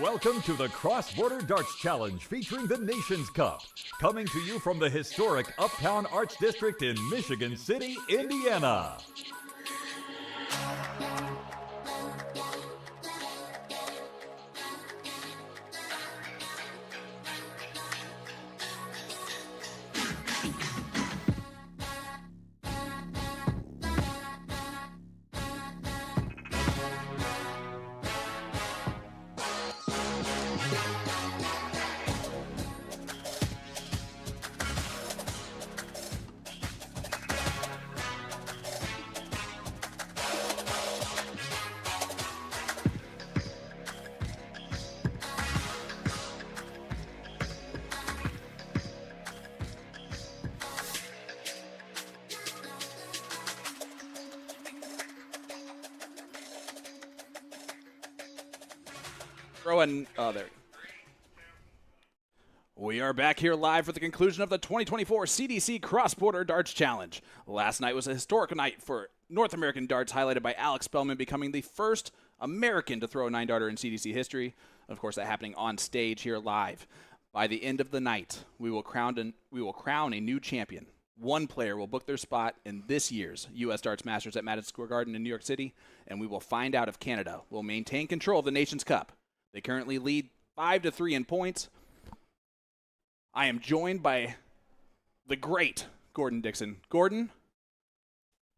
Welcome to the Cross-Border Darts Challenge featuring the Nations Cup. Coming to you from the historic Uptown Arts District in Michigan City, Indiana. There. We are back here live for the conclusion of the 2024 CDC Cross-Border Darts Challenge. Last night was a historic night for North American darts, highlighted by Alex Spelman becoming the first American to throw a 9-darter in CDC history. Of course, that happening on stage here live. By the end of the night, we will crown a new champion. One player will book their spot in this year's U.S. Darts Masters at Madison Square Garden in New York City, and we will find out if Canada will maintain control of the Nations Cup. They currently lead 5-3 in points. I am joined by the great Gordon Dixon. Gordon,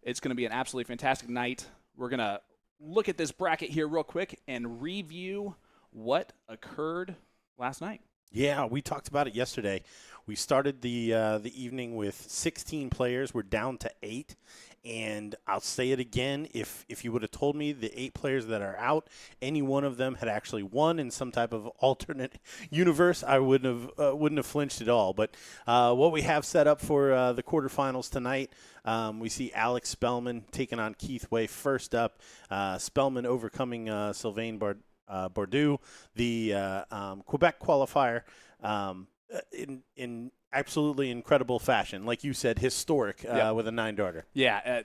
it's going to be an absolutely fantastic night. We're going to look at this bracket here real quick and review what occurred last night. Yeah, we talked about it yesterday. We started the evening with 16 players. We're down to 8. And I'll say it again, if you would have told me the 8 players that are out, any one of them had actually won in some type of alternate universe, I wouldn't have flinched at all. But what we have set up for the quarterfinals tonight, we see Alex Spelman taking on Keith Way first up. Spelman overcoming Sylvain Bordeaux, the Quebec qualifier, in absolutely incredible fashion. Like you said, historic with a 9-darter. Yeah,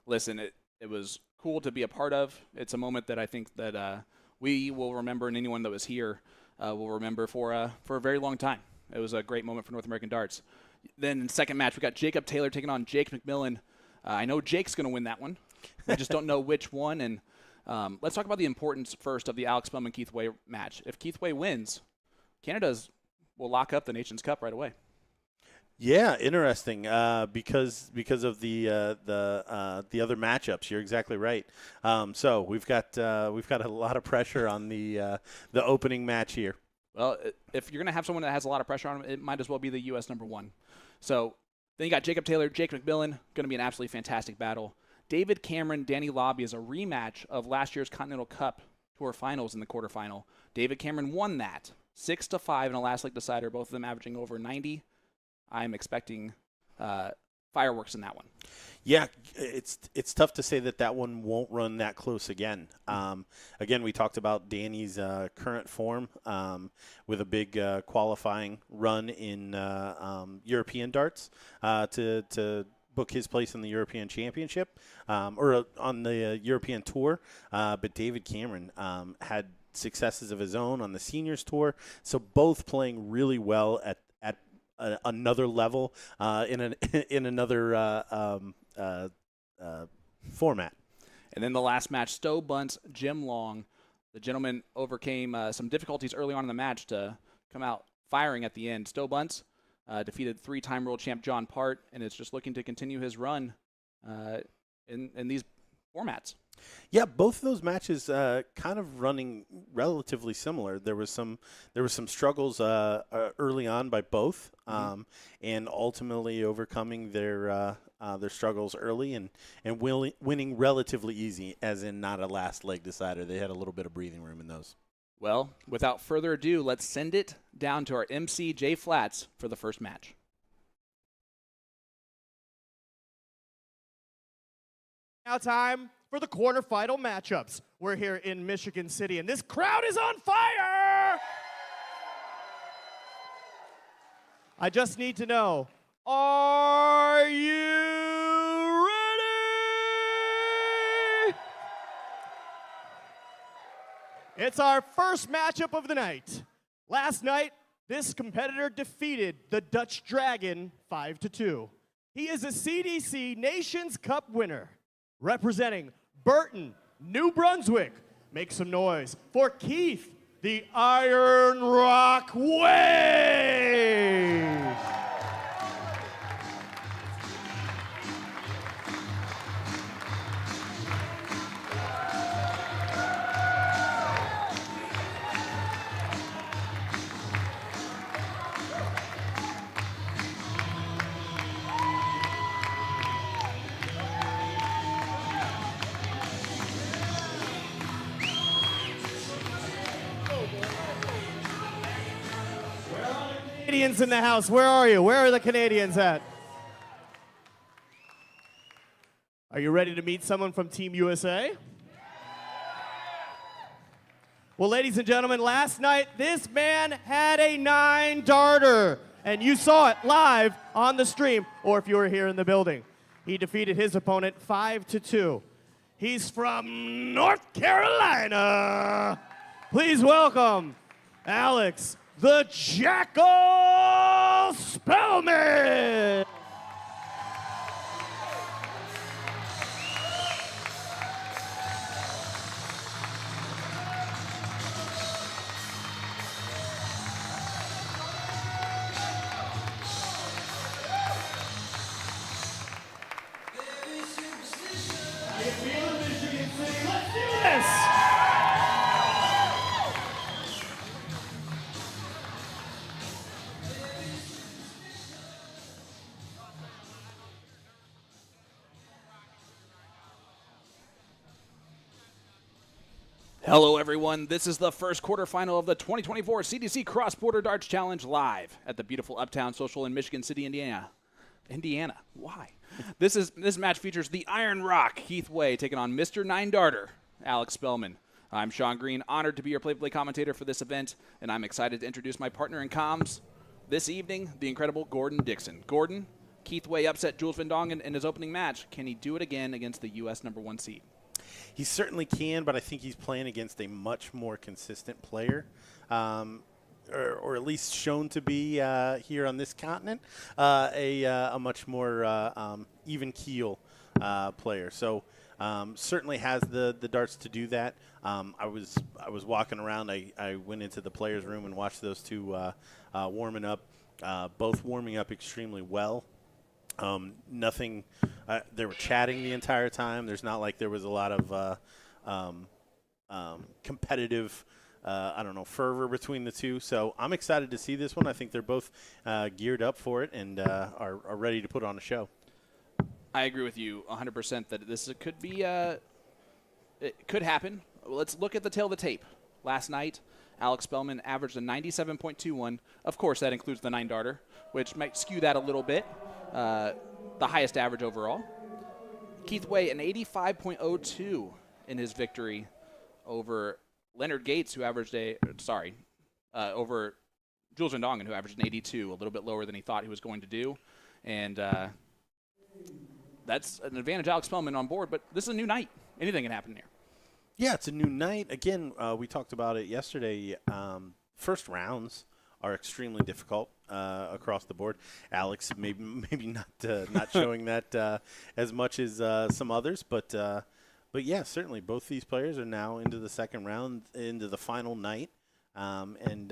listen, it was cool to be a part of. It's a moment that I think that we will remember, and anyone that was here will remember for a very long time. It was a great moment for North American darts. Then in the second match, we got Jacob Taylor taking on Jake McMillan. I know Jake's going to win that one. We just don't know which one. And let's talk about the importance first of the Alex Spelman Keith Way match. If Keith Way wins, Canada will lock up the Nations Cup right away. Yeah, interesting. Because of the other matchups, you're exactly right. So we've got a lot of pressure on the opening match here. Well, if you're going to have someone that has a lot of pressure on them, it might as well be the U.S. #1. So then you got Jacob Taylor, Jake McMillan, going to be an absolutely fantastic battle. David Cameron, Danny Lobby is a rematch of last year's Continental Cup Tour Finals in the quarterfinal. David Cameron won that 6-5 in a last leg decider, both of them averaging over 90. I'm expecting fireworks in that one. Yeah, it's tough to say that one won't run that close again. Again, we talked about Danny's current form with a big qualifying run in European darts to book his place in the European Championship or on the European Tour. But David Cameron had successes of his own on the Seniors Tour, so both playing really well at another level in another format. And then the last match, Stowe Bunts, Jim Long. The gentleman overcame some difficulties early on in the match to come out firing at the end. Stowe Bunts defeated 3-time world champ John Part, and is just looking to continue his run in these formats. Yeah, both of those matches kind of running relatively similar. There was some struggles early on by both, and ultimately overcoming their struggles early and winning relatively easy, as in not a last leg decider. They had a little bit of breathing room in those. Well, without further ado, let's send it down to our MC, Jay Flats, for the first match. Now time for the quarterfinal matchups. We're here in Michigan City, and this crowd is on fire! I just need to know, are you ready? It's our first matchup of the night. Last night, this competitor defeated the Dutch Dragon 5-2. He is a CDC Nations Cup winner. Representing Burton, New Brunswick, make some noise for Keith, the Iron Rock Wave. Canadians in the house, where are you? Where are the Canadians at? Are you ready to meet someone from Team USA? Well, ladies and gentlemen, last night this man had a 9-darter, and you saw it live on the stream, or if you were here in the building. He defeated his opponent 5-2. He's from North Carolina. Please welcome Alex the Jackal Spelman. Let's do this. Hello, everyone. This is the first quarterfinal of the 2024 CDC Cross Border Darts Challenge live at the beautiful Uptown Social in Michigan City, Indiana. Why? This match features the Iron Rock, Keith Way, taking on Mr. 9-darter, Alex Spelman. I'm Sean Green, honored to be your play-by-play commentator for this event, and I'm excited to introduce my partner in comms this evening, the incredible Gordon Dixon. Gordon, Keith Way upset Jules Van Dongen in his opening match. Can he do it again against the U.S. #1 seed? He certainly can, but I think he's playing against a much more consistent player, or at least shown to be here on this continent, a much more even keel player. So certainly has the darts to do that. I was walking around. I went into the players' room and watched those two warming up, both warming up extremely well. Nothing. They were chatting the entire time. There's not like there was a lot of competitive, fervor between the two. So I'm excited to see this one. I think they're both geared up for it and are ready to put on a show. I agree with you 100% that this could be, it could happen. Let's look at the tail of the tape. Last night, Alex Spelman averaged a 97.21. Of course, that includes the 9-darter, which might skew that a little bit. The highest average overall. Keith Way, an 85.02 in his victory over Leonard Gates, who averaged over Jules Van Dongen, who averaged an 82, a little bit lower than he thought he was going to do. And that's an advantage Alex Spelman on board, but this is a new night. Anything can happen here. Yeah, it's a new night. Again, we talked about it yesterday. First rounds are extremely difficult across the board. Alex maybe not showing that as much as some others, but yeah, certainly both these players are now into the second round, into the final night, and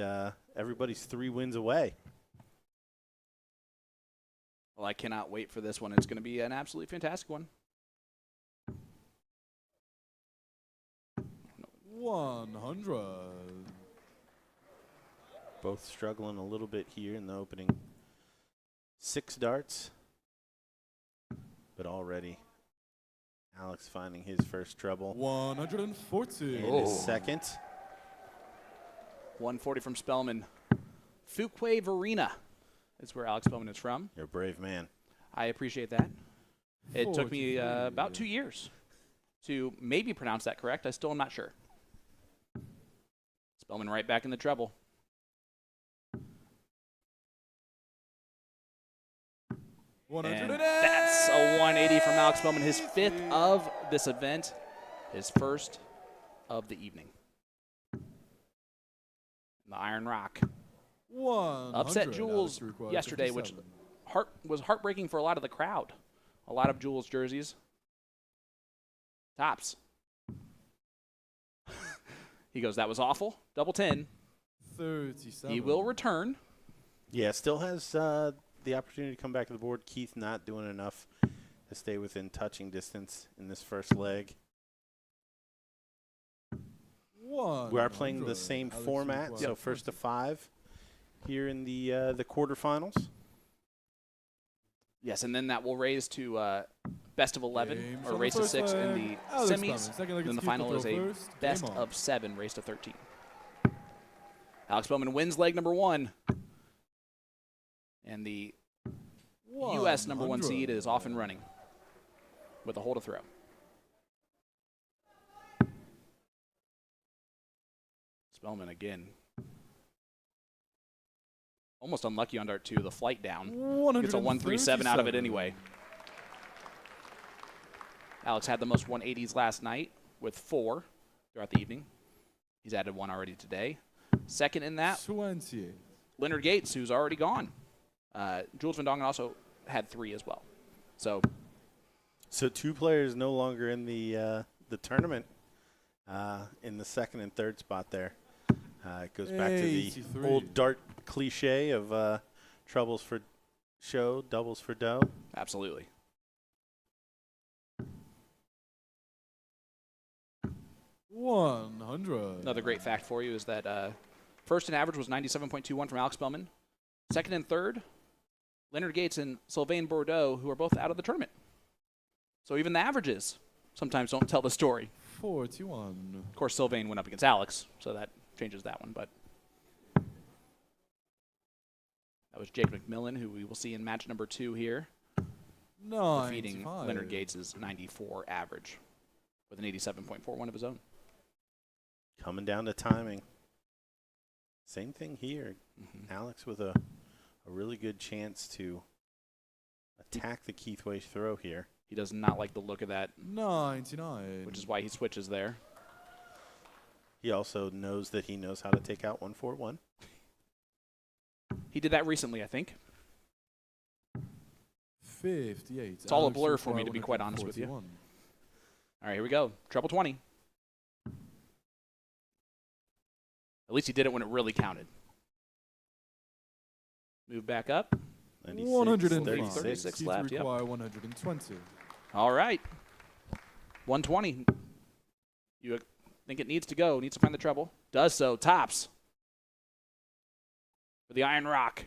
everybody's 3 wins away. Well, I cannot wait for this one. It's going to be an absolutely fantastic one. 100. Both struggling a little bit here in the opening 6 darts, but already Alex finding his first trouble. 140. In his second. 140 from Spelman. Fuquay Varina is where Alex Spelman is from. You're a brave man. I appreciate that. It took me about 2 years to maybe pronounce that correct. I still am not sure. Spelman right back in the treble. And that's a 180 from Alex Spelman, his 5th of this event, his first of the evening. The Iron Rock. 100. Upset Jules Alex required yesterday, which 57. was heartbreaking for a lot of the crowd. A lot of Jules jerseys. Tops. He goes, that was awful. Double 10. 37. He will return. Yeah, still has the opportunity to come back to the board. Keith not doing enough to stay within touching distance in this first leg. We are playing the same format, so first to 5 here in the quarterfinals. Yes, and then that will raise to best of 11 Game or from raise the to first 6 in leg, the Alex semis. Spelman. Second leg And then is the Keith final to is throw a first. best Game on. of 7 raised to 13. Alex Spelman wins leg number 1. And the U.S. number 1 seed is off and running with a hole to throw. Spelman again. Almost unlucky on dart 2, the flight down. Gets a 137 out of it anyway. Alex had the most 180s last night with 4 throughout the evening. He's added 1 already today. Second in that, 28. Leonard Gates, who's already gone. Jules Van Dongen also had 3 as well. So 2 players no longer in the tournament in the second and third spot there. It goes back to the 83. old dart cliche of troubles for show, doubles for dough. absolutely. Another great fact for you is that first in average was 97.21 from Alex Spelman. Second and third, Leonard Gates and Sylvain Bordeaux, who are both out of the tournament. So even the averages sometimes don't tell the story. 41. Of course, Sylvain went up against Alex, so that changes that one. But that was Jake McMillan, who we will see in match number 2 here, defeating 95. Leonard Gates' 94 average with an 87.41 of his own. Coming down to timing. Same thing here. Alex with a really good chance to attack the Keith Way throw here. He does not like the look of that, 99. which is why he switches there. He also knows that he knows how to take out 141. He did that recently, I think. 58. It's all a Alex blur for me, required to be quite honest with you. 141. All right, here we go. Treble 20. At least he did it when it really counted. Move back up. 96, 105. 36 Keith left, yep. require 120. All right. 120. You think it needs to go. Needs to find the treble. Does so. Tops. For the Iron Rock.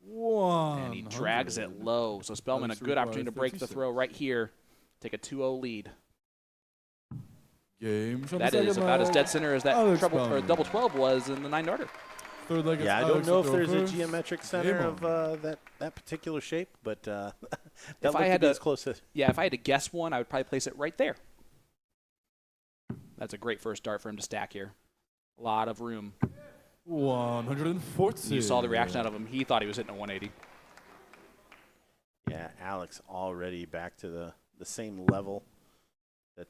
And he drags it low. So Spelman, a Alex good opportunity to break the 36. throw right here. Take a 2-0 lead. Game from That the is second about as leg. dead center as that Alex treble or Spelman. double 12 was in the 9-darter. Third leg is Yeah, I don't Alex know to if throw there's a first. geometric center Game of that particular shape, but that If looked I to had be to- as close as. Yeah, if I had to guess one, I would probably place it right there. That's a great first dart for him to stack here. A lot of room. 140. You saw the reaction out of him. He thought he was hitting a 180. Yeah, Alex already back to the same level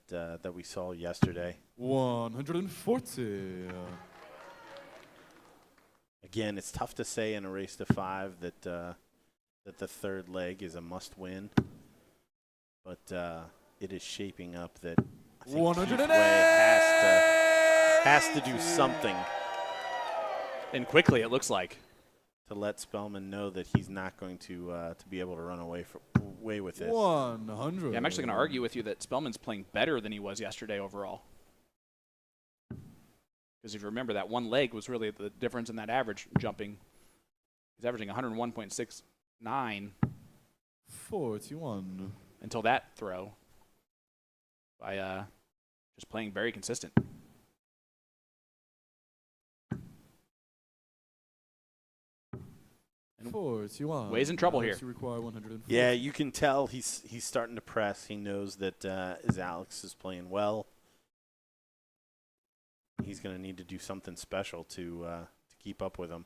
that we saw yesterday. 140. Again, it's tough to say in a race to 5 that the third leg is a must-win, but it is shaping up that I think Keith 108. Way has to do something And quickly, it looks like. to let Spelman know that he's not going to be able to run away with this. 100. Yeah, I'm actually going to argue with you that Spellman's playing better than he was yesterday overall. Because if you remember, that one leg was really the difference in that average jumping. He's averaging 101.69 41. until that throw by just playing very consistent. And 41. Way's in trouble Alex, here. You require 140. Yeah, you can tell he's starting to press. He knows that as Alex is playing well, he's going to need to do something special to keep up with him.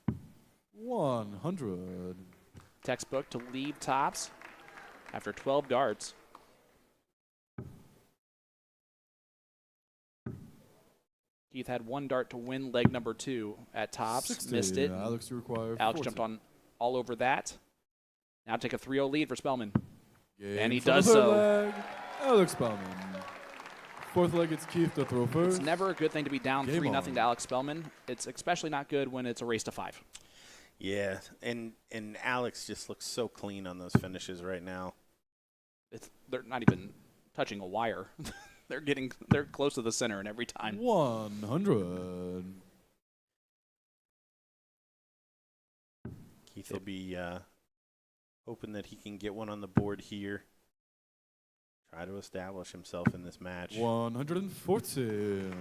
100. Textbook to lead tops after 12 darts. Keith had one dart to win leg number 2 at tops. 60. Missed it. Alex, you require Alex 40. jumped on all over that. Now take a 3-0 lead for Spelman. Game And he for the does third so. Leg, Alex Spelman. Fourth leg, it's Keith to throw first. It's never a good thing to be down Game 3-0 on. to Alex Spelman. It's especially not good when it's a race to 5. Yeah, and Alex just looks so clean on those finishes right now. They're not even touching a wire. They're close to the center and every time. 100. Keith will be hoping that he can get one on the board here. Try to establish himself in this match. 140.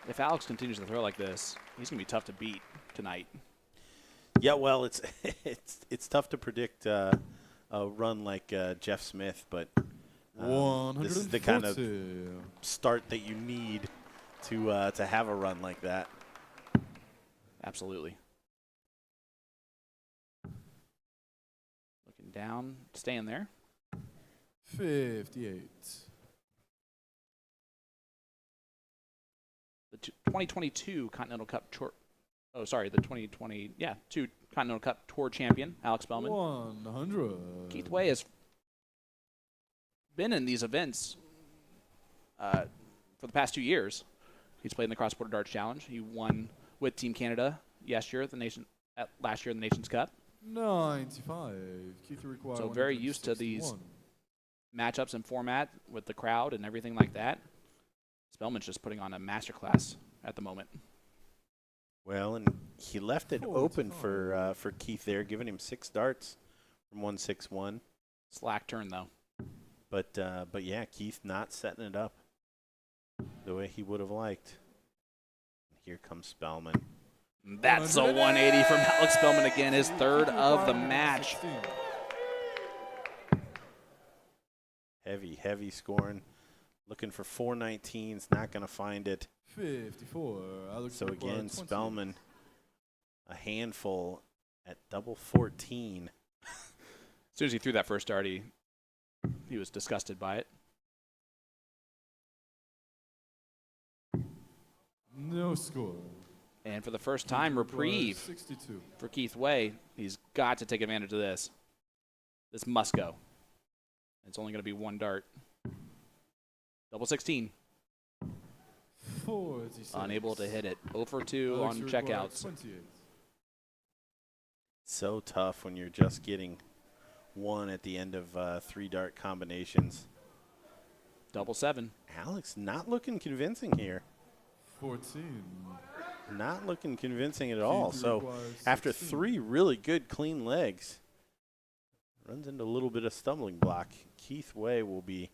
If Alex continues to throw like this, he's going to be tough to beat tonight. Yeah, well, it's it's tough to predict a run like Jeff Smith, but this is the kind of 140. start that you need to have a run like that. Absolutely. Looking down, staying there. 58. The 2022 Continental Cup Tour. Oh, sorry, the 2 Continental Cup Tour champion, Alex Spelman. 100. Keith Way has been in these events for the past 2 years. He's played in the Cross Border Darts Challenge. He won with Team Canada last year at the Nations Cup. 95. Keith requires. So very used to these matchups and format with the crowd and everything like that. Spellman's just putting on a masterclass at the moment. Well, and he left it open for Keith there, giving him 6 darts from 161. Slack turn though. But yeah, Keith not setting it up the way he would have liked. Here comes Spelman. That's a 180 from Alex Spelman again, his third of the match. Heavy scoring. Looking for 419s, not going to find it. 54. Alex So again, 20. Spelman, a handful at double 14. As soon as he threw that first dart, he was disgusted by it. No score. And for the first time, reprieve 62. for Keith Way. He's got to take advantage of this. This must go. It's only going to be 1 dart. Double 16. 46. Unable to hit it. 0 for 2 Alex on requires checkouts. 28. So tough when you're just getting 1 at the end of 3 dart combinations. Double 7. Alex not looking convincing here. 14. Not looking convincing at all. Keith So requires after 16. 3 really good clean legs, runs into a little bit of stumbling block. Keith Way will be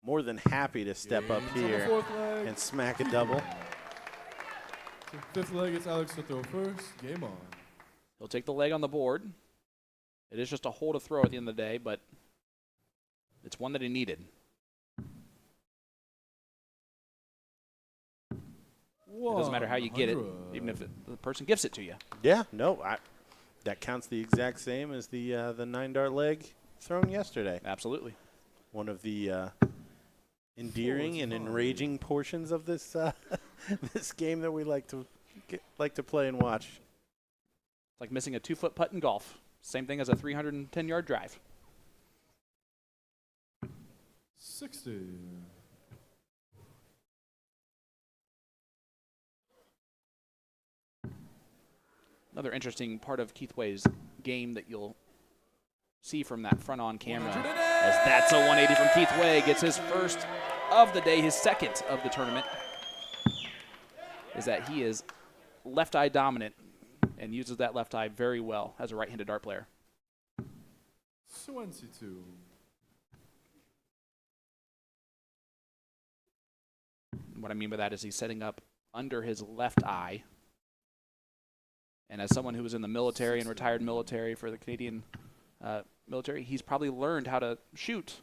more than happy to step up Games on the here fourth leg. and smack a double. So fifth leg, it's Alex to throw first. Game on. He'll take the leg on the board. It is just a hole to throw at the end of the day, but it's one that he needed. It doesn't matter how you get it, even if the person gifts it to you. Yeah, no, that counts the exact same as the 9 dart leg thrown yesterday. Absolutely. One of the endearing and enraging portions of this this game that we like to play and watch. It's like missing a 2-foot putt in golf. Same thing as a 310-yard drive. 60. Another interesting part of Keith Way's game that you'll see from that front on camera, as that's a 180 from Keith Way, gets his first of the day, his second of the tournament, is that he is left eye dominant and uses that left eye very well as a right-handed dart player. 22. What I mean by that is he's setting up under his left eye. And as someone who was in the military and retired military for the Canadian military, he's probably learned how to shoot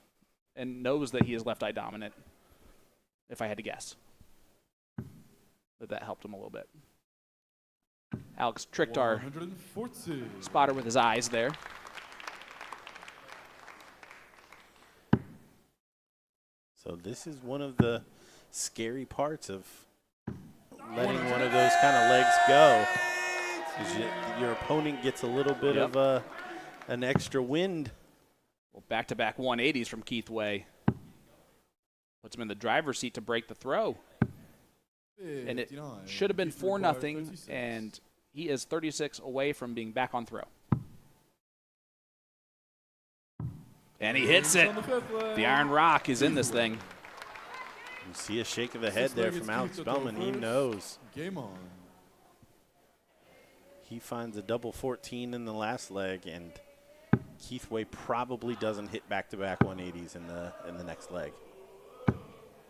and knows that he is left eye dominant, if I had to guess. That helped him a little bit. Alex tricked our 140. spotter with his eyes there. So this is one of the scary parts of letting one of those kind of legs go. 'Cause your opponent gets a little bit of an extra wind. Well, back-to-back 180s from Keith Way. Puts him in the driver's seat to break the throw. And it should have been 4-0, and he is 36 away from being back on throw. And he hits it. The Iron Rock is in this thing. You see a shake of the head there from Alex Spelman. He knows. Game on. He finds a double 14 in the last leg, and Keith Way probably doesn't hit back-to-back 180s in the next leg.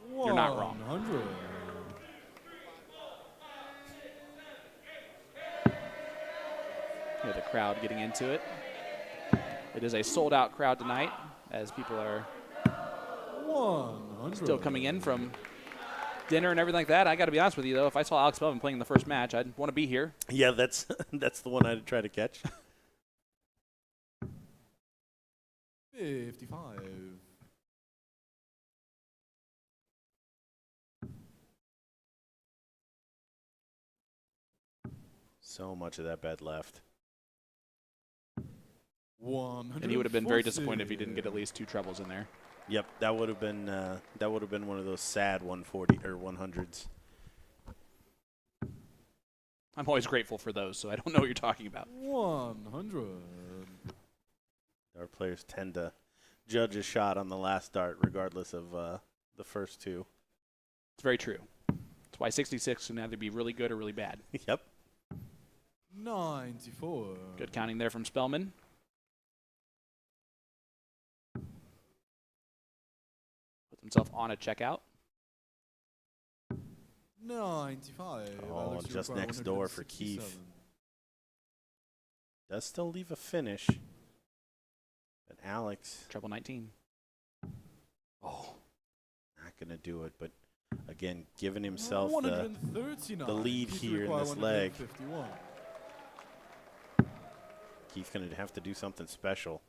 You're not wrong. 100. Hear the crowd getting into it. It is a sold-out crowd tonight, as people are 100. still coming in from dinner and everything like that. I got to be honest with you, though. If I saw Alex Spelman playing in the first match, I'd want to be here. Yeah, that's that's the one I'd try to catch. 55. So much of that bed left. 140. And he would have been very disappointed if he didn't get at least 2 trebles in there. Yep, that would have been one of those sad 140 or 100s. I'm always grateful for those, so I don't know what you're talking about. 100. Our players tend to judge a shot on the last dart, regardless of the first two. It's very true. That's why 66 can either be really good or really bad. Yep. 94. Good counting there from Spelman. Puts himself on a checkout. 95. Oh, Alex, you just require next door for 167. Keith. Does still leave a finish. But Alex, Treble 19. Oh, not going to do it. But again, giving himself the 139. lead Keith here in require this leg. 151. Keith's going to have to do something special.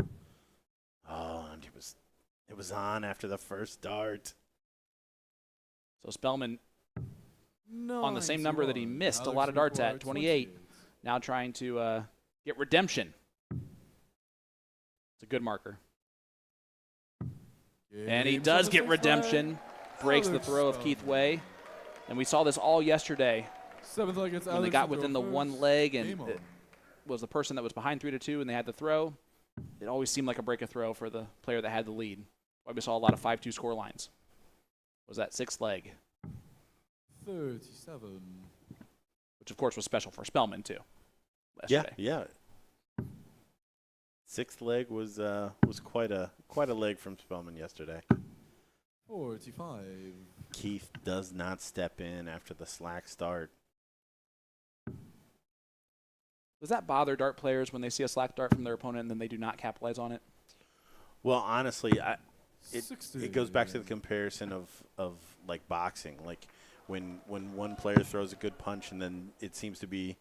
Oh, and it was on after the first dart. so Spelman on the same number that he 91. missed a Alex lot of darts require at, 28. Now trying to get redemption. It's a good marker. And he Game does seven, get six redemption. leg. Breaks the Alex throw of Spelman. Keith Way. And we saw this all yesterday Seventh leg against when they Alex got to within go the first. one leg and Game on. it was the person that was behind 3-2 and they had the throw. It always seemed like a break of throw for the player that had the lead. Why we saw a lot of 5-2 score lines. Was that 6th leg, 37. which of course was special for Spelman too. Yeah, Yesterday. yeah. Sixth leg was quite a leg from Spelman yesterday. 45. Keith does not step in after the slack start. Does that bother dart players when they see a slack dart from their opponent and then they do not capitalize on it? Well, honestly, it 60. goes back to the comparison of like boxing. Like when one player throws a good punch and then it seems to be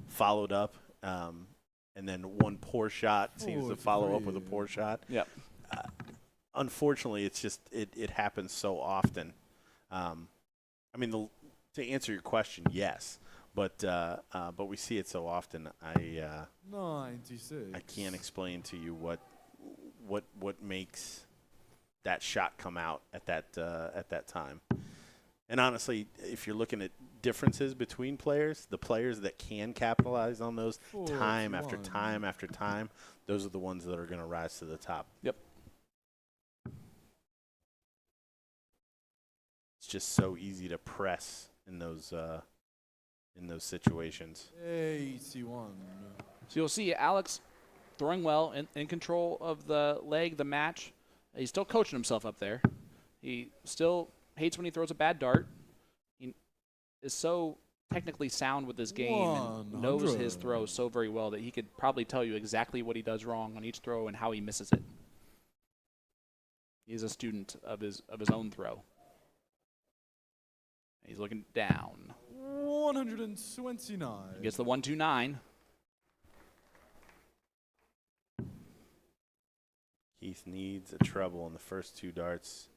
followed up, and then one poor shot seems to follow up with a poor shot. Yep. Unfortunately, it's just it happens so often. I mean, to answer your question, yes, but we see it so often. I 96. I can't explain to you what makes that shot come out at that time. And honestly, if you're looking at differences between players, the players that can capitalize on those time after 41. time after time, those are the ones that are going to rise to the top. Yep. It's just so easy to press in those situations. 81. So you'll see Alex throwing well, in control of the leg, the match. He's still coaching himself up there. He still hates when he throws a bad dart. He is so technically sound with his game and knows 100. his throw so very well that he could probably tell you exactly what he does wrong on each throw and how he misses it. He's a student of his own throw. He's looking down. 129. He gets the 1-2-9. Keith needs a treble in the first two darts.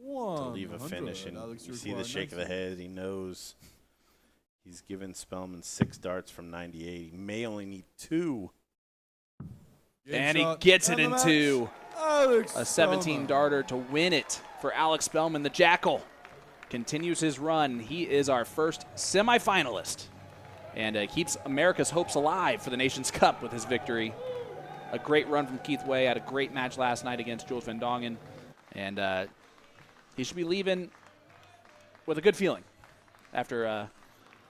leave a finish. And you see the shake of the head. He knows he's given Spelman 6 darts from 98. He may only need 2. And he gets it in 2. A 17-darter to win it for Alex Spelman. The Jackal continues his run. He is our first semifinalist and keeps America's hopes alive for the Nations Cup with his victory. A great run from Keith Way. Had a great match last night against Jules Van Dongen. And he should be leaving with a good feeling after,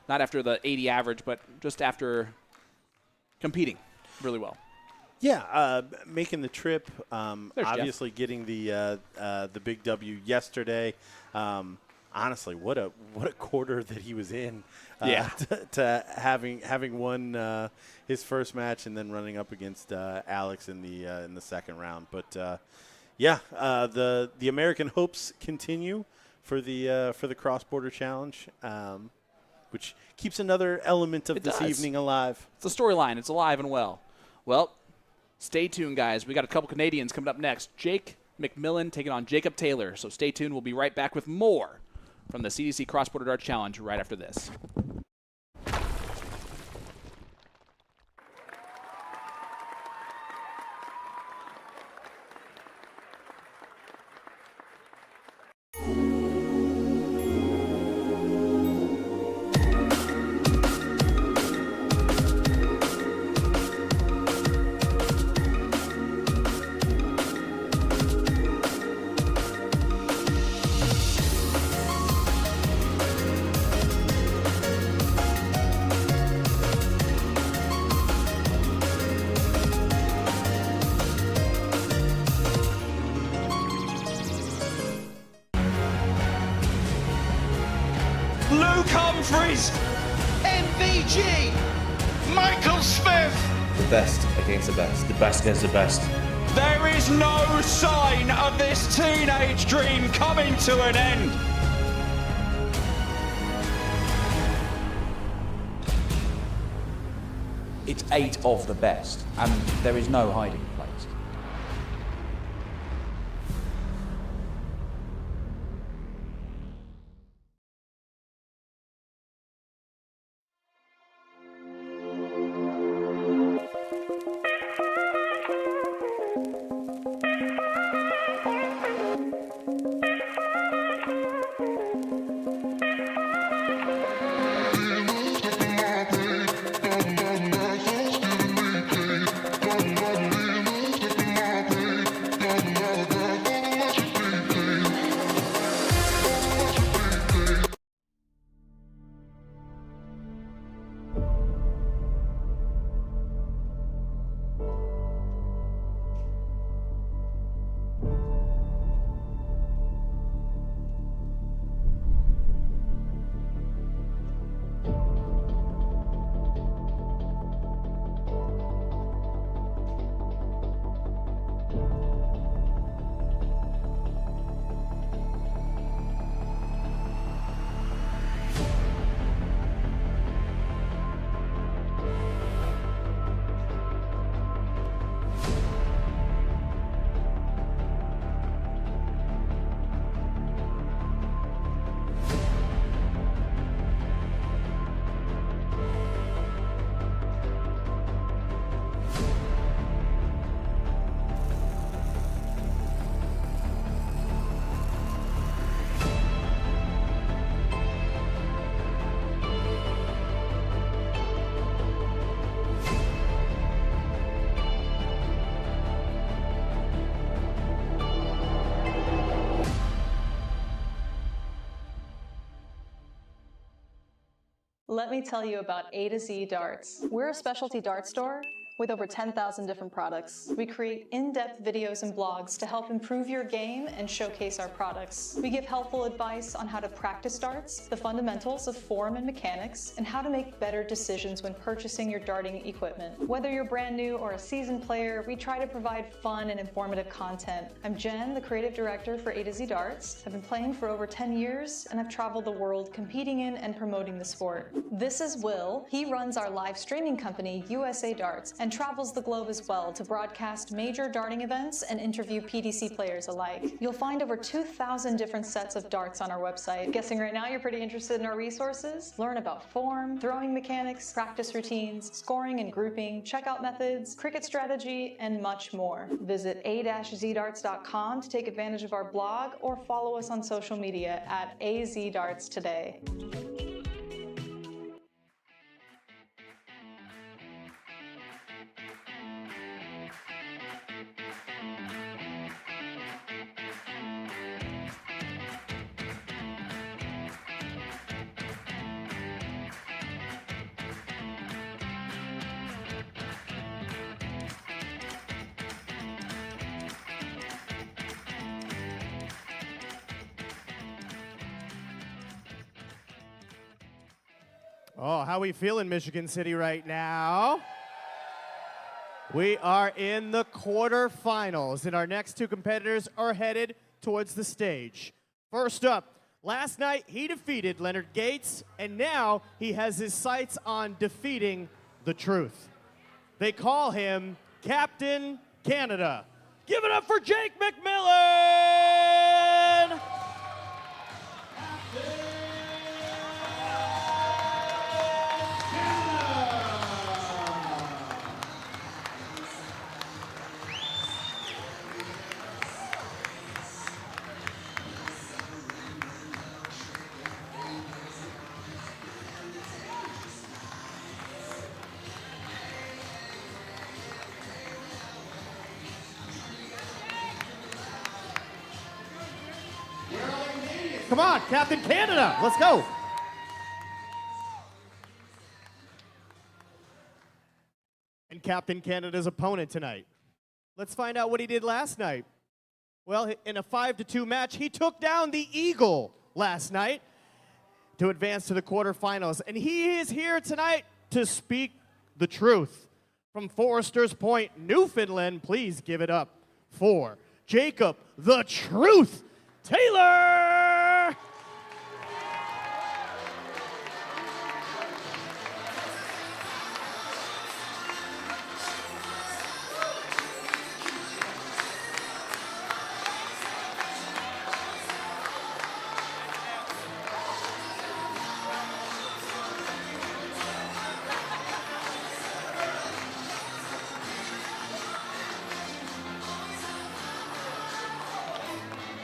not after the 80 average, but just after competing really well. Yeah, making the trip, obviously Jeff. getting the big W yesterday. Honestly, what a quarter that he was in. To having won his first match and then running up against Alex in the second round. But the American hopes continue for the cross-border challenge, which keeps another element of this evening alive. It's a storyline. It's alive and well. Well, stay tuned, guys. We got a couple Canadians coming up next. Jake McMillan taking on Jacob Taylor. So stay tuned. We'll be right back with more from the CDC Cross Border Darts Challenge right after this. Luke Humphries, MVG, Michael Smith. The best against the best against the best. There is no sign of this teenage dream coming to an end. It's 8 of the best, and there is no hiding place. Let me tell you about A to Z Darts. We're a specialty dart store with over 10,000 different products. We create in-depth videos and blogs to help improve your game and showcase our products. We give helpful advice on how to practice darts, the fundamentals of form and mechanics, and how to make better decisions when purchasing your darting equipment. Whether you're brand new or a seasoned player, we try to provide fun and informative content. I'm Jen, the creative director for A to Z Darts. I've been playing for over 10 years, and I've traveled the world competing in and promoting the sport. This is Will. He runs our live streaming company, USA Darts, and and travels the globe as well to broadcast major darting events and interview PDC players alike. You'll find over 2,000 different sets of darts on our website. Guessing right now you're pretty interested in our resources? Learn about form, throwing mechanics, practice routines, scoring and grouping, checkout methods, cricket strategy, and much more. Visit a-zdarts.com to take advantage of our blog or follow us on social media at AZDarts Today. Oh, how we feeling, Michigan City, right now? We are in the quarterfinals, and our next two competitors are headed towards the stage. First up, last night he defeated Leonard Gates, and now he has his sights on defeating the Truth. They call him Captain Canada. Give it up for Jake McMillan! Come on, Captain Canada, let's go. And Captain Canada's opponent tonight. Let's find out what he did last night. Well, in a 5-2 match, he took down the Eagle last night to advance to the quarterfinals. And he is here tonight to speak the truth. From Foresters Point, Newfoundland, please give it up for Jacob the Truth Taylor!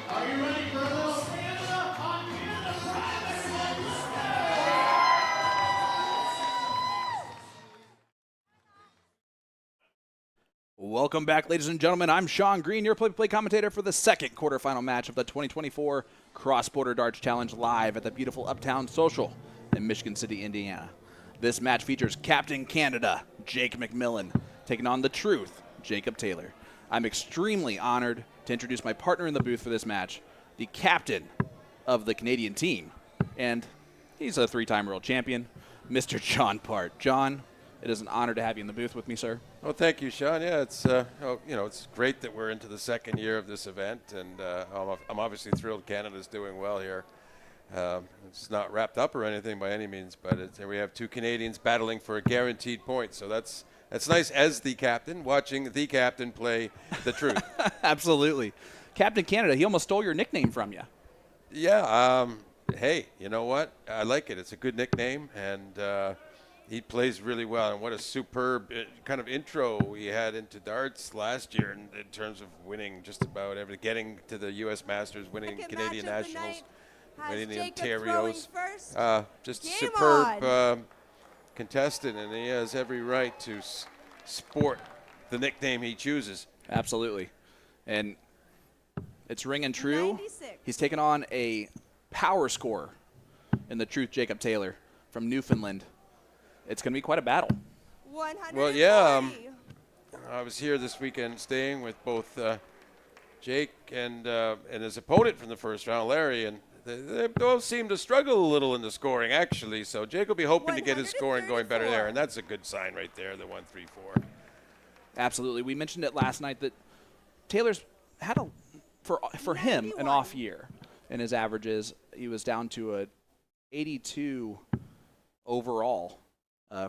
Are you ready for a little Canada on Canada Pride, everyone? Let's go! Welcome back, ladies and gentlemen. I'm Sean Green, your play-by-play commentator for the second quarterfinal match of the 2024 Cross-Border Darts Challenge live at the beautiful Uptown Social in Michigan City, Indiana. This match features Captain Canada, Jake McMillan, taking on the Truth, Jacob Taylor. I'm extremely honored to introduce my partner in the booth for this match, the captain of the Canadian team, and he's a three-time world champion, Mr. John Part. John, it is an honor to have you in the booth with me, sir. Well, thank you, Sean. Yeah, it's it's great that we're into the second year of this event, and I'm obviously thrilled Canada's doing well here. It's not wrapped up or anything by any means, but we have two Canadians battling for a guaranteed point, so that's nice as the captain, watching the captain play the Truth. Absolutely. Captain Canada, he almost stole your nickname from you. Yeah, hey, you know what? I like it. It's a good nickname, and he plays really well. And what a superb kind of intro he had into darts last year in terms of winning just about everything, getting to the U.S. Masters, winning Canadian Nationals, winning the Ontarios. Just a superb contestant, and he has every right to sport the nickname he chooses. Absolutely. And it's ringing true. 96. He's taken on a power scorer in the Truth, Jacob Taylor from Newfoundland. It's going to be quite a battle. 140. Well, yeah, I was here this weekend staying with both Jake and his opponent from the first round, Larry, and they both seem to struggle a little in the scoring, actually. So Jake will be hoping to get his scoring going better there, and that's a good sign right there, the 1-3-4. Absolutely. We mentioned it last night that Taylor's had for him an off year in his averages. He was down to a 82 overall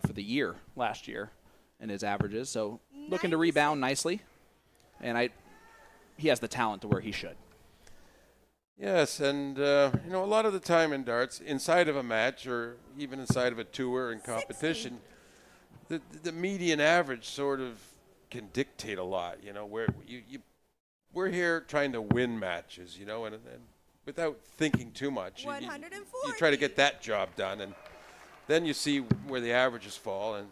for the year last year, in his averages, so looking to rebound nicely. And he has the talent to where he should. Yes, and a lot of the time in darts, inside of a match or even inside of a tour and competition, the median average sort of can dictate a lot. Where we're here trying to win matches, and without thinking too much, you try to get that job done, and then you see where the averages fall, and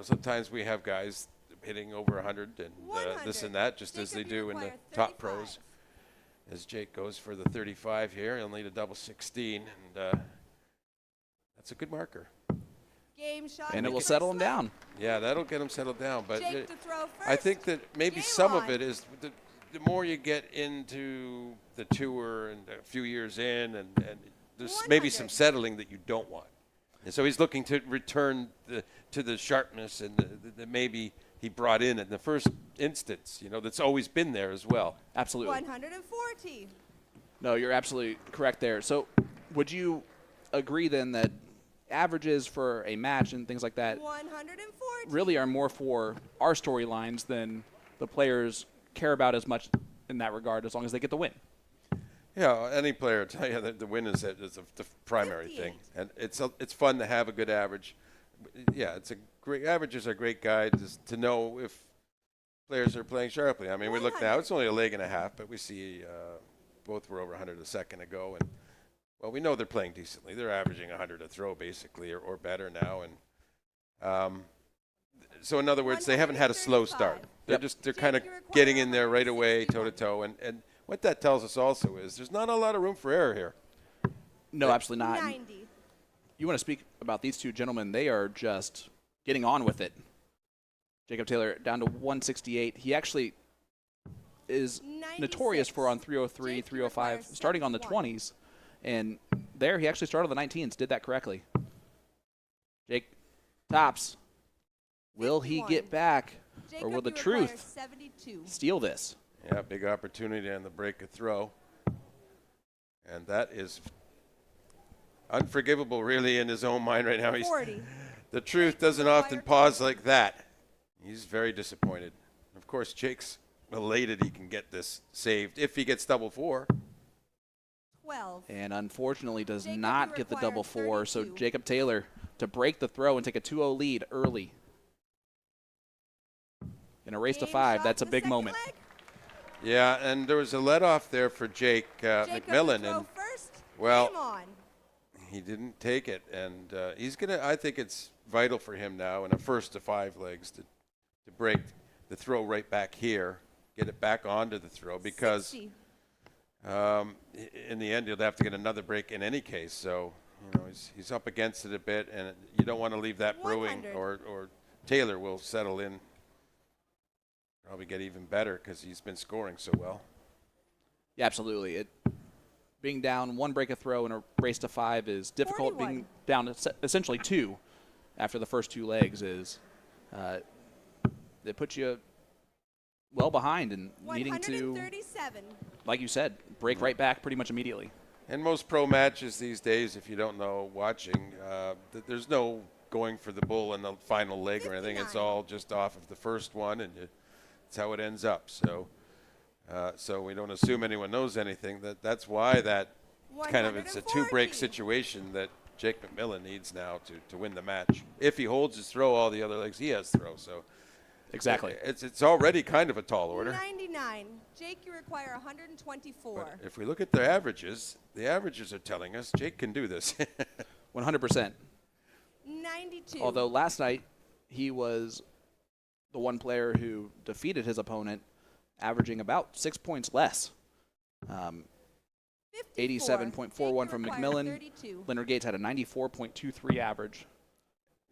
sometimes we have guys hitting over 100 and this and that, just as they do in the top pros. As Jake goes for the 35 here, he'll need a double 16, and that's a good marker. And it will settle him down. Yeah, that'll get him settled down. But I think that maybe some of it is the more you get into the tour and a few years in, and there's maybe some settling that you don't want. And so he's looking to return to the sharpness and the maybe he brought in the first instance, that's always been there as well. Absolutely. 140. No, you're absolutely correct there. So would you agree then that averages for a match and things like that 140. really are more for our storylines than the players care about as much in that regard, as long as they get the win? Yeah, any player will tell you that the win is the primary thing. And it's fun to have a good average. Yeah, averages are a great guide to know if players are playing sharply. I mean, we look now, it's only a leg and a half, but we see both were over 100 a second ago. And, well, we know they're playing decently. They're averaging 100 a throw, basically, or better now. And so, in other words, they haven't had a slow start. They're kind of getting in there right away, toe-to-toe. And what that tells us also is there's not a lot of room for error here. No, absolutely not. 90. You want to speak about these two gentlemen. They are just getting on with it. Jacob Taylor down to 168. He actually is 96. notorious for on 303, 305, starting on the 20s. And there he actually started on the 19s, did that correctly. Jake tops. Will he get back, or will the truth 72. steal this? Yeah, big opportunity on the break of throw. And that is unforgivable, really, in his own mind right now. 40. The truth doesn't often pause like that. He's very disappointed. Of course, Jake's elated he can get this saved if he gets double four. 12. And unfortunately does Jacob, not you get the require double four, so 32. Jacob Taylor to break the throw and take a 2-0 lead early. In a race to Game 5, shot that's a the big second moment. leg. Yeah, and there was a let-off there for Jake Jacob McMillan. to throw And, first. well, Game on. he didn't take it. And he's going to, I think it's vital for him now in a first to 5 legs to break the throw right back here, get it back onto the throw, because 60. in the end he'll have to get another break in any case. So he's up against it a bit, and you don't want to leave that brewing, 100. or Taylor will settle in, probably get even better because he's been scoring so well. Yeah, absolutely. Being down 1 break a throw in a race to 5 is difficult. 41. Being down essentially 2 after the first 2 legs is it puts you well behind and needing to, 137. like you said, break right back pretty much immediately. And most pro matches these days, if you don't know watching, there's no going for the bull in the final leg or anything. It's 59. all just off of the first one, and that's how it ends up. So we don't assume anyone knows anything. That's why it's a 2-break situation that Jake McMillan needs now to win the match. If he holds his throw, all the other legs he has throw. So Exactly. it's already kind of a tall order. 99. Jake, you require 124. But if we look at the averages are telling us Jake can do this. 100%. 92. Although last night he was the one player who defeated his opponent, averaging about 6 points less. 87.41 from McMillan. 32. Leonard Gates had a 94.23 average.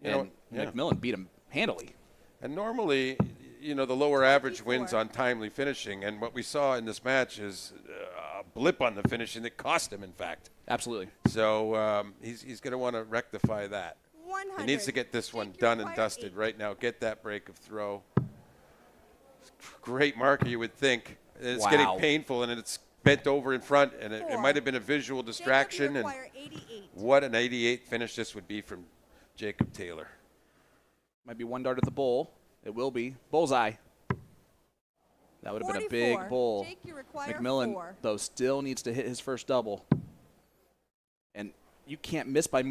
And McMillan beat him handily. And normally, the lower average wins on timely finishing. And what we saw in this match is a blip on the finishing that cost him, in fact. Absolutely. So he's going to want to rectify that. 100. He needs to get this one Jake, you done and require dusted 8. right now. Get that break of throw. Great marker, you would think. It's getting painful, and it's bent over in front, and it might have been a visual distraction. Jacob, you And require 88. what an 88 finish this would be from Jacob Taylor. Might be 1 dart at the bull. It will be. Bullseye. That would have been a big 44. bull. Jake, you require McMillan, 4. though, still needs to hit his first double. And you can't miss by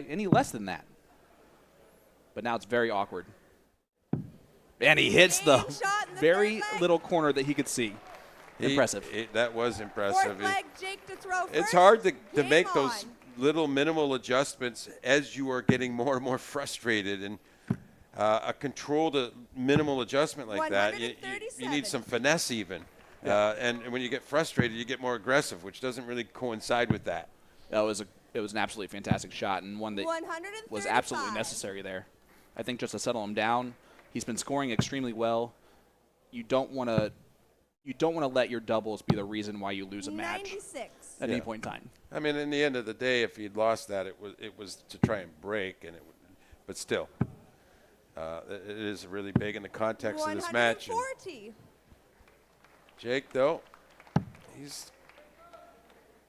any less than that. But now it's very awkward. And he hits the very little corner that he could see. Impressive. That was impressive. Fourth leg, Jake to throw It's first. hard to Game make those on. little minimal adjustments as you are getting more and more frustrated. And a controlled minimal adjustment like that, you need some finesse even. And when you get frustrated, you get more aggressive, which doesn't really coincide with that. It was an absolutely fantastic shot and one that was absolutely necessary there. I think just to settle him down, he's been scoring extremely well. You don't want to let your doubles be the reason why you lose a match 96. at any point in time. I mean, in the end of the day, if he'd lost that, it was to try and break, but still, it is really big in the context of this match. 140. Jake, though, he's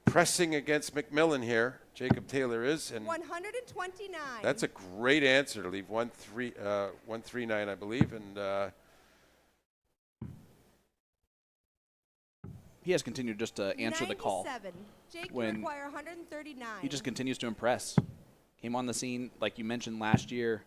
pressing against McMillan here. Jacob Taylor is, and 129. that's a great answer to leave 139, I believe, and. He has continued just to answer the call. 97. Jake, when you require 139. He just continues to impress. Came on the scene, like you mentioned, last year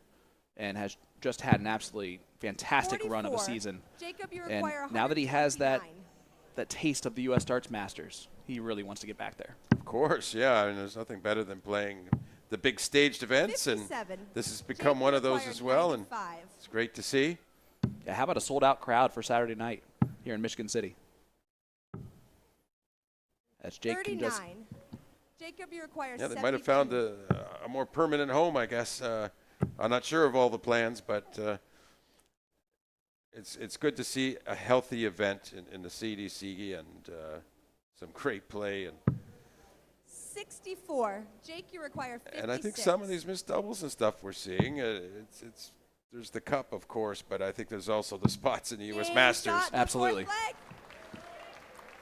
and has just had an absolutely fantastic run of a 44. season. Jacob, you And require now that he has that 129. taste of the U.S. Darts Masters, he really wants to get back there. Of course, yeah. I mean, there's nothing better than playing the big staged events, 57. and this has become Jake, one you of those require as well, and 95. it's great to see. Yeah, how about a sold-out crowd for Saturday night here in Michigan City? As Jake 39. can just Jacob, you require Yeah, they 72. might have found a more permanent home, I guess. I'm not sure of all the plans, but it's good to see a healthy event in the CDC and some great play. And 64. Jake, you require 56. I think some of these missed doubles and stuff we're seeing, there's the cup, of course, but I think there's also the spots in the U.S. Game Masters. shot, the Absolutely. fourth leg.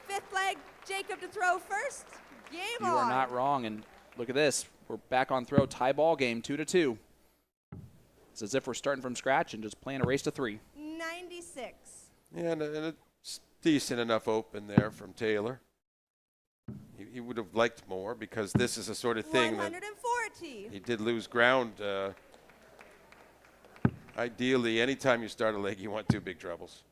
Fifth leg, Jacob to throw first. Game you on. are not wrong. And look at this. We're back on throw. Tie ball game, 2-2. It's as if we're starting from scratch and just playing a race to 3. 96. Yeah, and it's decent enough open there from Taylor. He would have liked more because this is a sort of thing that 140. he did lose ground. Ideally, anytime you start a leg, you want 2 big trebles.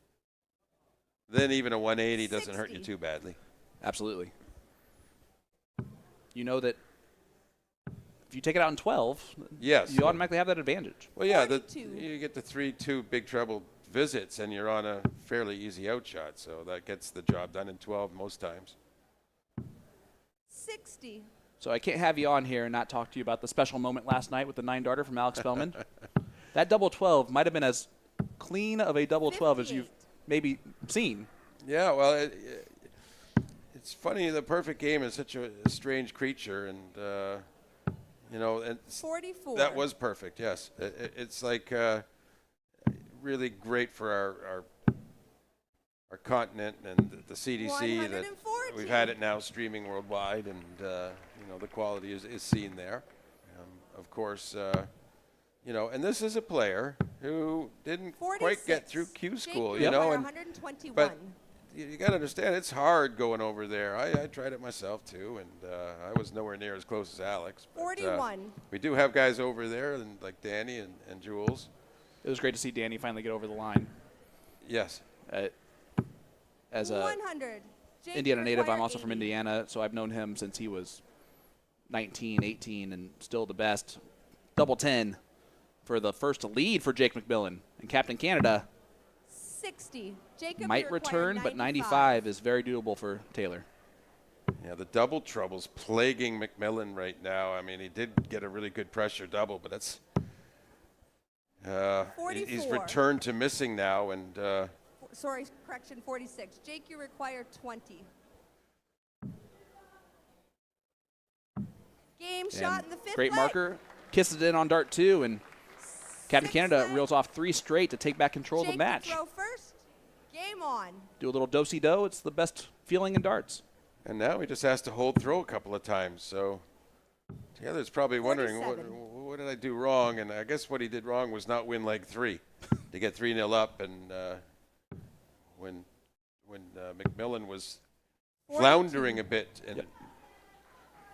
Then even a 180 doesn't hurt you 60. too badly. Absolutely. You know that if you take it out in 12, Yes. you automatically have that advantage. Well, yeah, 42. you get the 3-2 big treble visits, and you're on a fairly easy outshot. So that gets the job done in 12 most times. 60. So I can't have you on here and not talk to you about the special moment last night with the 9-darter from Alex Spelman. That double 12 might have been as clean of a double 12 as you've 58. maybe seen. Yeah, well, it's funny. The perfect game is such a strange creature, and and 44. that was perfect. Yes, it's like really great for our continent and the CDC that 140. we've had it now streaming worldwide, and the quality is seen there. Of course, and this is a player who didn't quite 46. get through Q Jake, school, you require and 121. but you got to understand it's hard going over there. I tried it myself too, and I was nowhere near as close as Alex. But, 41. we do have guys over there, and like Danny and Jules. It was great to see Danny finally get over the line. Yes. As a 100. Jake, Indiana you native, I'm require also from 80. Indiana, so I've known him since he was 19, 18, and still the best. Double 10 for the first lead for Jake McMillan. And Captain Canada 60. Jacob, might you require return, but 95 is very doable for Taylor. Yeah, the double trouble's plaguing McMillan right now. I mean, he did get a really good pressure double, but that's he's 44. returned to missing now, and Sorry, correction, 46. Jake, you require 20. Game shot in the fifth Great leg. marker. Kisses it in on dart 2, and Captain Sixth Canada leg. reels off 3 straight to take back control Jake of the match. to throw first. Game on. Do a little do-si-do. It's the best feeling in darts. and now he just has to hold throw a couple of times. So Taylor's probably wondering, 47. what did I do wrong? And I guess what he did wrong was not win leg 3. to get 3-0 up, and when McMillan was floundering a bit, and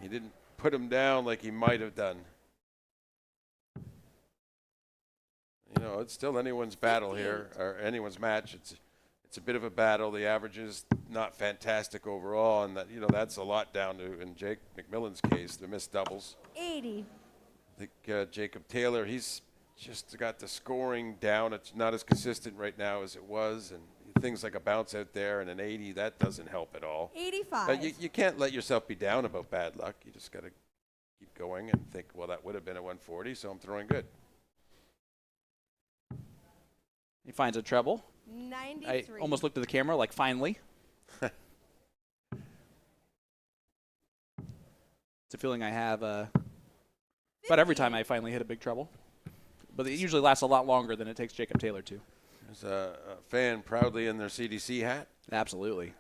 he didn't put him down like he might have done. You know, it's still anyone's battle here, or anyone's match. It's a bit of a battle. The average is not fantastic overall, and that, you know, that's a lot down to, in Jake McMillan's case, the missed doubles. 80. I think Jacob Taylor, he's just got the scoring down. It's not as consistent right now as it was, and things like a bounce out there and an 80, that doesn't help at all. 85. But you can't let yourself be down about bad luck. You just got to keep going and think, well, that would have been a 140, so I'm throwing good. He finds a treble. 93. I almost looked at the camera like, finally. It's a feeling I have about every time I finally hit a big treble. But it usually lasts a lot longer than it takes Jacob Taylor to. There's a fan proudly in their CDC hat. Absolutely.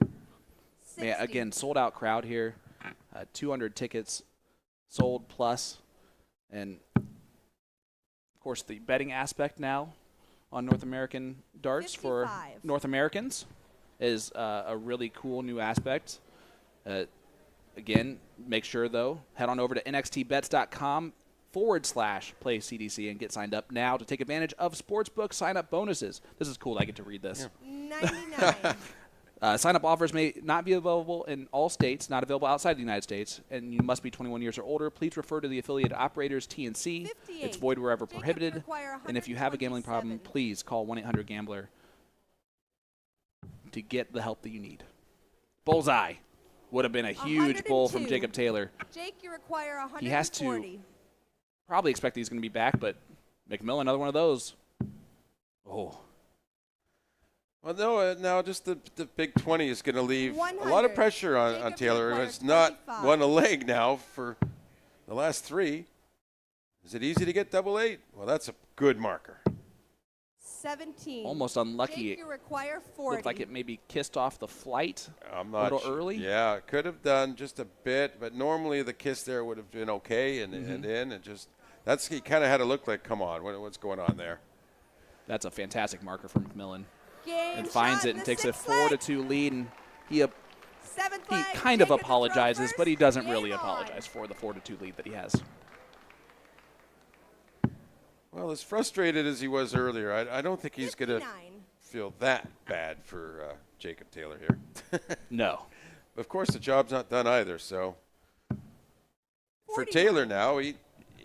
Yeah, again, sold out crowd here. 200 tickets sold plus. And, of course, the betting aspect now on North American darts 55. for North Americans is a really cool new aspect. Again, make sure, though, head on over to nxtbets.com/play CDC and get signed up now to take advantage of sportsbook sign-up bonuses. This is cool. I get to read this. Yeah. 99. Sign-up offers may not be available in all states, not available outside the United States, and you must be 21 years or older. Please refer to the affiliated operators, T&C. 58. It's void wherever Jacob prohibited. require And if you have a gambling problem, 127. please call 1-800-GAMBLER to get the help that you need. Bullseye would have been a huge pull from 102. Jacob Taylor. Jake, you require 140. He has to probably expect he's going to be back, but McMillan, another one of those. Oh. Well, no, now just the Big 20 is going to leave a lot 100. of pressure on Jacob Taylor. requires It's not 25. won a leg now for the last 3. Is it easy to get double 8? Well, that's a good marker. 17. Almost unlucky. Jake, you require 40. Looked like it maybe kissed off the flight I'm a not little early. Yeah, it could have done just a bit, but normally the kiss there would have been okay and in. It just, he kind of had to look like, come on, what's going on there? That's a fantastic marker for McMillan. Game And finds shot it in and the takes a sixth leg. 4-2 lead. And he Seventh he leg, kind of Jacob to throw apologizes, but he first. doesn't Game really on. apologize for the 4-2 lead that he has. Well, as frustrated as he was earlier, I don't think he's going to 59. feel that bad for Jacob Taylor here. No. Of course, the job's not done either, so for 41. Taylor now, he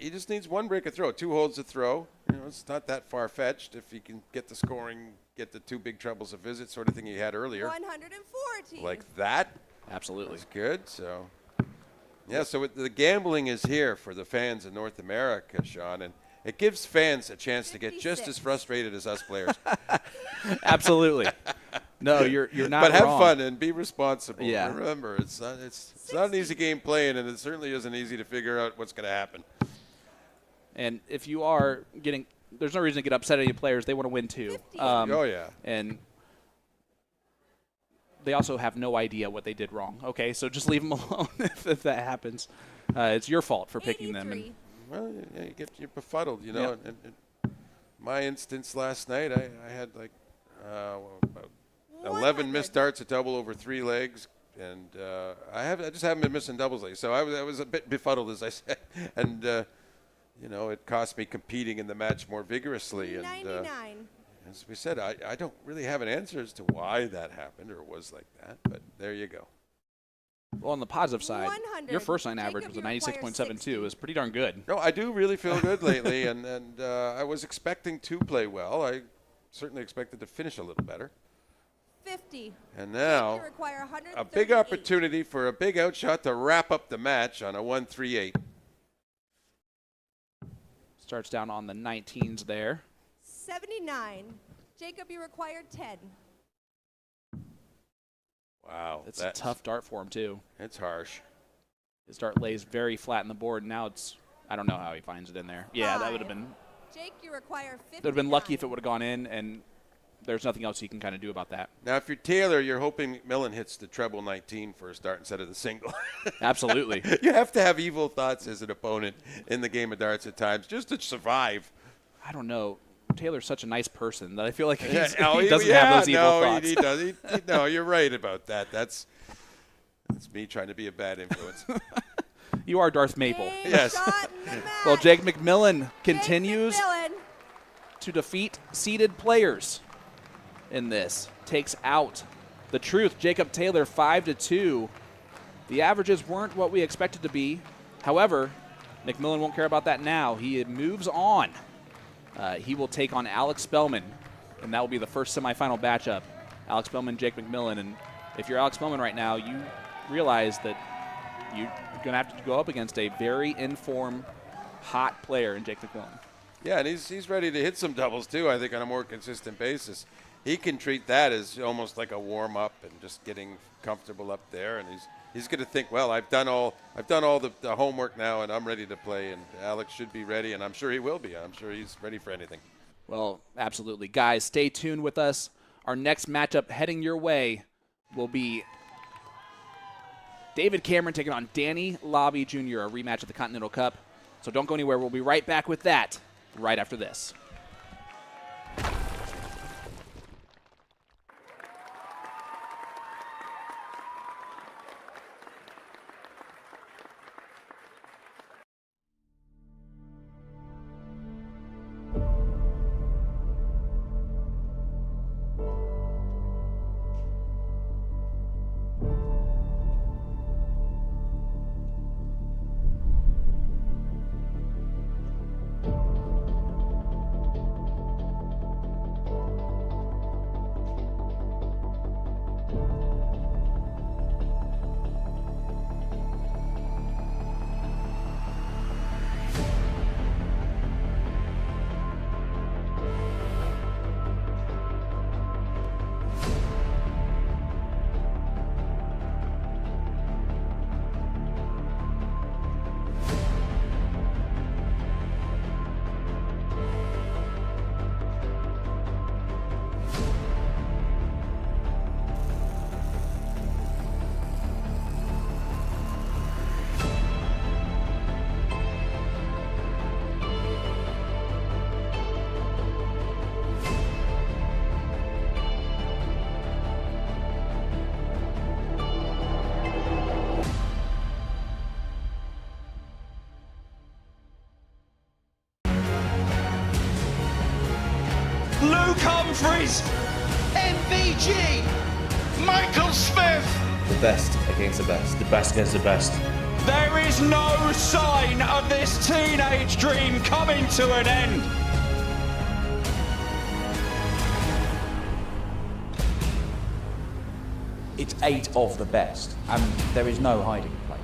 just needs one break of throw, 2 holds to throw. You know, it's not that far-fetched if he can get the scoring, get the 2 big trebles a visit, sort of thing he had earlier. 140. Like that. Absolutely. That's good. So, yeah, so the gambling is here for the fans in North America, Sean, and it gives fans a chance to get just 56. as frustrated as us players. Absolutely. No, you're not But have wrong. fun and be responsible. Yeah. Remember, it's not an easy game playing, and it certainly isn't easy to figure out what's going to happen. And if you are getting – there's no reason to get upset at any players. They want to win too. 50. Oh, yeah. And they also have no idea what they did wrong. Okay, so just leave them alone if that happens. It's your fault for picking them. And 83. Well, yeah, you're befuddled, you know. Yep. And my instance last night, I had like about 11 100. missed darts, a double over 3 legs, and I just haven't been missing doubles lately. So I was a bit befuddled, as I said, and you know, it cost me competing in the match more vigorously. And 99. as we said, I don't really have an answer as to why that happened or was like that, but there you go. well, on the positive side, 100. your first line average Jacob, was a you require 96.72. 60. It was pretty darn good. No, I do really feel good lately, and I was expecting to play well. I certainly expected to finish a little better. 50. And You now, require a big 138. opportunity for a big outshot to wrap up the match on a 1-3-8. Starts down on the 19s there. 79. Jacob, you require 10. Wow, It's a tough dart for him, too. It's harsh. His dart lays very flat in the board. Now it's, I don't know how he finds it in there. Yeah, that would have been, Jake, you require 50. would have been lucky if it would have gone in, and there's nothing else he can kind of do about that. Now, if you're Taylor, you're hoping McMillan hits the treble 19 for a start instead of the single. Absolutely. You have to have evil thoughts as an opponent in the game of darts at times just to survive. I don't know. Taylor's such a nice person that I feel like he doesn't yeah, have those evil thoughts. He does. No, you're right about that. That's me trying to be a bad influence. You are Darth Maple. Yes. Well, Jake McMillan continues to defeat seeded players in this. Takes out the Truth, Jacob Taylor, 5-2. The averages weren't what we expected to be. However, McMillan won't care about that now. He moves on. He will take on Alex Spelman, and that will be the first semifinal matchup. Alex Spelman, Jake McMillan. And if you're Alex Spelman right now, you realize that you're going to have to go up against a very informed, hot player in Jake McMillan. Yeah, and he's ready to hit some doubles too, I think, on a more consistent basis. He can treat that as almost like a warm-up and just getting comfortable up there, and he's going to think, well, I've done all the homework now, and I'm ready to play, and Alex should be ready, and I'm sure he will be. I'm sure he's ready for anything. Well, absolutely. Guys, stay tuned with us. Our next matchup heading your way will be David Cameron taking on Danny Lobby Jr., a rematch of the Continental Cup. So don't go anywhere. We'll be right back with that right after this. Luke Humphries, MVG, Michael Smith. The best against the best against the best. There is no sign of this teenage dream coming to an end. It's 8 of the best, and there is no hiding place.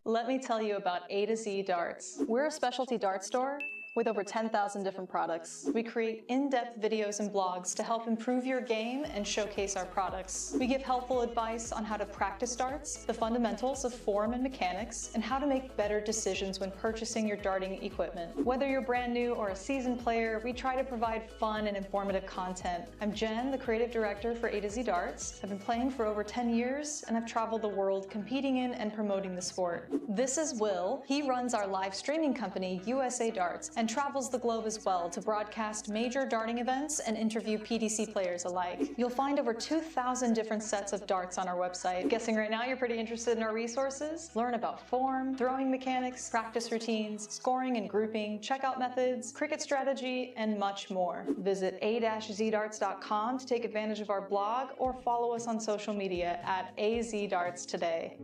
Let me tell you about A to Z Darts. We're a specialty dart store with over 10,000 different products. We create in-depth videos and blogs to help improve your game and showcase our products. We give helpful advice on how to practice darts, the fundamentals of form and mechanics, and how to make better decisions when purchasing your darting equipment. Whether you're brand new or a seasoned player, we try to provide fun and informative content. I'm Jen, the creative director for A to Z Darts. I've been playing for over 10 years and I've traveled the world competing in and promoting the sport. This is Will. He runs our live streaming company, USA Darts, and travels the globe as well to broadcast major darting events and interview PDC players alike. You'll find over 2,000 different sets of darts on our website. Guessing right now you're pretty interested in our resources? Learn about form, throwing mechanics, practice routines, scoring and grouping, checkout methods, cricket strategy, and much more. Visit a-zdarts.com to take advantage of our blog or follow us on social media at AZDarts today.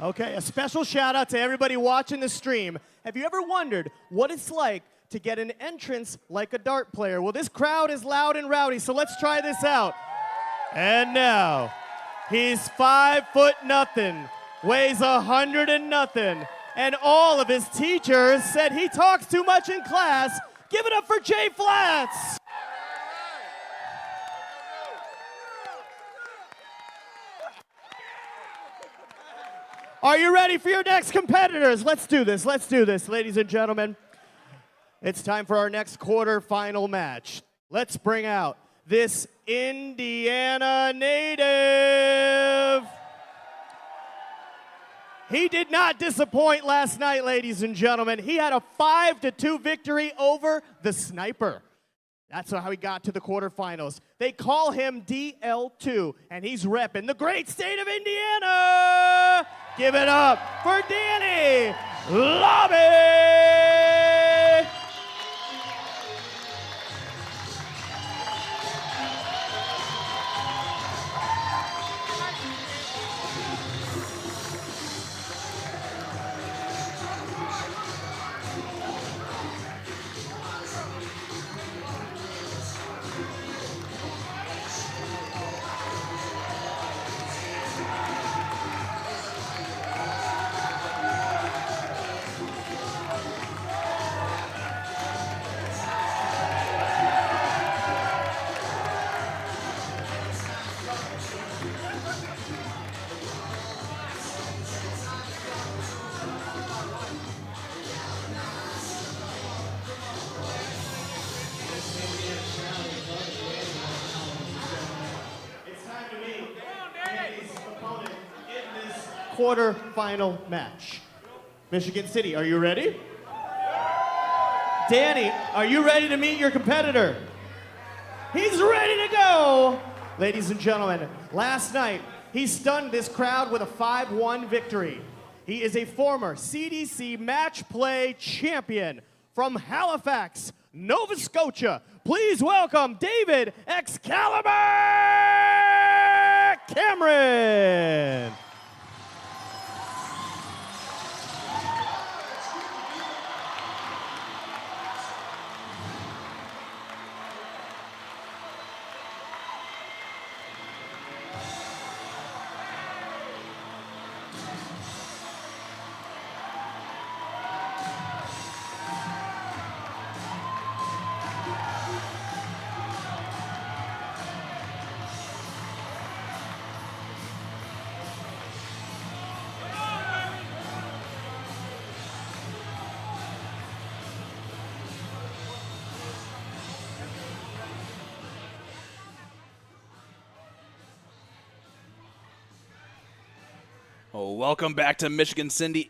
Okay, a special shout out to everybody watching the stream. Have you ever wondered what it's like to get an entrance like a dart player? Well, this crowd is loud and rowdy, so let's try this out. And now, he's 5'0", weighs 100 and nothing, and all of his teachers said he talks too much in class. Give it up for Jay Flats. Are you ready for your next competitors? Let's do this, ladies and gentlemen. It's time for our next quarterfinal match. Let's bring out this Indiana native. He did not disappoint last night, ladies and gentlemen. He had a 5-2 victory over the Sniper. That's how he got to the quarterfinals. They call him DL2, and he's repping the great state of Indiana. Give it up for Danny Lobby. Quarterfinal match. Michigan City, are you ready? Danny, are you ready to meet your competitor? He's ready to go! Ladies and gentlemen, last night, he stunned this crowd with a 5-1 victory. He is a former CDC match play champion from Halifax, Nova Scotia. Please welcome David Excalibur Cameron. Oh, welcome back to Michigan City,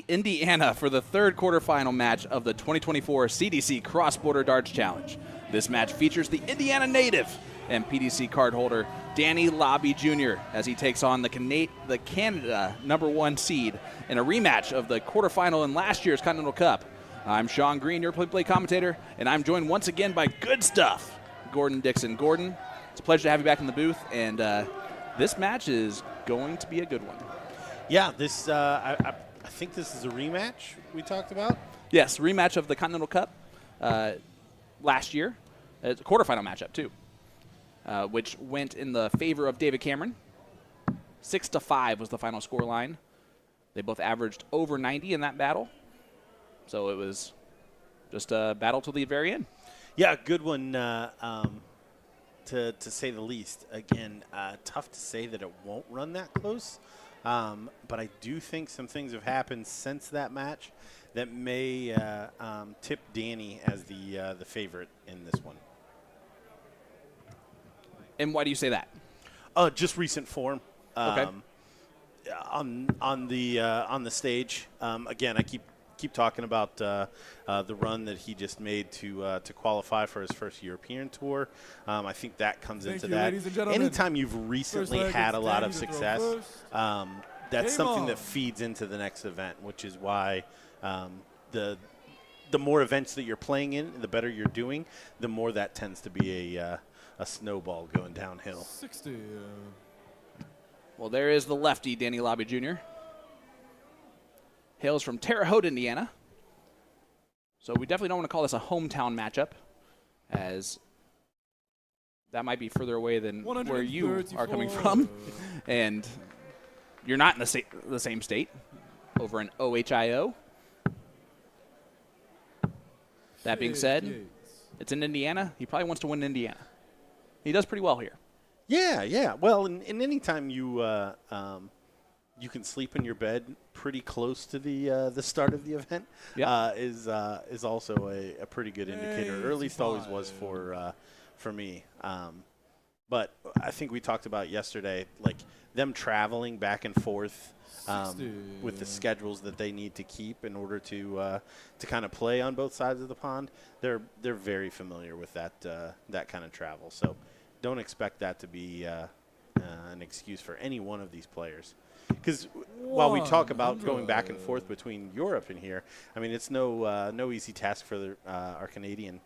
Indiana for the third quarterfinal match of the 2024 CDC Cross-Border Darts Challenge. This match features the Indiana native and PDC card holder Danny Lobby Jr. as he takes on the Canada #1 seed in a rematch of the quarterfinal in last year's Continental Cup. I'm Sean Green, your play-by-play commentator, and I'm joined once again by good stuff, Gordon Dixon. Gordon, it's a pleasure to have you back in the booth, and this match is going to be a good one. Yeah, this I think this is a rematch we talked about. Yes, rematch of the Continental Cup last year. It's a quarterfinal matchup, too, which went in the favor of David Cameron. 6-5 was the final score line. They both averaged over 90 in that battle. So it was just a battle to the very end. Yeah, good one to say the least. Again, tough to say that it won't run that close. But I do think some things have happened since that match that may tip Danny as the favorite in this one. And why do you say that? Just recent form. Okay. On the stage. Again, I keep talking about the run that he just made to qualify for his first European tour. I think that comes into that. Anytime you've recently had a lot of success, that's something that feeds into the next event, which is why the more events that you're playing in, the better you're doing, the more that tends to be a snowball going downhill. 60. Well, there is the lefty, Danny Lobby Jr. hails from Terre Haute, Indiana. So we definitely don't want to call this a hometown matchup, as that might be further away than where you are coming from. And you're not in the same state, over in OHIO. That being said, it's in Indiana. He probably wants to win in Indiana. He does pretty well here. Yeah. Well, and any time you you can sleep in your bed pretty close to the start of the event is also a pretty good indicator, or at least always was for me. But I think we talked about yesterday, like them traveling back and forth with the schedules that they need to keep in order to kind of play on both sides of the pond. They're very familiar with that kind of travel. So don't expect that to be an excuse for any one of these players. Because while we talk about going back and forth between Europe and here, I mean, it's no easy task for our Canadian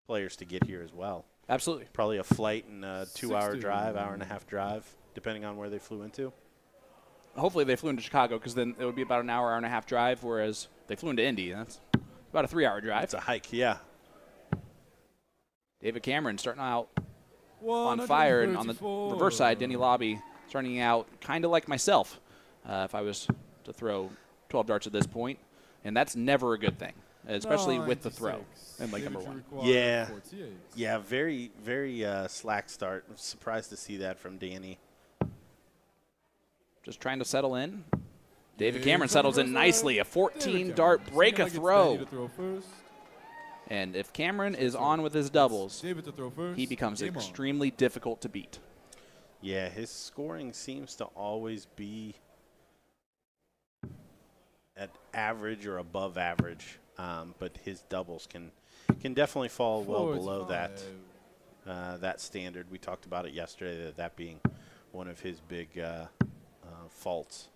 players to get here as well. Absolutely. Probably a flight and a 2-hour drive, hour-and-a-half drive, depending on where they flew into. Hopefully they flew into Chicago, because then it would be about an hour, hour-and-a-half drive, whereas they flew into Indy. That's about a 3-hour drive. It's a hike, yeah. David Cameron starting out on fire, and on the reverse side, Denny Lobby starting out kind of like myself if I was to throw 12 darts at this point, and that's never a good thing, especially with the throw in leg number 1. Yeah, very, very slack start. I'm surprised to see that from Danny. Just trying to settle in. David Cameron settles in nicely. A 14-dart break a throw. And if Cameron is on with his doubles, he becomes extremely difficult to beat. Yeah, his scoring seems to always be at average or above average, but his doubles can definitely fall well below that standard. We talked about it yesterday, that being one of his big faults.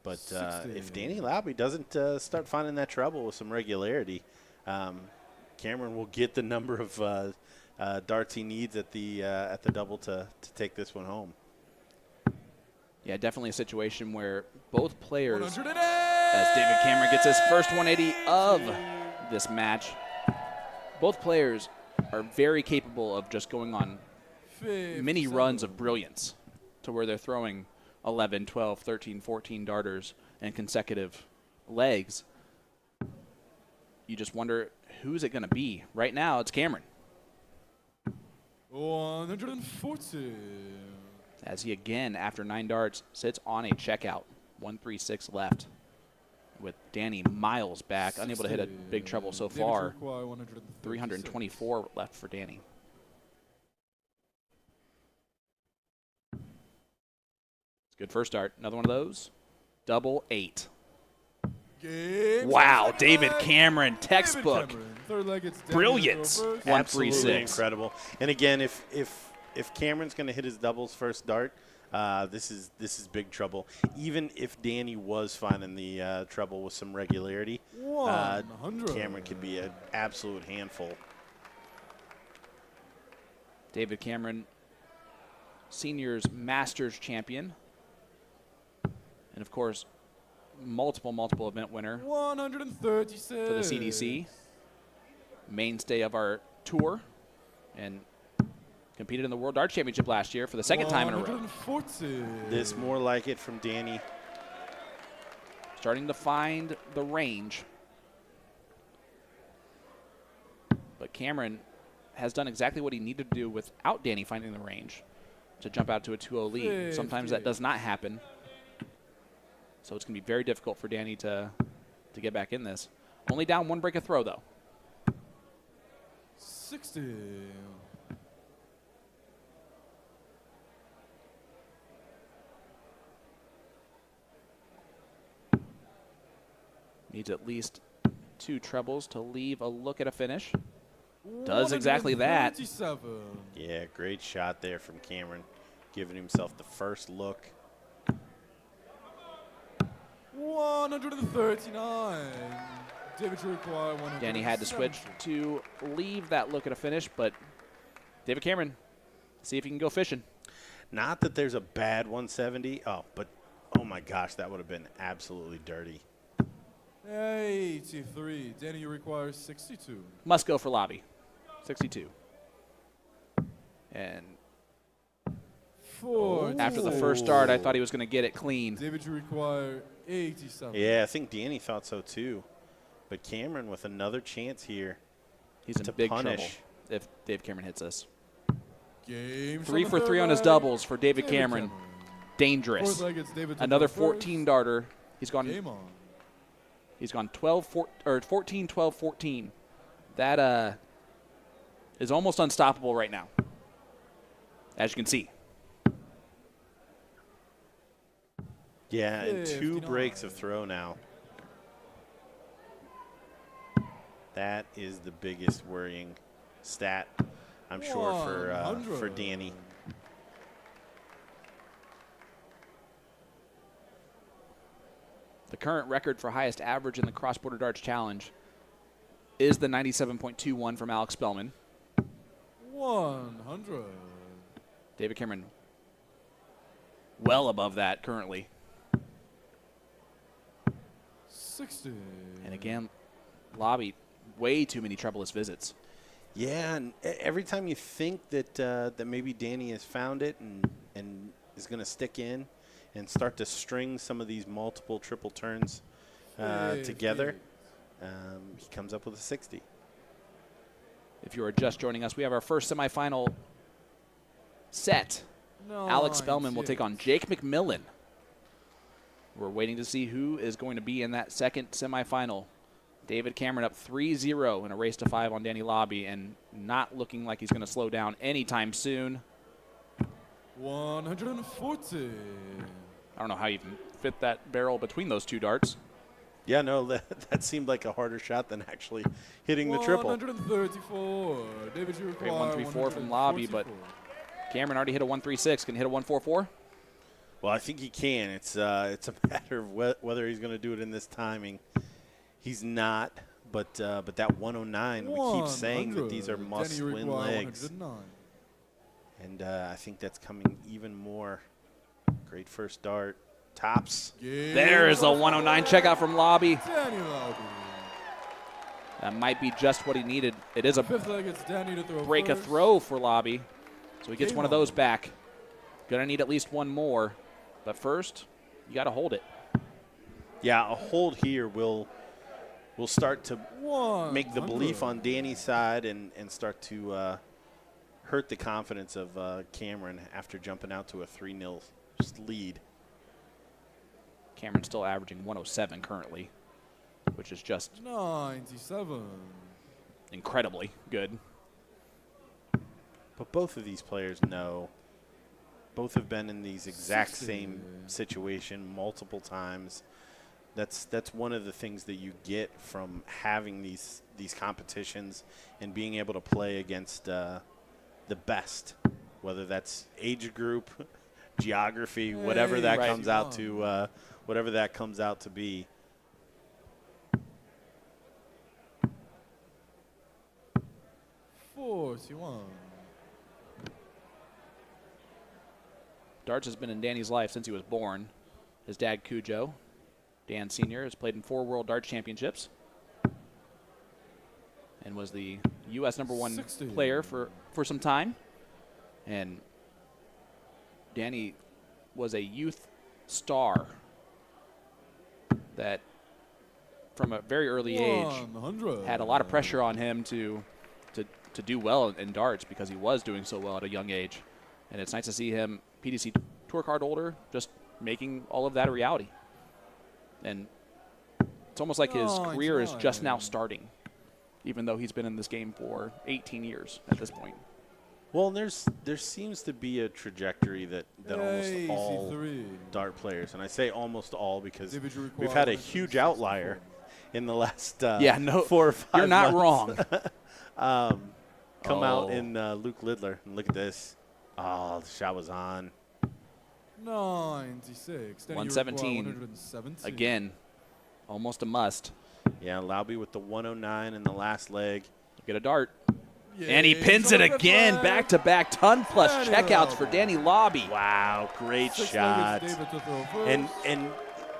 But if Danny Lobby doesn't start finding that trouble with some regularity, Cameron will get the number of darts he needs at the double to take this one home. Yeah, definitely a situation where both players, as David Cameron gets his first 180 of this match, both players are very capable of just going on mini runs of brilliance to where they're throwing 11, 12, 13, 14 darters in consecutive legs. You just wonder, who's it going to be? Right now, it's Cameron. 140. As he again, after 9 darts, sits on a checkout. 136 left. With Danny miles back, unable to hit a big treble so far. 324 left for Danny. Good first start. Another one of those. Double 8. Wow, David Cameron, textbook. Brilliance. 136. Incredible. And again, if Cameron's going to hit his doubles first dart, this is big trouble. Even if Danny was finding the trouble with some regularity, Cameron could be an absolute handful. David Cameron, seniors Masters champion. And, of course, multiple event winner 136 for the CDC. Mainstay of our tour. And competed in the World Darts Championship last year for the second time in a row. This more like it from Danny. Starting to find the range. But Cameron has done exactly what he needed to do without Danny finding the range to jump out to a 2-0 lead. Sometimes that does not happen. So it's going to be very difficult for Danny to get back in this. Only down 1 break a throw, though. 60. Needs at least 2 trebles to leave a look at a finish. Does exactly that. Yeah, great shot there from Cameron, giving himself the first look. 139. Danny had to switch to leave that look at a finish, but David Cameron, see if he can go fishing. Not that there's a bad 170. Oh, but Oh my gosh, that would have been absolutely dirty. 83. Danny, you require 62. Must go for lobby. 62. And after the first start, I thought he was going to get it clean. David, you require 87. Yeah, I think Danny thought so too. But Cameron with another chance here. He's in big trouble if Dave Cameron hits us. Game 3 for 3 on his doubles for David Cameron. Dangerous. Another 14 darter. He's gone. Game on. He's gone 14, 12, 14. That is almost unstoppable right now, as you can see. Yeah, and 2 breaks of throw now. That is the biggest worrying stat, I'm sure, for Danny. The current record for highest average in the cross-border darts challenge is the 97.21 from Alex Spelman. 100. David Cameron well above that currently. 60. And again, lobby, way too many troubleless visits. Yeah, and every time you think that that maybe Danny has found it and is going to stick in and start to string some of these multiple triple turns together, he comes up with a 60. If you are just joining us, we have our first semifinal set. Alex Spelman will take on Jake McMillan. We're waiting to see who is going to be in that second semifinal. David Cameron up 3-0 in a race to 5 on Danny Lobby and not looking like he's going to slow down anytime soon. 140. I don't know how you can fit that barrel between those 2 darts. Yeah, no, that seemed like a harder shot than actually hitting the triple. 134. David, you require Great 134 from Lobby, but Cameron already hit a 136. Can he hit a 144? Well, I think he can. It's a matter of whether he's going to do it in this timing. He's not, but that 109, we keep saying that these are must-win legs. 109. And I think that's coming even more. Great first dart. Tops. There's a 109 checkout from Lobby. Danny Lobby. That might be just what he needed. It is a Fifth leg, it's Danny to throw break a first. throw for Lobby. So he gets Game one of those back. Gonna need at least one more. But first, you got to hold it. Yeah, a hold here will start to make the belief on Danny's side and start to hurt the confidence of Cameron after jumping out to a 3-0 lead. Cameron's still averaging 107 currently, which is just 97. incredibly good. But both of these players know. Both have been in these exact same situation multiple times. That's one of the things that you get from having these competitions and being able to play against the best, whether that's age group, geography, whatever that comes out to, whatever that comes out to be. Darts has been in Danny's life since he was born. His dad, Cujo, Dan Sr., has played in 4 World Darts Championships and was the U.S. #1 player for some time. And Danny was a youth star that, from a very early age, had a lot of pressure on him to do well in darts because he was doing so well at a young age. And it's nice to see him, PDC Tour card holder, just making all of that a reality. And it's almost like his career is just now starting, even though he's been in this game for 18 years at this point. Well, there seems to be a trajectory that almost all dart players, and I say almost all because we've had a huge outlier in the last 4 or 5 you're not months. wrong. Come out in Luke Lidler, and look at this. Oh, the shot was on. 96. 117. Again, almost a must. Yeah, Lauby with the 109 in the last leg. Get a dart. And he pins it again. Back-to-back ton plus checkouts for Danny Lobby. Wow, great shot. And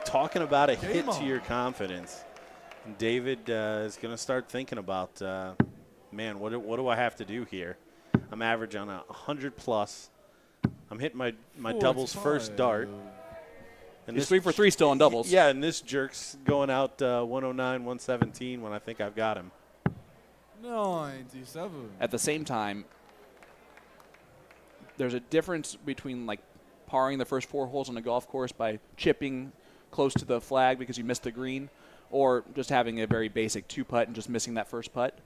talking about a hit to your confidence, David is going to start thinking about, man, what do I have to do here? I'm average on 100 plus. I'm hitting my doubles first dart. And He's 3 for 3 still on doubles. Yeah, and this jerk's going out 109, 117 when I think I've got him. 97. At the same time, there's a difference between like parring the first 4 holes on a golf course by chipping close to the flag because you missed the green, or just having a very basic 2-putt and just missing that first putt.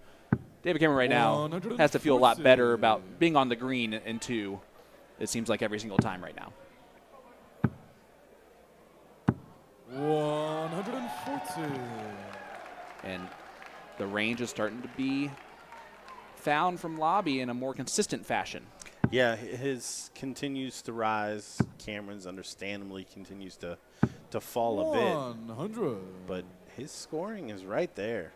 David Cameron right now has to feel a lot better about being on the green in 2. It seems like every single time right now. 140. And the range is starting to be found from Lobby in a more consistent fashion. Yeah, his continues to rise. Cameron's understandably continues to fall a bit. 100. But his scoring is right there.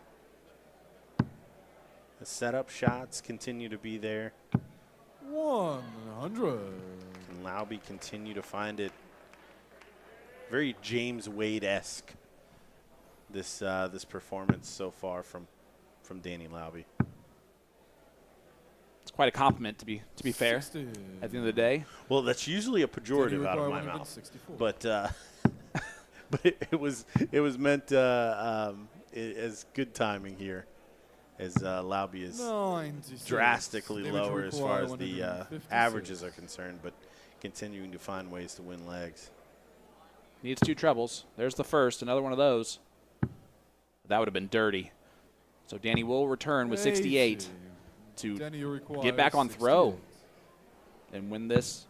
The setup shots continue to be there. 100. And Lobby continue to find it very James Wade-esque, this performance so far from Danny Lobby. It's quite a compliment to be fair. 60. At the end of the day. Well, that's usually a pejorative out of my mouth, but but it was meant as good timing here, as Lobby is 96. drastically Damage lower as far as the 156. averages are concerned, but continuing to find ways to win legs. Needs 2 trebles. There's the first, another one of those. That would have been dirty. So Danny will return with 68 to get back on throw and win this.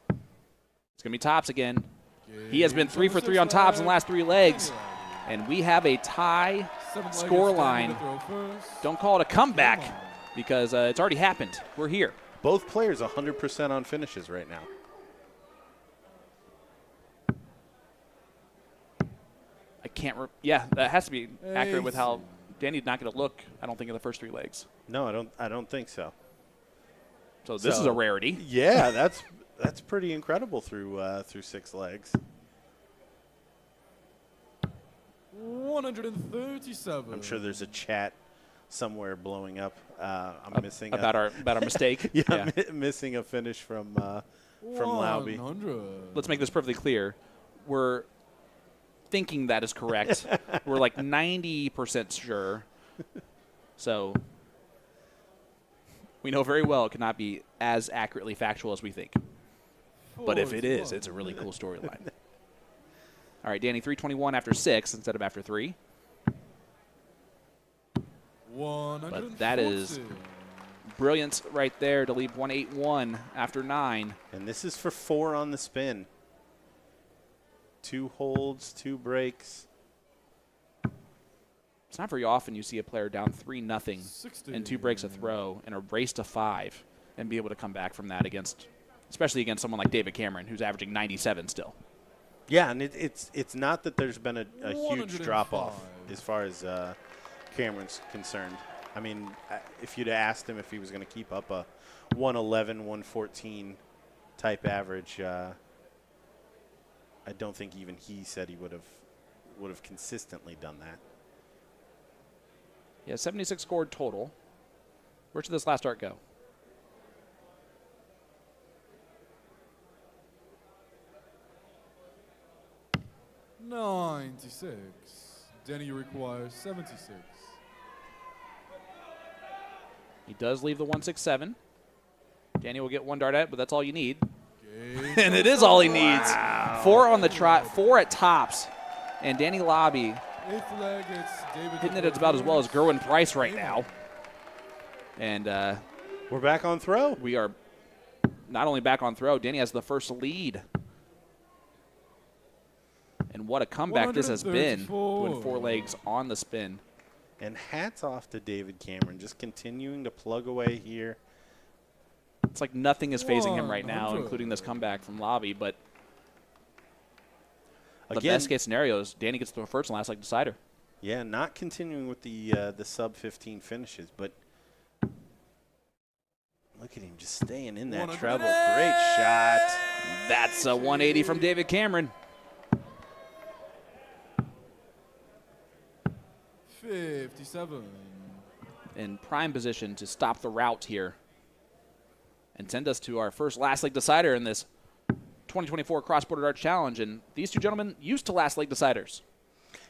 It's going to be tops again. He has been 3 for 3 on tops in the last 3 legs. And we have a tie score line. Don't call it a comeback because it's already happened. We're here. Both players 100% on finishes right now. I can't. Yeah, that has to be accurate with how Danny's not going to look. I don't think in the first 3 legs. No, I don't think so. So this is a rarity. Yeah, that's pretty incredible through 6 legs. 137. I'm sure there's a chat somewhere blowing up. I'm missing about our mistake. Yeah. Missing a finish from Lobby. 100. Let's make this perfectly clear. We're thinking that is correct. We're like 90% sure. So we know very well it cannot be as accurately factual as we think. But if it is, it's a really cool storyline. All right, Danny, 321 after 6 instead of after 3. But that is brilliance right there to leave 181 after 9. And this is for 4 on the spin. 2 holds, 2 breaks. It's not very often you see a player down 3-0 and 2 breaks a throw and a race to 5 and be able to come back from that especially against someone like David Cameron, who's averaging 97 still. Yeah, and it's not that there's been a huge drop-off as far as Cameron's concerned. I mean, if you'd asked him if he was going to keep up a 111, 114 type average, I don't think even he said he would have consistently done that. Yeah, 76 scored total. Where should this last dart go? $96. Danny, you require 76. He does leave the 167. Danny will get 1 dart at, but that's all you need. And it is all he needs. Wow. 4 on the trot, 4 at tops. And Danny Lobby 8th leg, it's David hitting it about as well as Gerwin Price right now. And we're back on throw. We are not only back on throw, Danny has the first lead. And what a comeback this has been, doing 4 legs on the spin. And hats off to David Cameron, just continuing to plug away here. It's like nothing is phasing him right now, including this comeback from Lobby. But the best case scenario is Danny gets the first and last leg decider. Yeah, not continuing with the sub 15 finishes, but Look at him just staying in that treble. Great shot. That's a 180 from David Cameron. 57. In prime position to stop the rout here and send us to our first last leg decider in this 2024 Cross Border Darts Challenge. And these two gentlemen used to last leg deciders.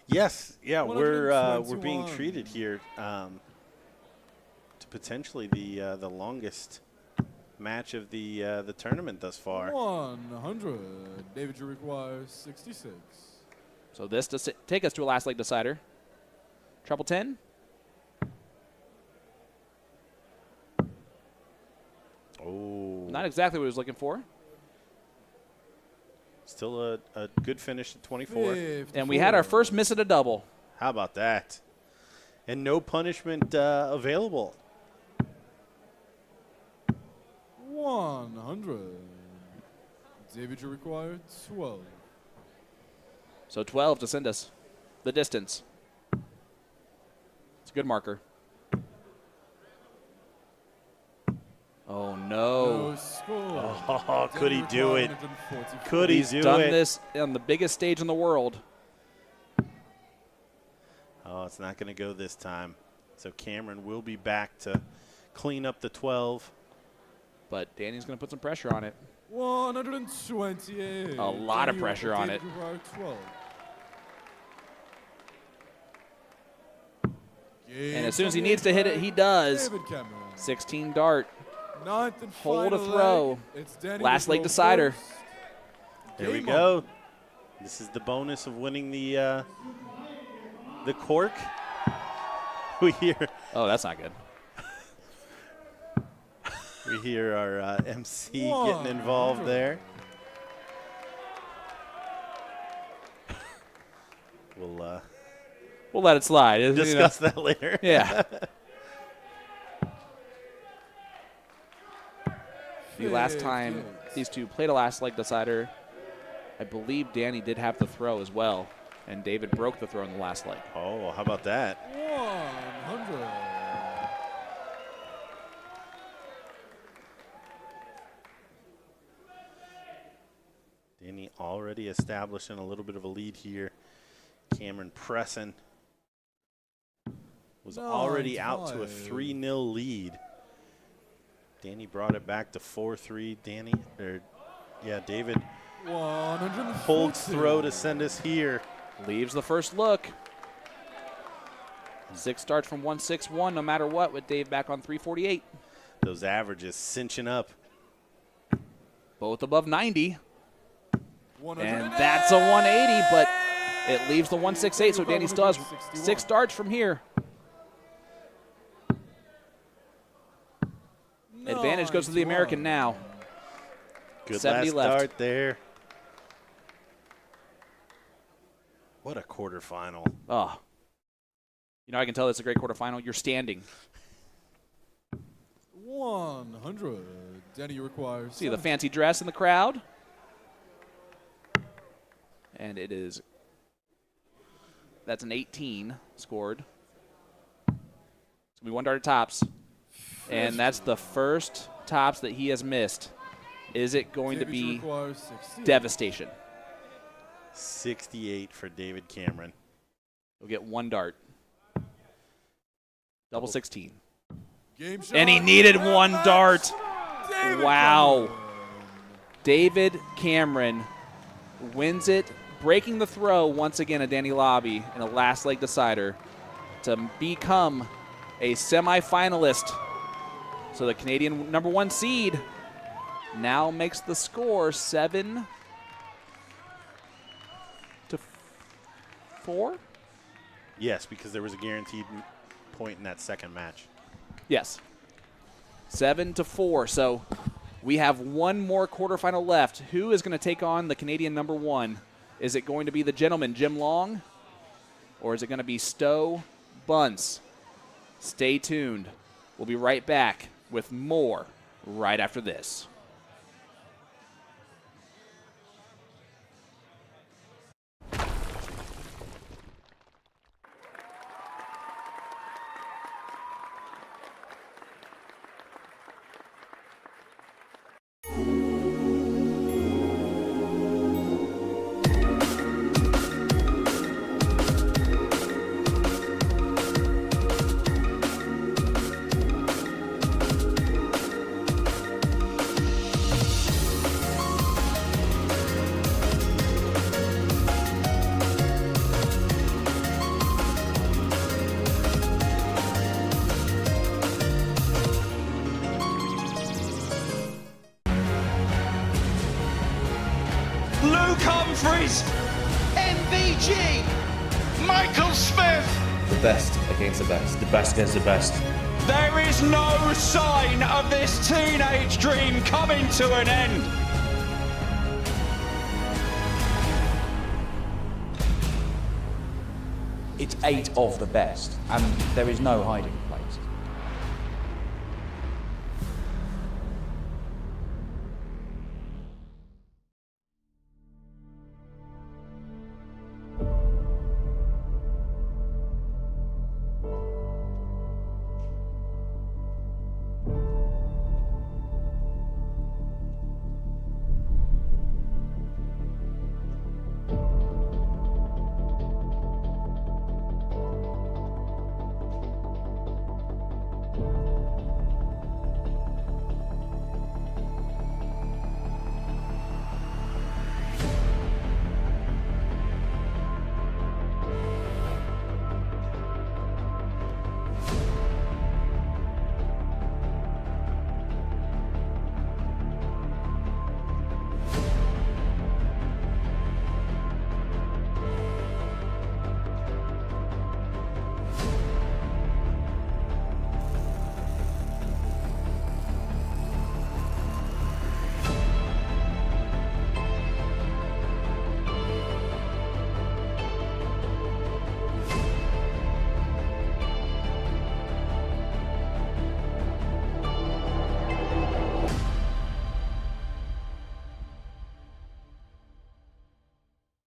Yes, yeah, we're being 121. treated here to potentially the longest match of the tournament thus far. 100. David, you require 66. So this to take us to a last leg decider. Treble 10. Oh. Not exactly what he was looking for. Still a good finish at 24. 54. And we had our first miss at a double. How about that? And no punishment available. 100. David, you require 12. So 12 to send us the distance. It's a good marker. Oh, no. No score. Oh, could he do it? 144. Could he He's do done it? this on the biggest stage in the world. Oh, it's not going to go this time. So Cameron will be back to clean up the 12. But Danny's going to put some pressure on it. 128. A lot of David, pressure on David, it. you require 12. And as soon as he needs to hit it, he does. David Cameron. 16 dart. Ninth and Hold a final throw. leg. It's Danny Last to leg throw decider. first. There we Game go. on. This is the bonus of winning the cork. We hear Oh, that's not good. our MC getting involved there. We'll let it slide. Discuss that later. Yeah. The last time these two played a last leg decider, I believe Danny did have the throw as well, and David broke the throw in the last leg. Oh, how about that? 100. Danny already establishing a little bit of a lead here. Cameron pressing. Was already out to a 3-0 lead. Danny brought it back to 4-3. David 140. holds throw to send us here. Leaves the first look. 6 starts from 161 no matter what, with Dave back on 348. Those averages cinching up. Both above 90. 100. And that's a 180, but it leaves the 168, so Danny still has 6 starts from here. Advantage goes to the American now. Good 70 last left. start there. What a quarterfinal. Oh. You know, I can tell it's a great quarterfinal. You're standing. 100. Danny, you require See the 70. fancy dress in the crowd. And it is, that's an 18 scored. It's going to be 1 dart at tops. And that's the first tops that he has missed. Is it going to David, you be require 60. devastation? 68 for David Cameron. He'll get 1 dart. Double 16. Game shot. And he needed 1 dart. David Wow. Cameron. David Cameron wins it, breaking the throw once again at Danny Lobby in a last leg decider to become a semifinalist. So the Canadian #1 seed now makes the score 7-4. Yes, because there was a guaranteed point in that second match. Yes. 7-4. So we have 1 more quarterfinal left. Who is going to take on the Canadian #1? Is it going to be the gentleman, Jim Long? Or is it going to be Stowe Bunts? Stay tuned. We'll be right back with more right after this. Luke Humphries, MVG, Michael Smith. The best against the best. The best against the best. There is no sign of this teenage dream coming to an end. It's 8 of the best, and there is no hiding place.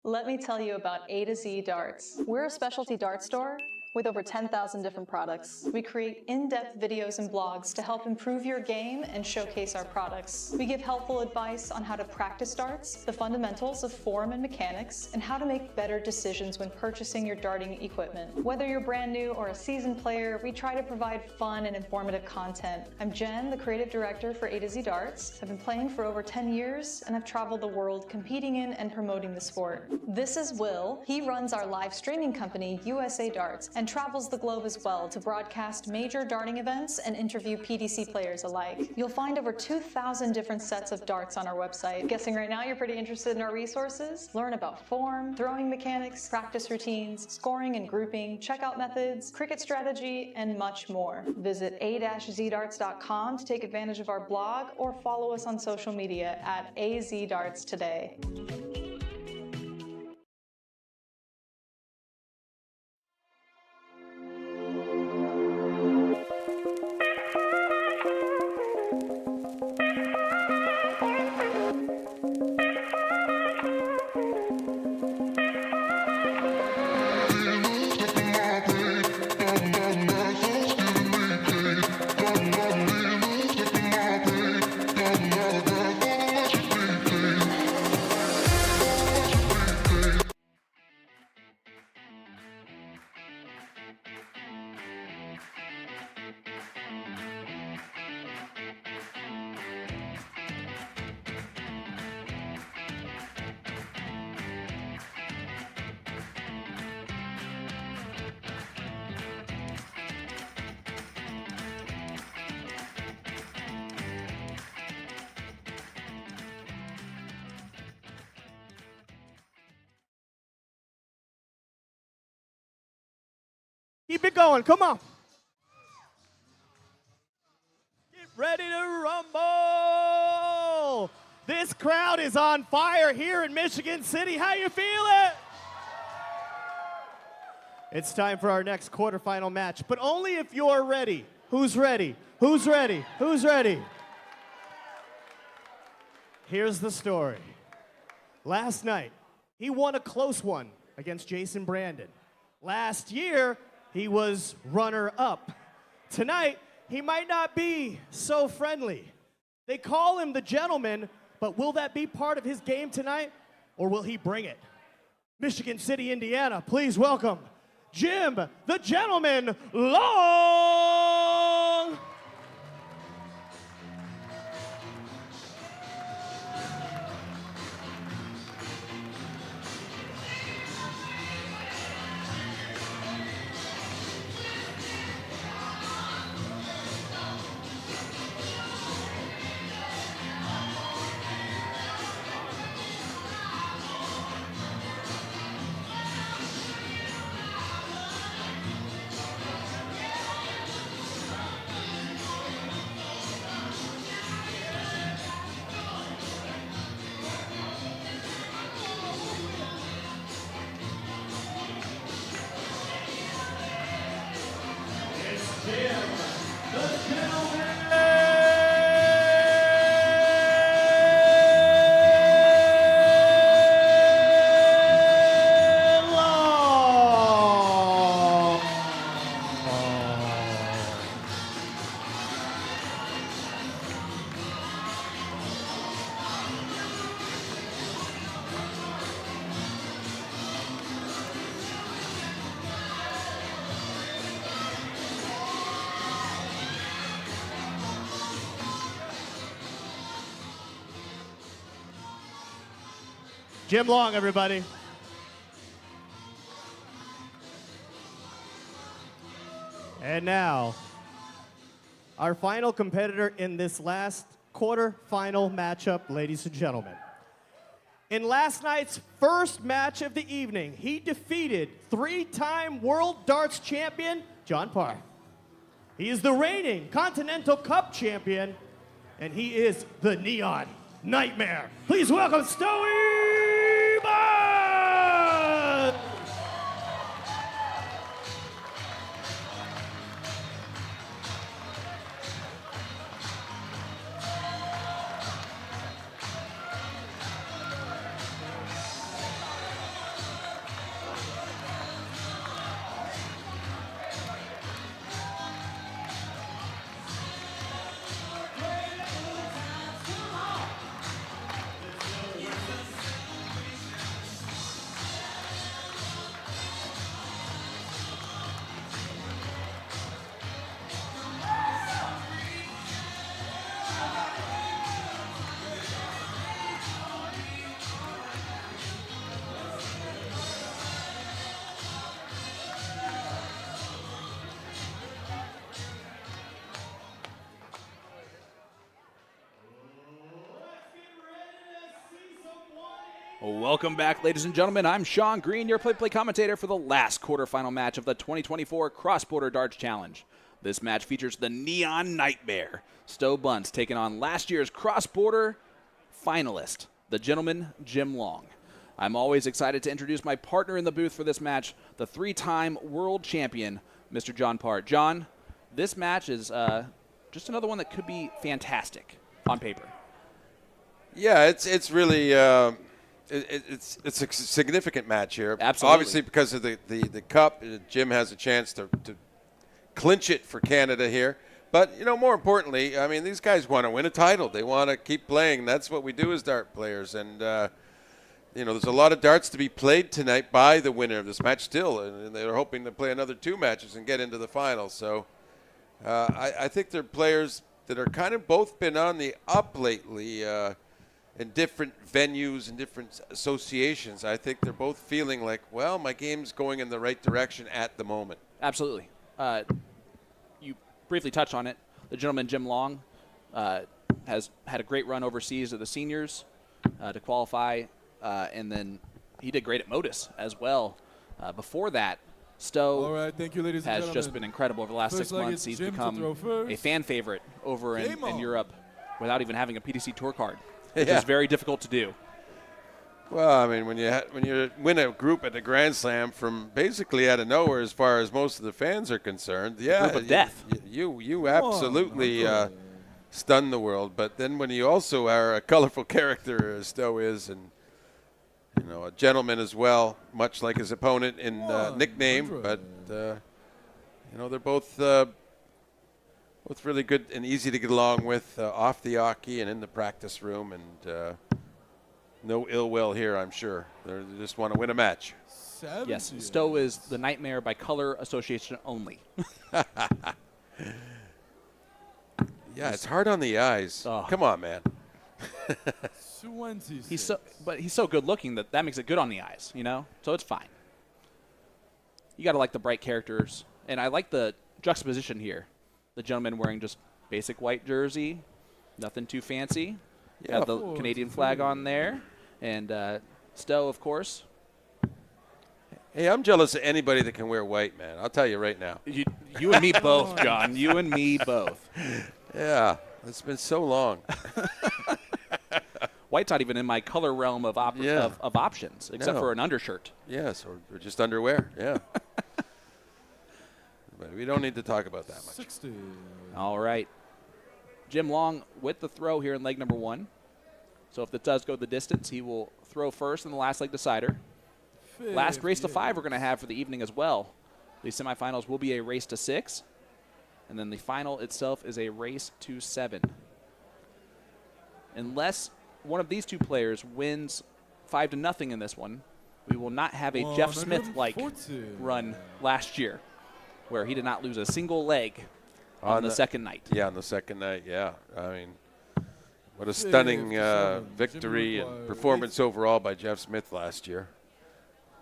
Let me tell you about A to Z Darts. We're a specialty dart store with over 10,000 different products. We create in-depth videos and blogs to help improve your game and showcase our products. We give helpful advice on how to practice darts, the fundamentals of form and mechanics, and how to make better decisions when purchasing your darting equipment. Whether you're brand new or a seasoned player, we try to provide fun and informative content. I'm Jen, the creative director for A to Z Darts. I've been playing for over 10 years, and I've traveled the world competing in and promoting the sport. This is Will. He runs our live streaming company, USA Darts, and travels the globe as well to broadcast major darting events and interview PDC players alike. You'll find over 2,000 different sets of darts on our website. Guessing right now you're pretty interested in our resources? Learn about form, throwing mechanics, practice routines, scoring and grouping, checkout methods, cricket strategy, and much more. Visit a-zdarts.com to take advantage of our blog or follow us on social media at AZDarts Today. Keep it going. Come on. Get ready to rumble. This crowd is on fire here in Michigan City. How you feeling? It's time for our next quarterfinal match, but only if you're ready. Who's ready? Who's ready? Who's ready? Here's the story. Last night, he won a close one against Jason Brandon. Last year, he was runner-up. Tonight, he might not be so friendly. They call him the gentleman, but will that be part of his game tonight, or will he bring it? Michigan City, Indiana, please welcome Jim, the Gentleman Long! Jim Long, everybody. And now, our final competitor in this last quarter-final matchup, ladies and gentlemen. In last night's first match of the evening, he defeated three-time World Darts Champion, John Parr. He is the reigning Continental Cup champion, and he is the Neon Nightmare. Please welcome Stewie Bunts! Welcome back, ladies and gentlemen. I'm Sean Green, your play-by-play commentator for the last quarterfinal match of the 2024 Cross-Border Darts Challenge. This match features the Neon Nightmare, Stowe Bunts, taking on last year's cross-border finalist, the gentleman Jim Long. I'm always excited to introduce my partner in the booth for this match, the three-time world champion, Mr. John Parr. John, this match is just another one that could be fantastic on paper. Yeah, it's really it's a significant match here. Absolutely. Obviously, because of the cup, Jim has a chance to clinch it for Canada here. But, you know, more importantly, I mean, these guys want to win a title. They want to keep playing. That's what we do as dart players. And, you know, there's a lot of darts to be played tonight by the winner of this match still. And they're hoping to play another 2 matches and get into the final. So I think they're players that are kind of both been on the up lately in different venues and different associations. I think they're both feeling like, well, my game's going in the right direction at the moment. Absolutely. You briefly touched on it. The gentleman, Jim Long, has had a great run overseas at the seniors to qualify, and then he did great at Modus as well. Before that, Stowe thank you, ladies and has gentlemen. just been incredible over the last 6 months. He's become a fan favorite over in Europe without even having a PDC Tour card, which is very difficult to do. Well, I mean, when you win a group at the Grand Slam from basically out of nowhere, as far as most of the fans are concerned, group of death. You absolutely stun the world. But then when you also are a colorful character, as Stowe is, and you know, a gentleman as well, much like his opponent in nickname, but you know, they're both really good and easy to get along with off the hockey and in the practice room, and no ill will here, I'm sure. They just want to win a match. Yes, Stowe is the Nightmare by color association only. Yeah, it's hard on the eyes. Oh. Come on, man. He's so good looking that makes it good on the eyes, you know? So it's fine. You got to like the bright characters. And I like the juxtaposition here. The gentleman wearing just basic white jersey, nothing too fancy. Yeah. Got the Canadian flag on there. And Stowe, of course. Hey, I'm jealous of anybody that can wear white, man. I'll tell you right now. You and me both, John. You and me both. Yeah, it's been so long. White's not even in my color realm of options, except for an undershirt. Yes, or just underwear, yeah. But we don't need to talk about that much. 60. All right. Jim Long with the throw here in leg number 1. So if it does go the distance, he will throw first in the last leg decider. Last race to 5 we're going to have for the evening as well. The semifinals will be a race to 6. And then the final itself is a race to 7. Unless one of these two players wins 5-0 in this one, we will not have a Jeff Smith-like run last year, where he did not lose a single leg on the second night. Yeah, on the second night, yeah. I mean, What a stunning 57, victory Jimmy and performance overall by Jeff Smith last year.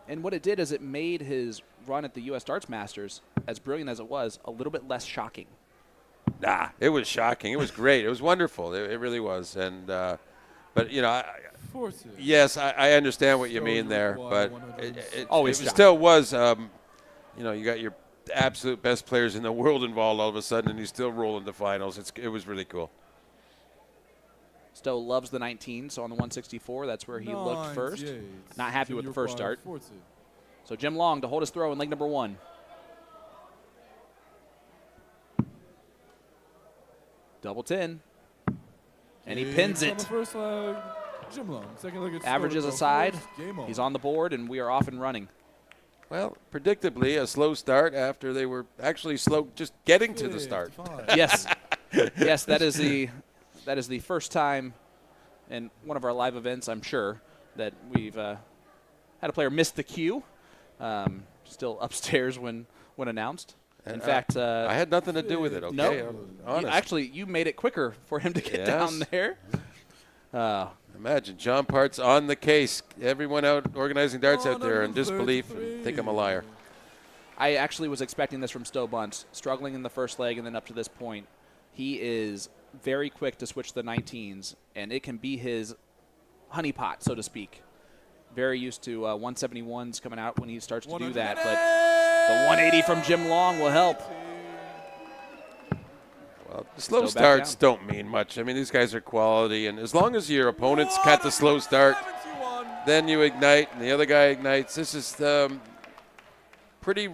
And what it did is it made his run at the U.S. Darts Masters, as brilliant as it was, a little bit less shocking. Nah, it was shocking. It was great. It was wonderful. It really was. And but you know, yes, I understand what you mean there, but it still was. You know, you got your absolute best players in the world involved all of a sudden, and you still roll into finals. It was really cool. Stowe loves the 19, so on the 164, that's where he looked first. Not happy with the first start. So Jim Long to hold his throw in leg number 1. Double 10. And he pins it. First leg, Jim Long. Second leg, Averages aside, he's on the board, and we are off and running. Well, predictably, a slow start after they were actually slow just getting to the start. Yes. Yes, that is the first time in one of our live events, I'm sure, that we've had a player miss the cue. Still upstairs when announced. In fact, I had nothing to do with it. Okay, no, actually, you made it quicker for him to get down there. Imagine John Part's on the case. Everyone out organizing darts out there in disbelief and think I'm a liar. I actually was expecting this from Stowe Bunts, struggling in the first leg and then up to this point. He is very quick to switch the 19s, and it can be his honeypot, so to speak. Very used to 171s coming out when he starts to do that, but the 180 from Jim Long will help. Well, the slow starts don't mean much. I mean, these guys are quality, and as long as your opponents got the slow start, then you ignite, and the other guy ignites. This is pretty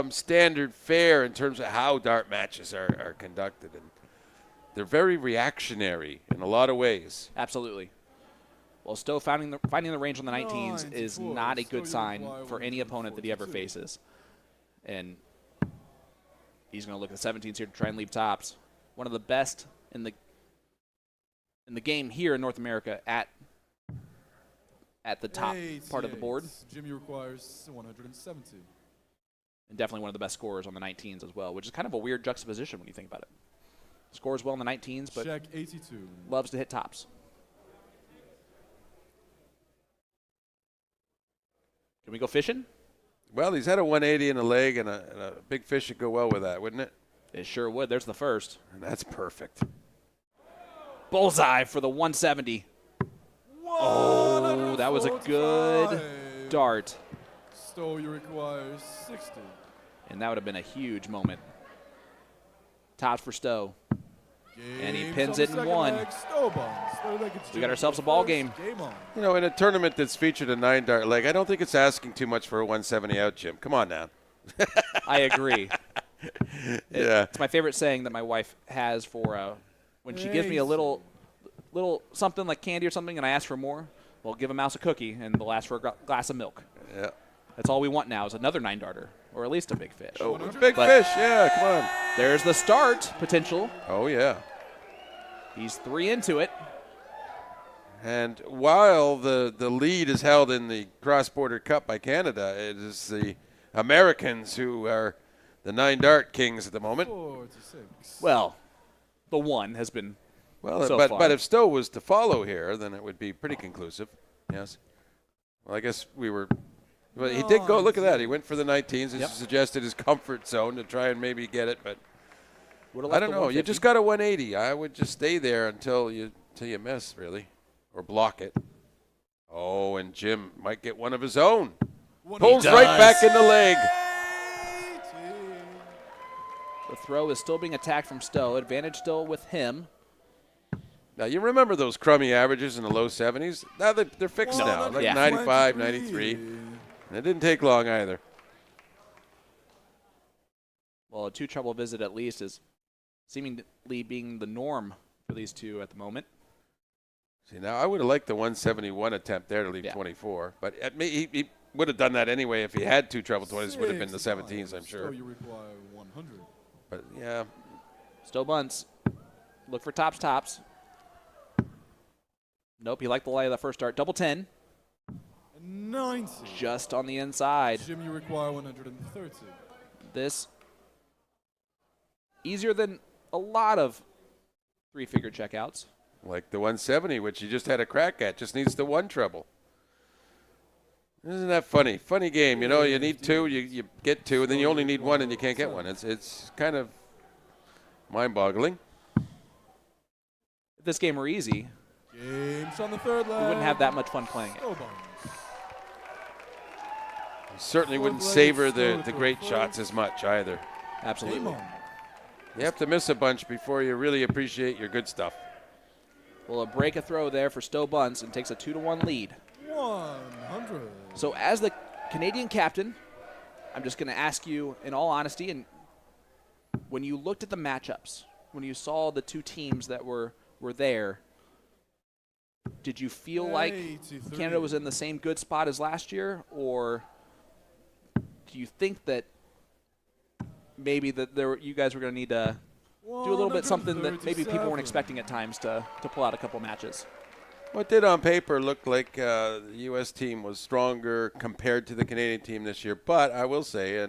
standard fare in terms of how dart matches are conducted, and they're very reactionary in a lot of ways. Absolutely. Well, Stowe finding the range on the 19s is not a good sign for any opponent that he ever faces. And he's going to look at the 17s here to try and leave tops. One of the best in the game here in North America at the top part of the board. Jimmy requires 170. And definitely one of the best scorers on the 19s as well, which is kind of a weird juxtaposition when you think about it. Scores well in the 19s, but check 82. Loves to hit tops. Can we go fishing? Well, he's had a 180 in a leg, and a big fish should go well with that, wouldn't it? It sure would. There's the first. And that's perfect. Bullseye for the 170. Oh, that was a good dart. Stowe, you require 60. And that would have been a huge moment. Tops for Stowe. And he pins it in 1. We got ourselves a ball game. You know, in a tournament that's featured a 9-dart leg, I don't think it's asking too much for a 170 out, Jim. Come on now. I agree. Yeah. It's my favorite saying that my wife has for when she gives me a little something like candy or something and I ask for more, well, give a mouse a cookie and they'll ask for a glass of milk. Yeah. That's all we want now is another 9-darter, or at least a big fish. Oh, a big fish, yeah, come on. There's the start potential. Oh, yeah. He's 3 into it. And while the lead is held in the Cross-Border Cup by Canada, it is the Americans who are the 9-dart kings at the moment. 46. Well, the 1 has been so far. But if Stowe was to follow here, then it would be pretty conclusive. Yes. Well, I guess we were. Well, he did go. Look at that. He went for the 19s. He suggested his comfort zone to try and maybe get it, but I don't know. You just got a 180. I would just stay there until you miss, really, or block it. Oh, and Jim might get one of his own. Pulls right back in the leg. The throw is still being attacked from Stowe. Advantage still with him. Now, you remember those crummy averages in the low 70s? Now they're fixed now, like 95, 93. And it didn't take long either. Well, a 2-trouble visit at least is seemingly being the norm for these two at the moment. See, now I would have liked the 171 attempt there to leave 24, but he would have done that anyway if he had 2 treble 20s. Would have been the 17s, I'm sure. So you require 100. But yeah, Stowe Bunts, look for tops. Nope, he liked the lay of that first start. Double 10. 90. Just on the inside. Jim, you require 130. This easier than a lot of 3-figure checkouts. like the 170, which he just had a crack at. Just needs the one treble. Isn't that funny? Funny game. You know, you need two, you get two, and then you only need one, and you can't get one. It's kind of mind-boggling. If this game were easy, Games on the third leg. we wouldn't have that much fun playing it. You Certainly wouldn't savor the great shots as much either. Absolutely. You have to miss a bunch before you really appreciate your good stuff. Well, a break a throw there for Stowe Bunts and takes a 2-1 lead. 100. So as the Canadian captain, I'm just going to ask you in all honesty, and when you looked at the matchups, when you saw the two teams that were there, did you feel like Canada was in the same good spot as last year, or do you think that maybe that you guys were going to need to do a little bit something that maybe people weren't expecting at times to pull out a couple matches? What did on paper look like the U.S. team was stronger compared to the Canadian team this year. But I will say,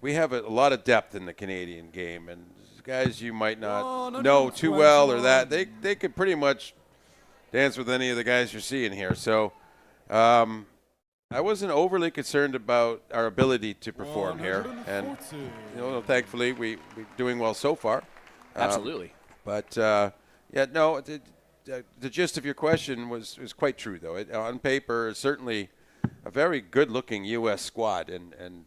we have a lot of depth in the Canadian game. And guys you might not know too well or that, they could pretty much dance with any of the guys you're seeing here. So I wasn't overly concerned about our ability to perform here. And, thankfully, we're doing well so far. Absolutely. The gist of your question was quite true, though. On paper, certainly a very good-looking U.S. squad and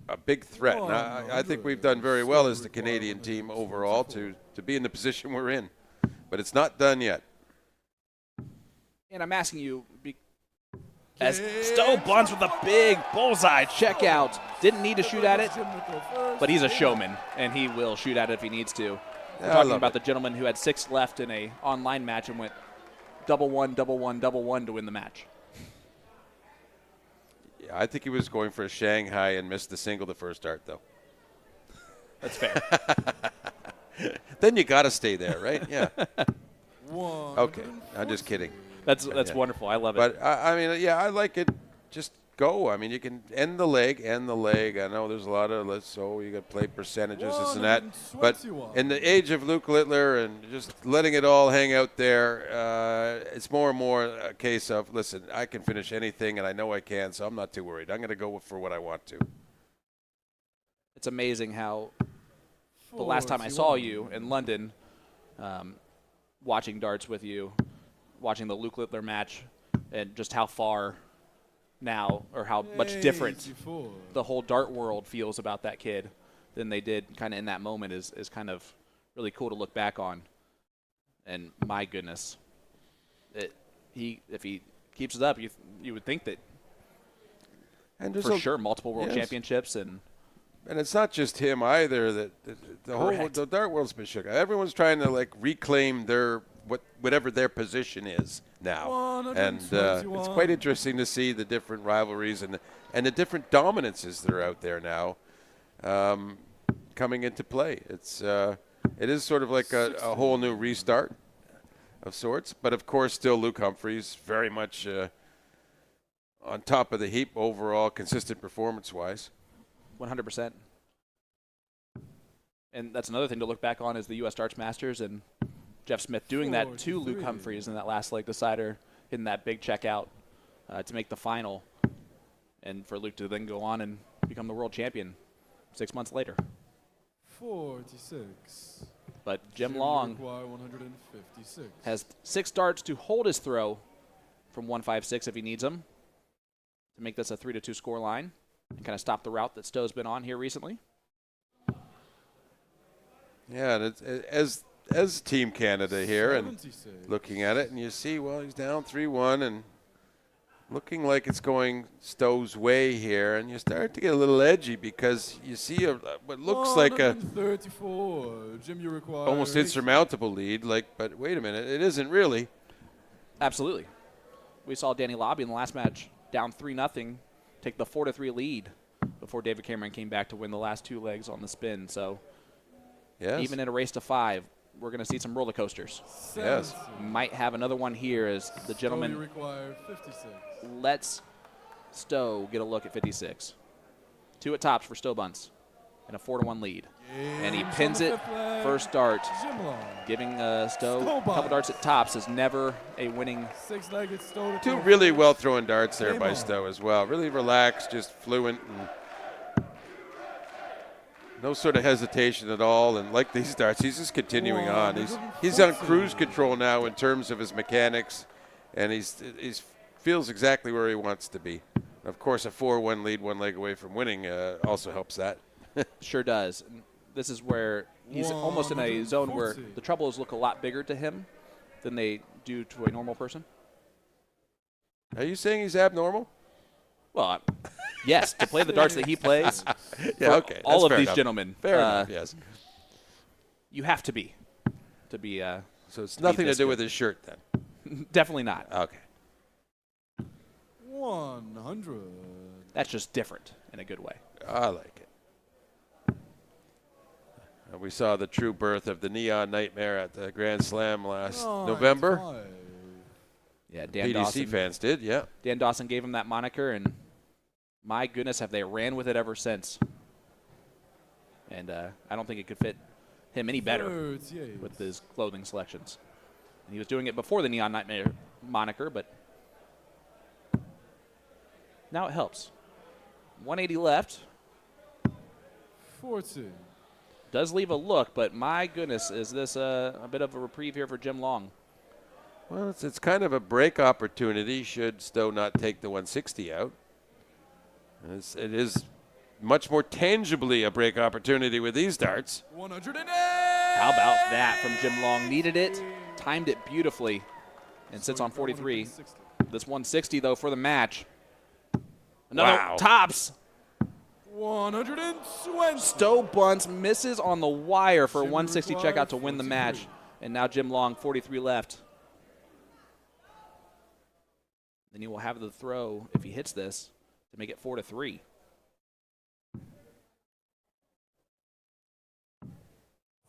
a big threat. And I think we've done very well as the Canadian team overall to be in the position we're in. But it's not done yet. And I'm asking you, as Stowe Bunts with a big bullseye checkout. Didn't need to shoot at it, but he's a showman, and he will shoot at it if he needs to. We're talking about the gentleman who had 6 left in a online match and went double one to win the match. Yeah, I think he was going for a Shanghai and missed the single the first start, though. That's fair. Then you got to stay there, right? Yeah. Okay, I'm just kidding. That's wonderful. I love it. But, I like it. Just go. I mean, you can end the leg. I know there's a lot of, you got to play percentages, this and that. But in the age of Luke Littler and just letting it all hang out there, it's more and more a case of, listen, I can finish anything, and I know I can, so I'm not too worried. I'm going to go for what I want to. It's amazing how the last time I saw you in London, watching darts with you, watching the Luke Littler match, and just how far now, or how much different the whole dart world feels about that kid than they did kind of in that moment is kind of really cool to look back on. And my goodness, if he keeps it up, you would think that for sure multiple world championships and it's not just him either. That the dart world's been shook. Everyone's trying to reclaim their whatever their position is now, and it's quite interesting to see the different rivalries and the different dominances that are out there now coming into play. It is sort of like a whole new restart of sorts, but of course still Luke Humphries very much on top of the heap overall, consistent performance-wise. 100%. And that's another thing to look back on is the U.S. Darts Masters and Jeff Smith doing that to Luke Humphries in that last leg decider, hitting that big checkout to make the final, and for Luke to then go on and become the world champion 6 months later. 46. But Jim Long has 6 darts to hold his throw from 156 if he needs them to make this a 3-2 score line and kind of stop the route that Stowe's been on here recently. Yeah, and as Team Canada here and looking at it, and you see, well, he's down 3-1 and looking like it's going Stowe's way here, and you start to get a little edgy because you see what looks like a 34. Jim, you require almost insurmountable lead. But wait a minute, it isn't really. Absolutely. We saw Danny Lobby in the last match down 3-0, take the 4-3 lead before David Cameron came back to win the last 2 legs on the spin. So even in a race to 5, we're going to see some roller coasters. Yes. Might have another one here as the gentleman require 56. lets Stowe get a look at 56. 2 at tops for Stowe Bunts and a 4-1 lead. And he pins it, first dart, giving Stowe a couple darts at tops is never a winning. Six-legged Stowe. Two really well-thrown darts there by Stowe as well. Really relaxed, just fluent, and no sort of hesitation at all. And like these darts, he's just continuing on. He's on cruise control now in terms of his mechanics, and he's feels exactly where he wants to be. And of course, a 4-1 lead, one leg away from winning, also helps that. Sure does. This is where he's almost in a zone where the troubles look a lot bigger to him than they do to a normal person. Are you saying he's abnormal? Well, yes, to play the darts that he plays. Yeah, okay. All That's of these enough. gentlemen. Fair enough, yes. You have to be. So it's nothing to do with his shirt then? Definitely not. Okay. 100. That's just different in a good way. I like it. And we saw the true birth of the Neon Nightmare at the Grand Slam last November. Yeah, Dan PDC Dawson. fans did, yeah. Dan Dawson gave him that moniker, and my goodness, have they ran with it ever since. And I don't think it could fit him any better with his clothing selections. And he was doing it before the Neon Nightmare moniker, but now it helps. 180 left. 40. Does leave a look, but my goodness, is this a bit of a reprieve here for Jim Long? Well, it's kind of a break opportunity should Stowe not take the 160 out. It is much more tangibly a break opportunity with these darts. 108. How about that from Jim Long? Needed it, timed it beautifully, and sits on 43. This 160, though, for the match. Another tops. 120. Stowe Bunts misses on the wire for a 160 checkout to win the match. And now Jim Long, 43 left. Then he will have the throw, if he hits this, to make it 4-3.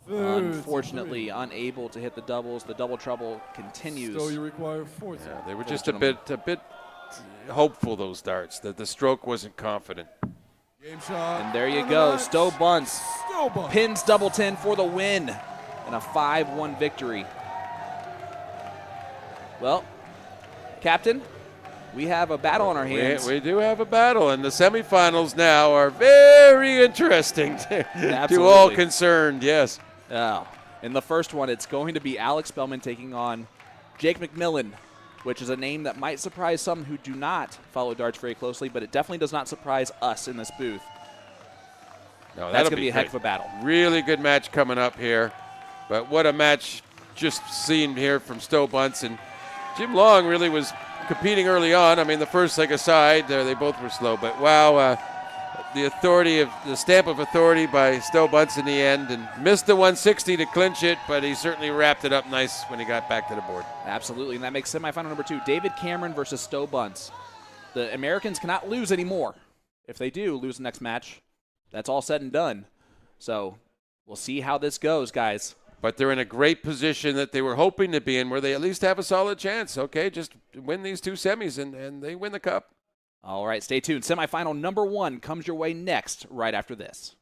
Unfortunately, unable to hit the doubles. The double trouble continues. So you require 40. Yeah, they were just a bit hopeful, those darts, that the stroke wasn't confident. Game shot. And there you go. Stowe Bunts pins double 10 for the win and a 5-1 victory. Well, Captain, we have a battle on our hands. We do have a battle, and the semifinals now are very interesting to all concerned, yes. Oh. In the first one, it's going to be Alex Spelman taking on Jake McMillan, which is a name that might surprise some who do not follow darts very closely, but it definitely does not surprise us in this booth. No, that's going to be a heck of a battle. Really good match coming up here, but what a match just seen here from Stowe Bunts. And Jim Long really was competing early on. I mean, the first leg aside, they both were slow, but wow, the stamp of authority by Stowe Bunts in the end, and missed the 160 to clinch it, but he certainly wrapped it up nice when he got back to the board. Absolutely, and that makes semifinal number 2, David Cameron versus Stowe Bunts. The Americans cannot lose anymore. If they do lose the next match, that's all said and done. So we'll see how this goes, guys. But they're in a great position that they were hoping to be in, where they at least have a solid chance. Okay, just win these 2 semis, and they win the cup. All right, stay tuned. Semifinal number 1 comes your way next, right after this.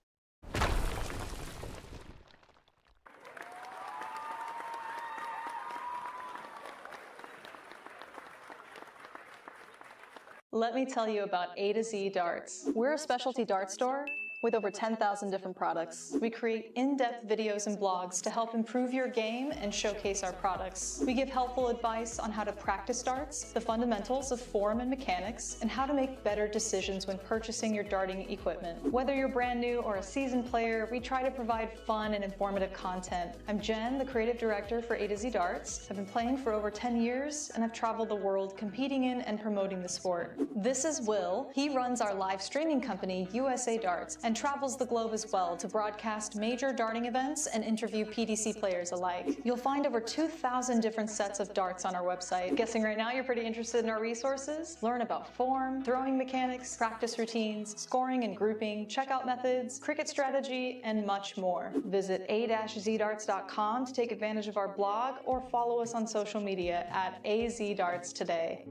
Let me tell you about A to Z Darts. We're a specialty dart store with over 10,000 different products. We create in-depth videos and blogs to help improve your game and showcase our products. We give helpful advice on how to practice darts, the fundamentals of form and mechanics, and how to make better decisions when purchasing your darting equipment. Whether you're brand new or a seasoned player, we try to provide fun and informative content. I'm Jen, the creative director for A to Z Darts. I've been playing for over 10 years, and I've traveled the world competing in and promoting the sport. This is Will. He runs our live streaming company, USA Darts, and travels the globe as well to broadcast major darting events and interview PDC players alike. You'll find over 2,000 different sets of darts on our website. Guessing right now you're pretty interested in our resources? Learn about form, throwing mechanics, practice routines, scoring and grouping, checkout methods, cricket strategy, and much more. Visit a-zdarts.com to take advantage of our blog or follow us on social media at AZDarts today.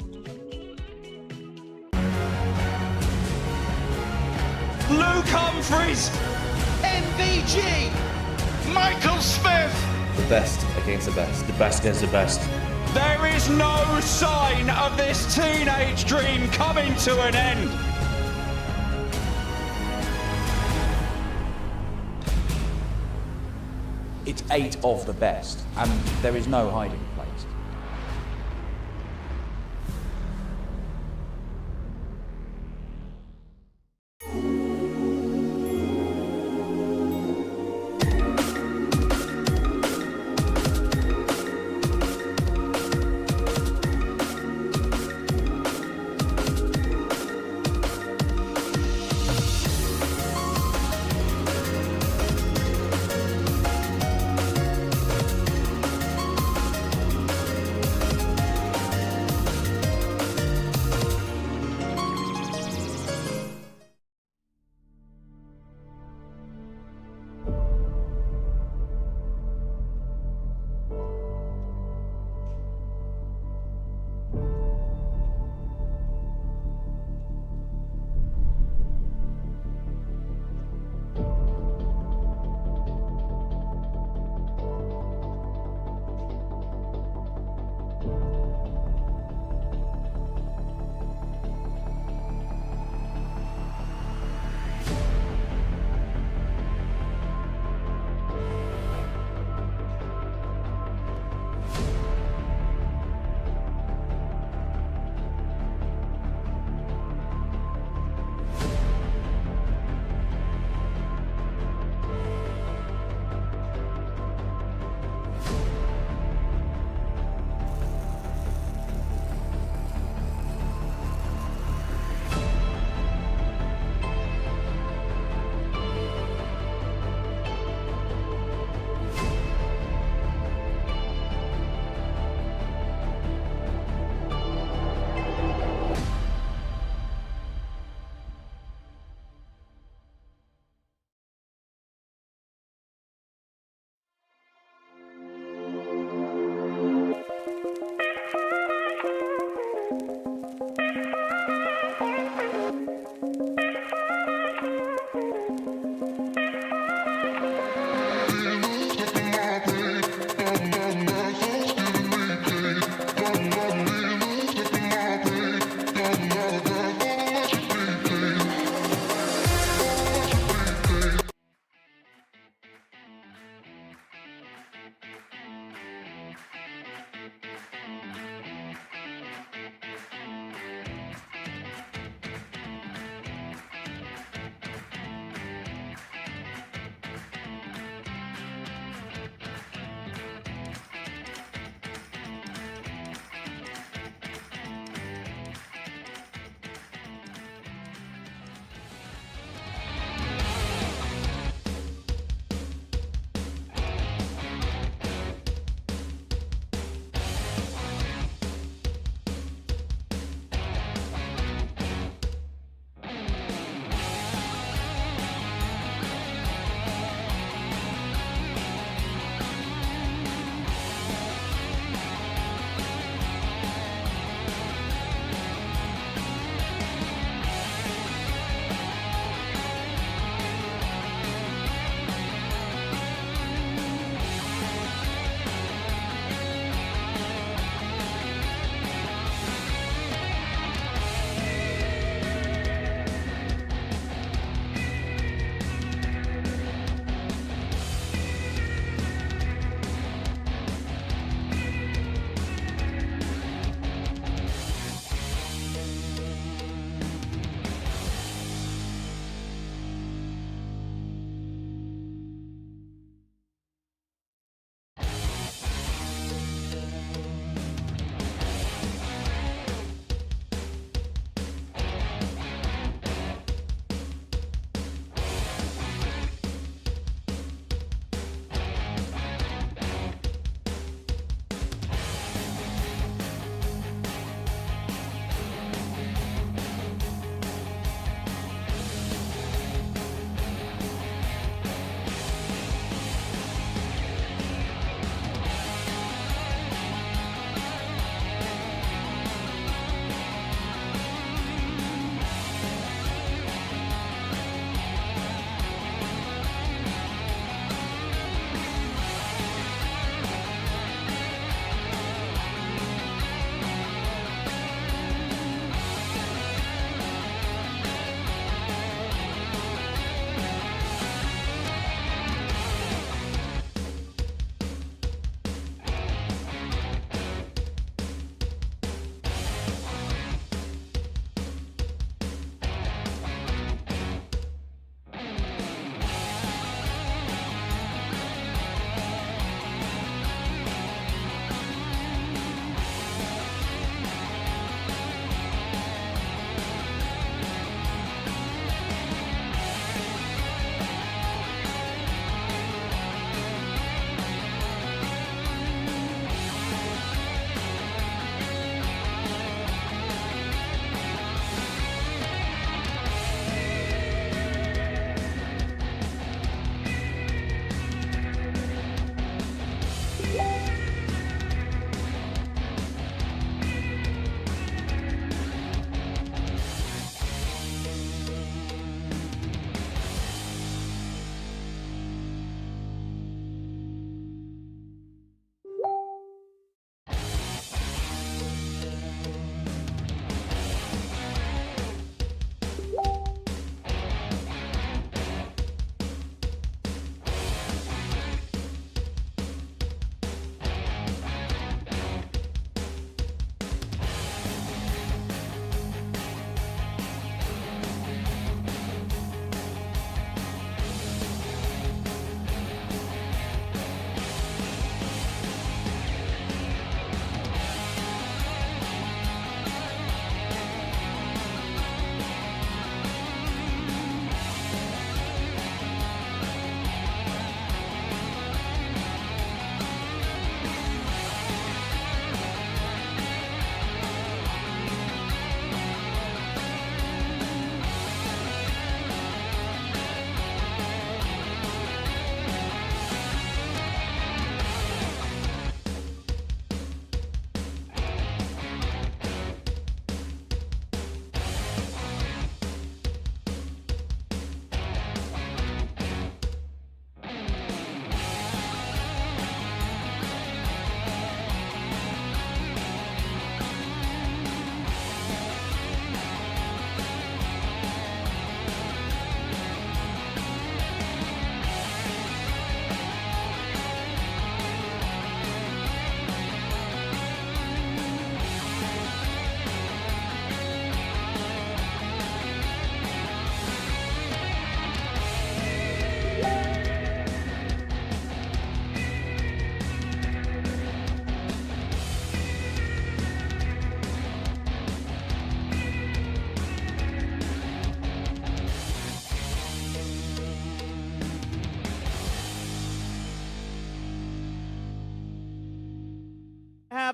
Luke Humphries, MVP VG, Michael Smith. The best against the best. The best against the best. There is no sign of this teenage dream coming to an end. It's 8 of the best, and there is no hiding place.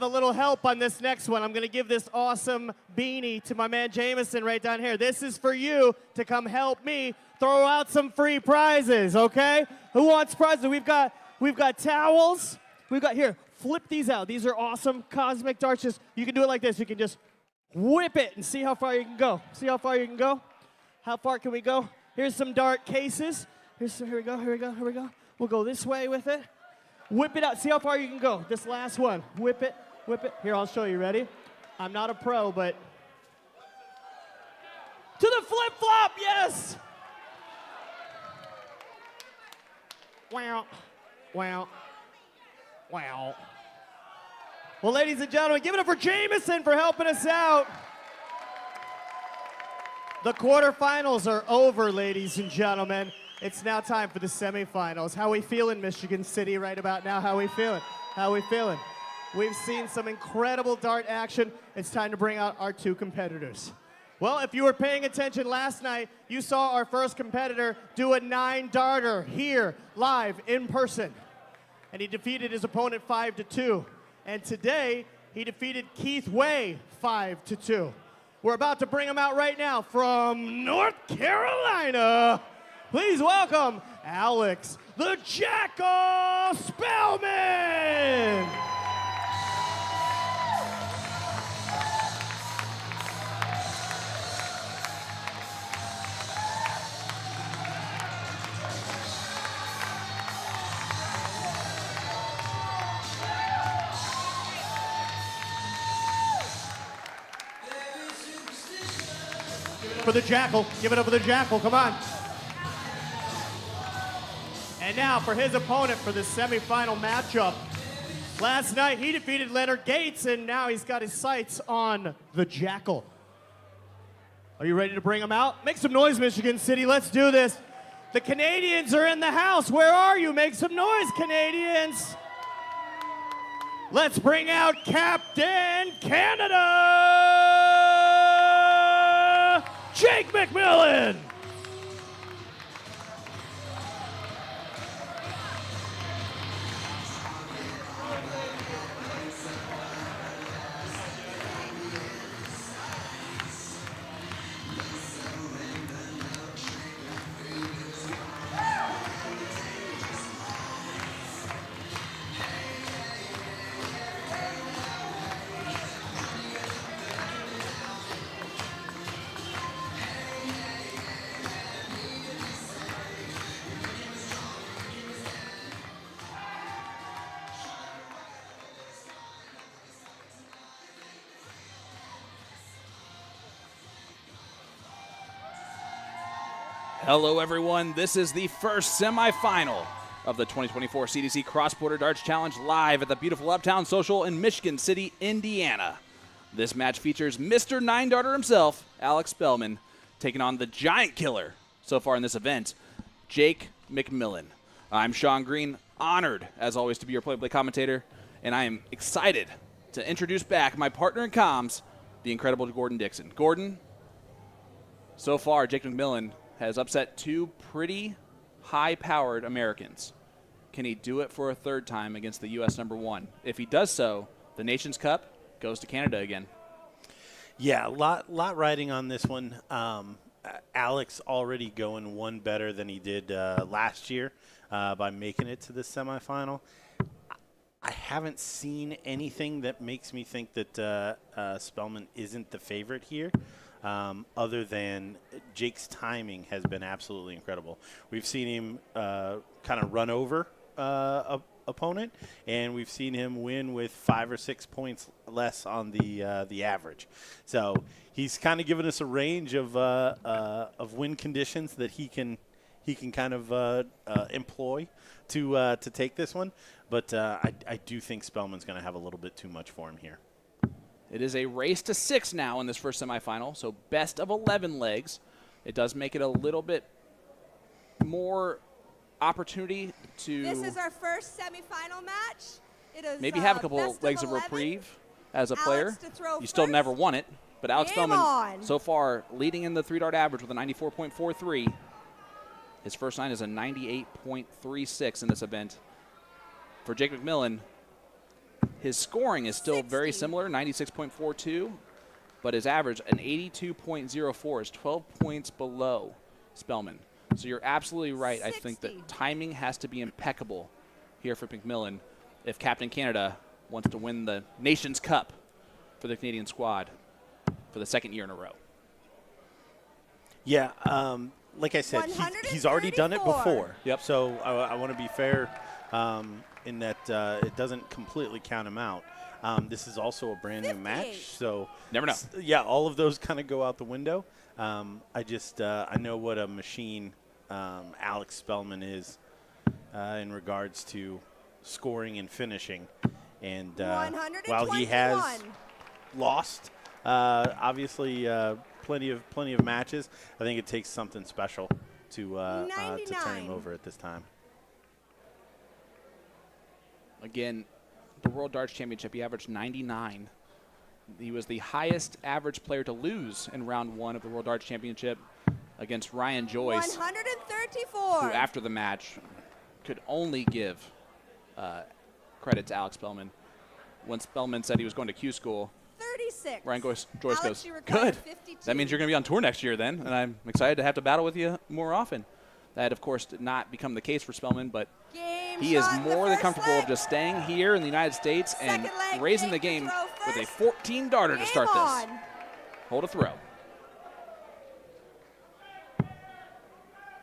a little help on this next one. I'm going to give this awesome beanie to my man Jameson right down here. This is for you to come help me throw out some free prizes, okay? Who wants prizes? We've got towels. We've got, here, flip these out. These are awesome cosmic darts. Just, you can do it like this. You can just whip it and see how far you can go. See how far you can go? How far can we go? Here's some dart cases. Here we go. We'll go this way with it. Whip it out. See how far you can go. This last one. Whip it. Here, I'll show you. Ready? I'm not a pro, but to the flip-flop, yes! Wow. Well, ladies and gentlemen, give it up for Jameson for helping us out. The quarterfinals are over, ladies and gentlemen. It's now time for the semifinals. How we feeling, Michigan City, right about now? How we feeling? We've seen some incredible dart action. It's time to bring out our two competitors. Well, if you were paying attention last night, you saw our first competitor do a 9-darter here, live, in person. And he defeated his opponent 5-2. And today, he defeated Keith Way 5-2. We're about to bring him out right now from North Carolina. Please welcome Alex the Jackal Spelman. For the Jackal. Give it up for the Jackal. Come on. And now for his opponent for the semifinal matchup. Last night he defeated Leonard Gates, and now he's got his sights on the Jackal. Are you ready to bring him out? Make some noise, Michigan City. Let's do this. The Canadians are in the house. Where are you? Make some noise, Canadians. Let's bring out Captain Canada, Jake McMillan. Hello, everyone. This is the first semifinal of the 2024 CDC Cross-Border Darts Challenge live at the beautiful Uptown Social in Michigan City, Indiana. This match features Mr. 9-darter himself, Alex Spelman, taking on the giant killer so far in this event, Jake McMillan. I'm Sean Green, honored, as always, to be your play-by-play commentator, and I am excited to introduce back my partner in comms, the incredible Gordon Dixon. Gordon, so far, Jake McMillan has upset two pretty high-powered Americans. Can he do it for a third time against the U.S. #1? If he does so, the Nations Cup goes to Canada again. Yeah, a lot riding on this one. Alex already going one better than he did last year by making it to the semifinal. I haven't seen anything that makes me think that Spelman isn't the favorite here. Other than Jake's timing has been absolutely incredible. We've seen him kind of run over opponent, and we've seen him win with 5 or 6 points less on the average. So he's kind of given us a range of win conditions that he can kind of employ to take this one. But I do think Spelman's going to have a little bit too much for him here. It is a race to 6 now in this first semifinal, so best of 11 legs. It does make it a little bit more opportunity to This is our first semifinal match. It is maybe have a couple legs of reprieve as a player. You still never won it, but Alex Spelman so far leading in the 3-dart average with a 94.43. His first 9 is a 98.36 in this event. For Jake McMillan, His scoring is still very similar, 96.42, but his average, an 82.04, is 12 points below Spelman. So you're absolutely right. 60. I think that timing has to be impeccable here for McMillan if Captain Canada wants to win the Nations Cup for the Canadian squad for the second year in a row. Yeah, like I said, he's already done it before. Yep. So I want to be fair in that it doesn't completely count him out. This is also a brand new match, so never know. Yeah, all of those kind of go out the window. I know what a machine Alex Spelman is in regards to scoring and finishing. And while he has lost, obviously plenty of matches, I think it takes something special to turn him over at this time. Again, the World Darts Championship, he averaged 99. He was the highest average player to lose in round 1 of the World Darts Championship against Ryan Joyce, 134. who after the match could only give credit to Alex Spelman. When Spelman said he was going to Q school, 36. Ryan Joyce Alex, goes, you require good. 52. That means you're going to be on tour next year then, and I'm excited to have to battle with you more often. That, of course, did not become the case for Spelman, but Game he is shot in the more than first comfortable leg. of just staying here in the United States and Second leg, raising the take game the throw with a first. 14 darter to Game start on. this. Hold a throw.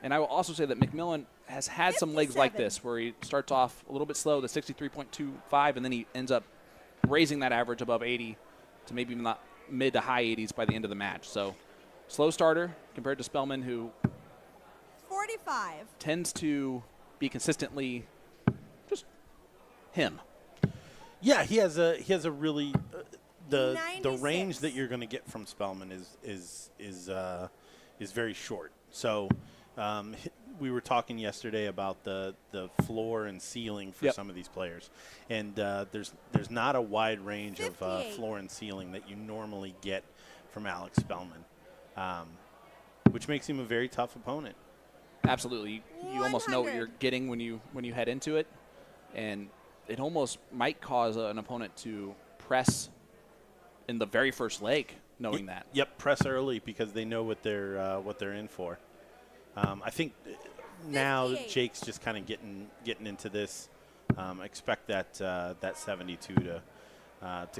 And I will also say that McMillan has had some legs like 57. this, where he starts off a little bit slow, the 63.25, and then he ends up raising that average above 80 to maybe even the mid to high 80s by the end of the match. So slow starter compared to Spelman, who 45. tends to be consistently just him. Yeah, he has a really the 96. range that you're going to get from Spelman is very short. So we were talking yesterday about the floor and ceiling for some of these players, and there's not a wide range of 58. floor and ceiling that you normally get from Alex Spelman, which makes him a very tough opponent. Absolutely. You almost know what 100. you're getting when you head into it, and it almost might cause an opponent to press in the very first leg, knowing that. Yep, press early because they know what they're in for. I think now 58. Jake's just kind of getting into this. Expect that 72 to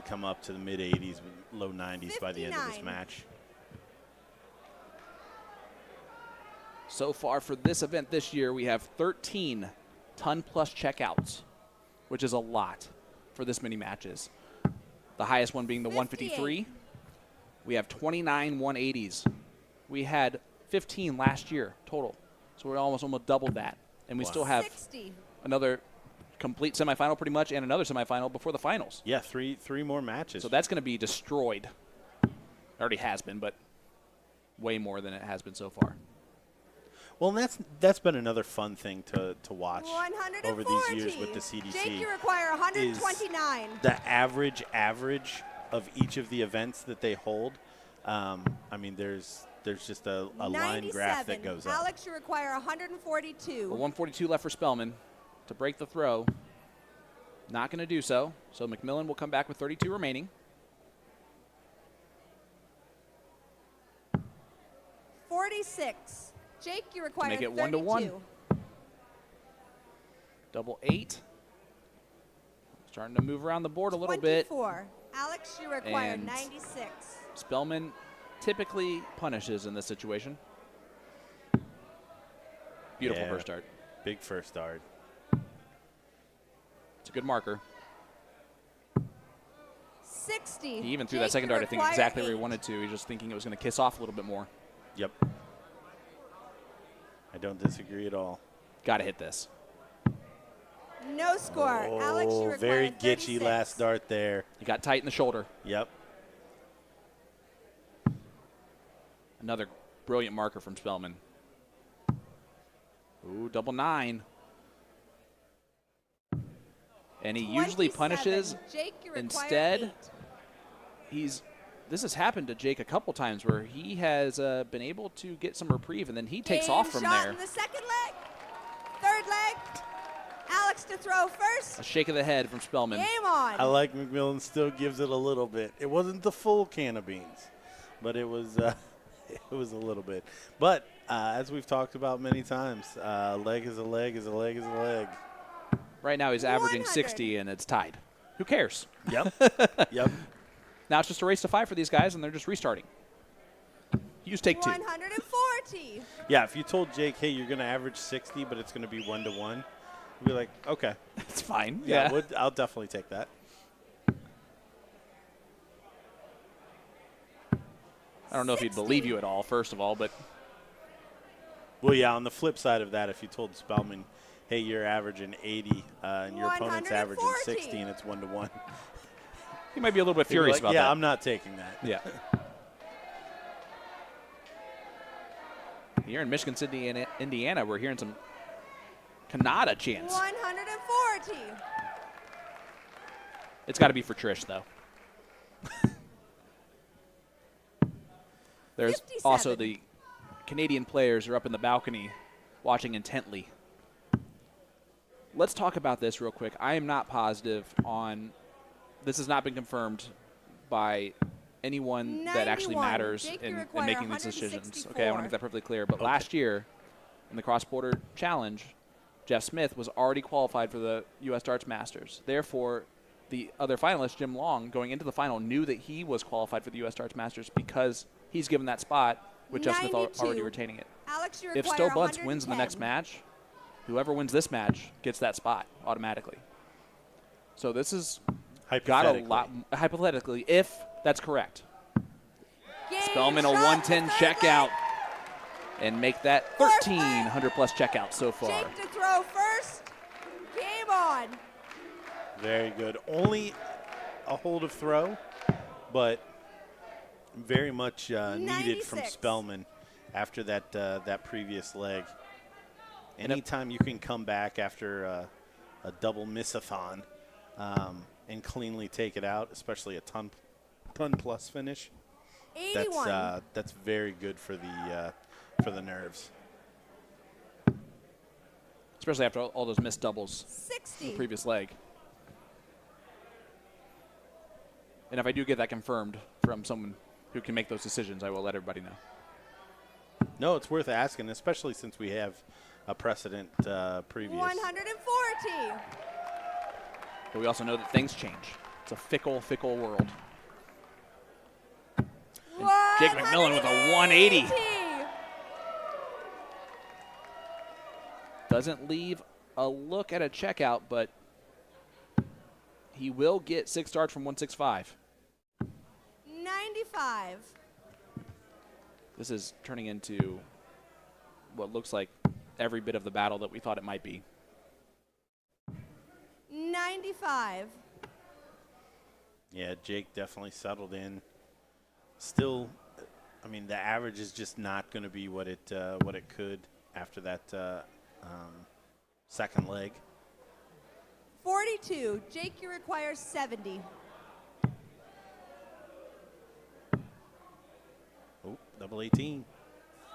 come up to the mid 80s, low 90s by the end of this 59. match. So far for this event this year, we have 13 ton-plus checkouts, which is a lot for this many matches. The highest one being the 153. We have 29 180s. We had 15 last year total, so we're almost doubled that. And we still have 60. another complete semifinal pretty much and another semifinal before the finals. Yeah, three more matches. So that's going to be destroyed. Already has been, but way more than it has been so far. Well, and that's been another fun thing to watch 140. over these years with the CDC. Jake, you require 129. The average of each of the events that they hold. I mean, there's just a line graph that goes up. Alex, you require 142. Well, 142 left for Spelman to break the throw. Not going to do so. So McMillan will come back with 32 remaining. 46. Jake, you require Make it 32. 1-1. Double 8. Starting to move around the board a little bit. 24. Alex, you require And 96. Spelman typically punishes in this situation. Beautiful Yeah, first start. Big first start. It's a good marker. 60. He even threw Jake, that second you dart, I think, require exactly where he 8. wanted to. He's just thinking it was going to kiss off a little bit more. Yep. I don't disagree at all. Got to hit this. No score. Alex, you require very 36. gitchy last dart there. He got tight in the shoulder. Yep. Another brilliant marker from Spelman. Ooh, double 9. And he usually 27. punishes. Jake, you require Instead, 8. This has happened to Jake a couple times where he has been able to get some reprieve, and then he takes Game off from shot there. in the second leg. Third leg. Alex to throw first. A shake of the head from Spelman. Game on. I like McMillan still gives it a little bit. It wasn't the full can of beans, but it was it was a little bit. But as we've talked about many times, leg is a leg is a leg is a leg. Right now he's averaging 100. 60, and it's tied. Who cares? Yep. Yep. Now it's just a race to 5 for these guys, and they're just restarting. Use take 2. 140. Yeah, if you told Jake, hey, you're going to average 60, but it's going to be 1-to-1, you'd be like, okay. It's fine. Yeah, I'll definitely take that. I don't know if he'd believe you at all, first of all, but Well, yeah, on the flip side of that, if you told Spelman, hey, you're averaging 80 and your opponent's averaging 60 and it's 1-to-1. he might be a little bit He'd be furious like, about yeah, that. I'm not taking that. Yeah. Here in Michigan City, Indiana, we're hearing some Canada chants. 140. It's got to be for Trish, though. There's 57. also the Canadian players are up in the balcony watching intently. Let's talk about this real quick. I am not positive on – this has not been confirmed by anyone that actually 91. matters Jake, in you require making these decisions. 164. Okay, I want to make that perfectly clear. But last year in the cross-border challenge, Jeff Smith was already qualified for the U.S. Darts Masters. Therefore, the other finalist, Jim Long, going into the final, knew that he was qualified for the U.S. Darts Masters because he's given that spot with Jeff Smith 92. already retaining it. Alex, you If require Stowe Bunts wins in the next 110. match, whoever wins this match gets that spot automatically. So this is got a lot, hypothetically, if that's correct. Game Spelman a shot, 110 third checkout leg. and make that Fourth leg. 1,300 plus checkouts so far. Jake to throw first. Game on. Very good. Only a hold of throw, but very much needed from 96. Spelman after that previous leg. Anytime you can come back after a double missathon and cleanly take it out, especially a ton plus finish, 81. that's very good for the nerves. Especially after all those missed doubles 60. in the previous leg. And if I do get that confirmed from someone who can make those decisions, I will let everybody know. No, it's worth asking, especially since we have a precedent previous. 140. But we also know that things change. It's a fickle, fickle world. Jake McMillan with a 180. Doesn't leave a look at a checkout, but he will get 6 darts from 165. 95. This is turning into what looks like every bit of the battle that we thought it might be. 95. Yeah, Jake definitely settled in. Still, I mean, the average is just not going to be what it could after that second leg. 42. Jake, you require 70. Oh, double 18.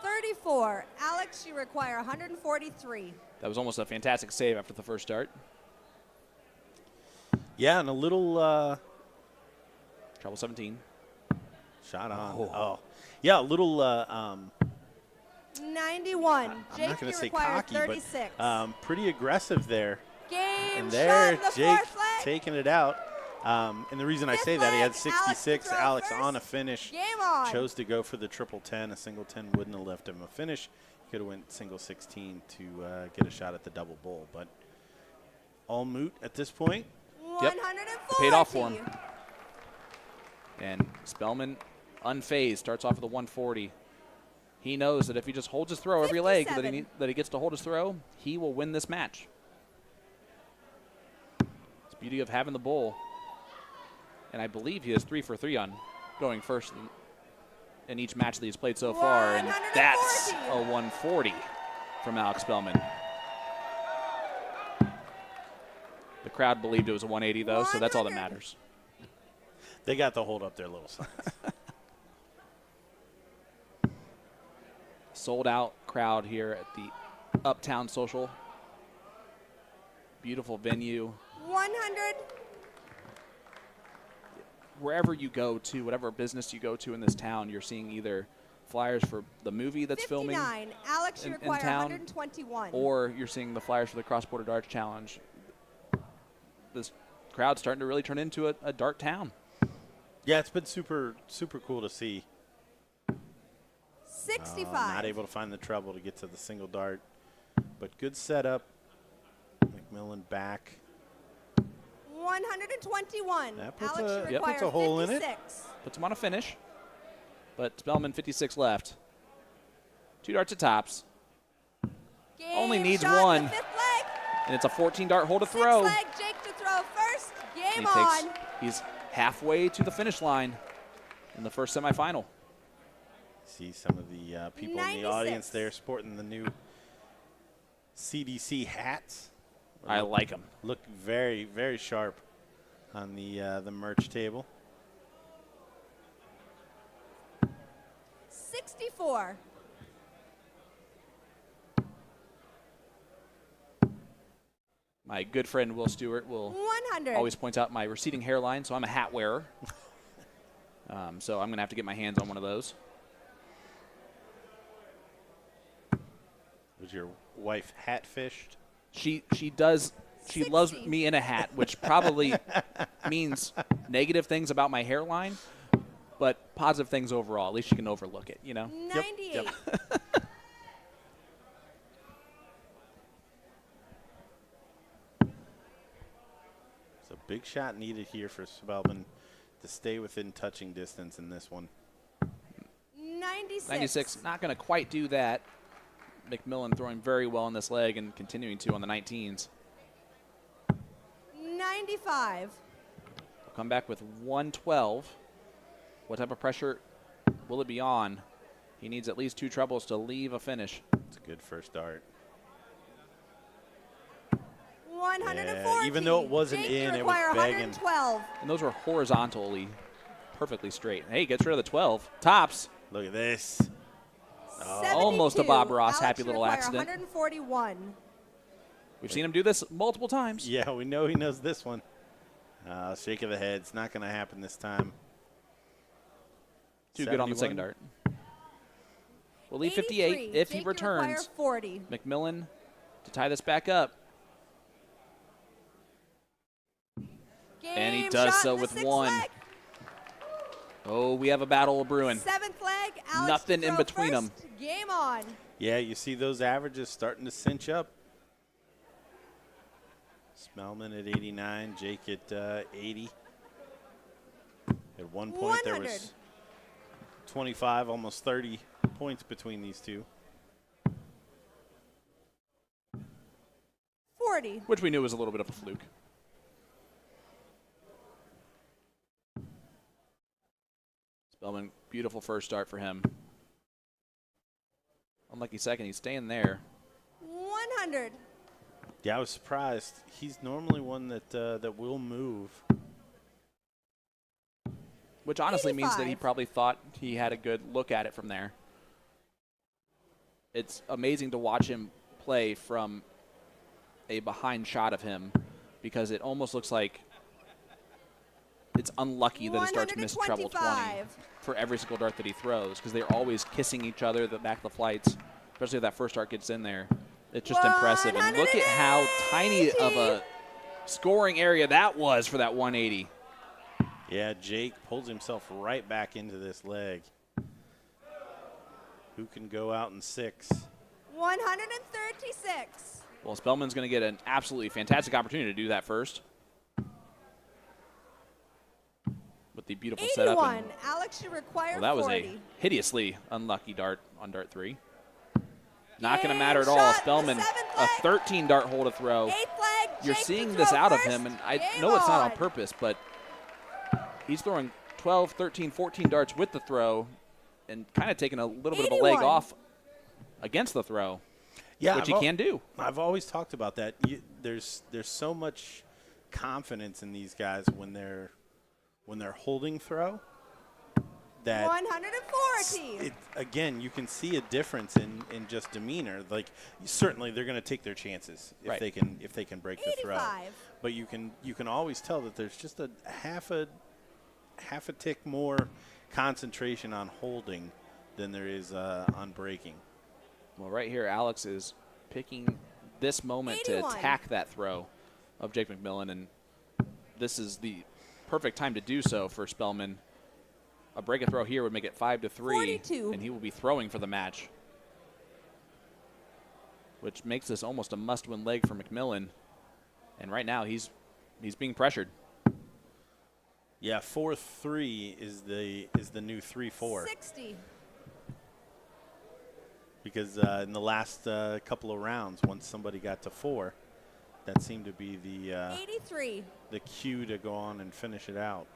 34. Alex, you require 143. That was almost a fantastic save after the first dart. Yeah, and a little Treble 17. shot on. Oh. Yeah, a little 91. I'm Jake, not going you to say require cocky, 36. but pretty aggressive there. Game And shot there, in the Jake fourth leg. taking it out. And the reason I Fifth say that, he had leg, 66. Alex to throw Alex first. on a finish. Game on. Chose to go for the triple 10. A single 10 wouldn't have left him a finish. He could have went single 16 to get a shot at the double bull. But all moot at this point. Yep. 140. Paid off for him. And Spelman, unfazed, starts off with a 140. He knows that if he just holds his throw every leg that he gets to hold his throw, he will win this match. It's the beauty of having the bull. And I believe he is 3 for 3 on going first in each match that he's played so far. And that's a 140 from Alex Spelman. The crowd believed it was a 180, though, so that's all that matters. They got to hold up their little signs. Sold out crowd here at the Uptown Social. Beautiful venue. 100. Wherever you go to, whatever business you go to in this town, you're seeing either flyers for the movie that's 59. filming Alex, you in require town, 121. or you're seeing the flyers for the Cross Border Darts Challenge. This crowd's starting to really turn into a dart town. Yeah, it's been super cool to see. 65. Not able to find the treble to get to the single dart, but good setup. McMillan back. 121. That puts Alex, a- you require puts a hole in it. 56. Puts him on a finish, but Spelman 56 left. 2 darts at tops. Game Only needs shot in one. the fifth leg. And it's a 14-dart hole to Sixth throw. leg, Jake to throw first. And Game he on. he's halfway to the finish line in the first semifinal. See some of the people in 96. the audience there sporting the new CDC hats. I like them. Look very, very sharp on the merch table. 64. My good friend Will Stewart will 100. always point out my receding hairline, so I'm a hat wearer. So I'm going to have to get my hands on one of those. Was your wife hat fished? She does. She 60. loves me in a hat, which probably means negative things about my hairline, but positive things overall. At least she can overlook it, you know? 98. So big shot needed here for Spelman to stay within touching distance in this one. 96. 96, not going to quite do that. McMillan throwing very well on this leg and continuing to on the 19s. 95. We'll come back with 112. What type of pressure will it be on? He needs at least 2 trebles to leave a finish. It's a good first dart. 140. Yeah, even though it wasn't Jake, in, you it was require begging. 112. And those were horizontally perfectly straight. Hey, gets rid of the 12. Tops. Look at this. Almost a Bob Ross Alex, happy you little require accident. 141. We've seen him do this multiple times. Yeah, we know he knows this one. Shake of the head. It's not going to happen this time. Too good on the second 71. dart. We'll leave 58 if he Jake, you require returns. 40. McMillan to tie this back up. And he Game does shot so in the with sixth 1. leg. Oh, we have a battle brewing. 7th leg. Alex Nothing to in throw between first. 'em. Game on. Yeah, you see those averages starting to cinch up. Spelman at 89, Jake at 80. At one point, there 100. was 25, almost 30 points between these two. 40. Which we knew was a little bit of a fluke. Spelman, beautiful first start for him. Unlucky second, he's staying there. 100. Yeah, I was surprised. He's normally one that will move. Which honestly means that he 85. probably thought he had a good look at it from there. It's amazing to watch him play from a behind shot of him because it almost looks like it's unlucky that his darts miss treble 20 125. for every single dart that he throws because they're always kissing each other at the back of the flights, especially if that first dart gets in there. It's just impressive. And look at how tiny of a scoring area that was for that 180. Yeah, Jake pulls himself right back into this leg. Who can go out in 6? 136. Well, Spelman's going to get an absolutely fantastic opportunity to do that first. With the beautiful setup. 81. And, Alex, you require well, that was 40. a hideously unlucky dart on dart 3. Not going to Game matter at all. shot in the Spelman, seventh a leg. 13 dart hole to throw. 8th leg. You're Jake seeing to this throw out of first. him, and I Game know it's not on on. purpose, but he's throwing 12, 13, 14 darts with the throw and kind of taking a little bit of a leg 81. off against the throw, Yeah, which he can do. I've always talked about that. There's so much confidence in these guys when they're holding throw. that 140. Again, you can see a difference in just demeanor. Like certainly they're going to take their chances if they can break the throw. 85. But you can always tell that there's just a half a tick more concentration on holding than there is on breaking. Well, right here, Alex is picking this moment 81. to attack that throw of Jake McMillan, and this is the perfect time to do so for Spelman. A break a throw here would make it 5-3, 42. and he will be throwing for the match, which makes this almost a must-win leg for McMillan. And right now, he's being pressured. Yeah, 4-3 is the new 3-4. 60. Because in the last couple of rounds, once somebody got to 4, that seemed to be the 83. The cue to go on and finish it out.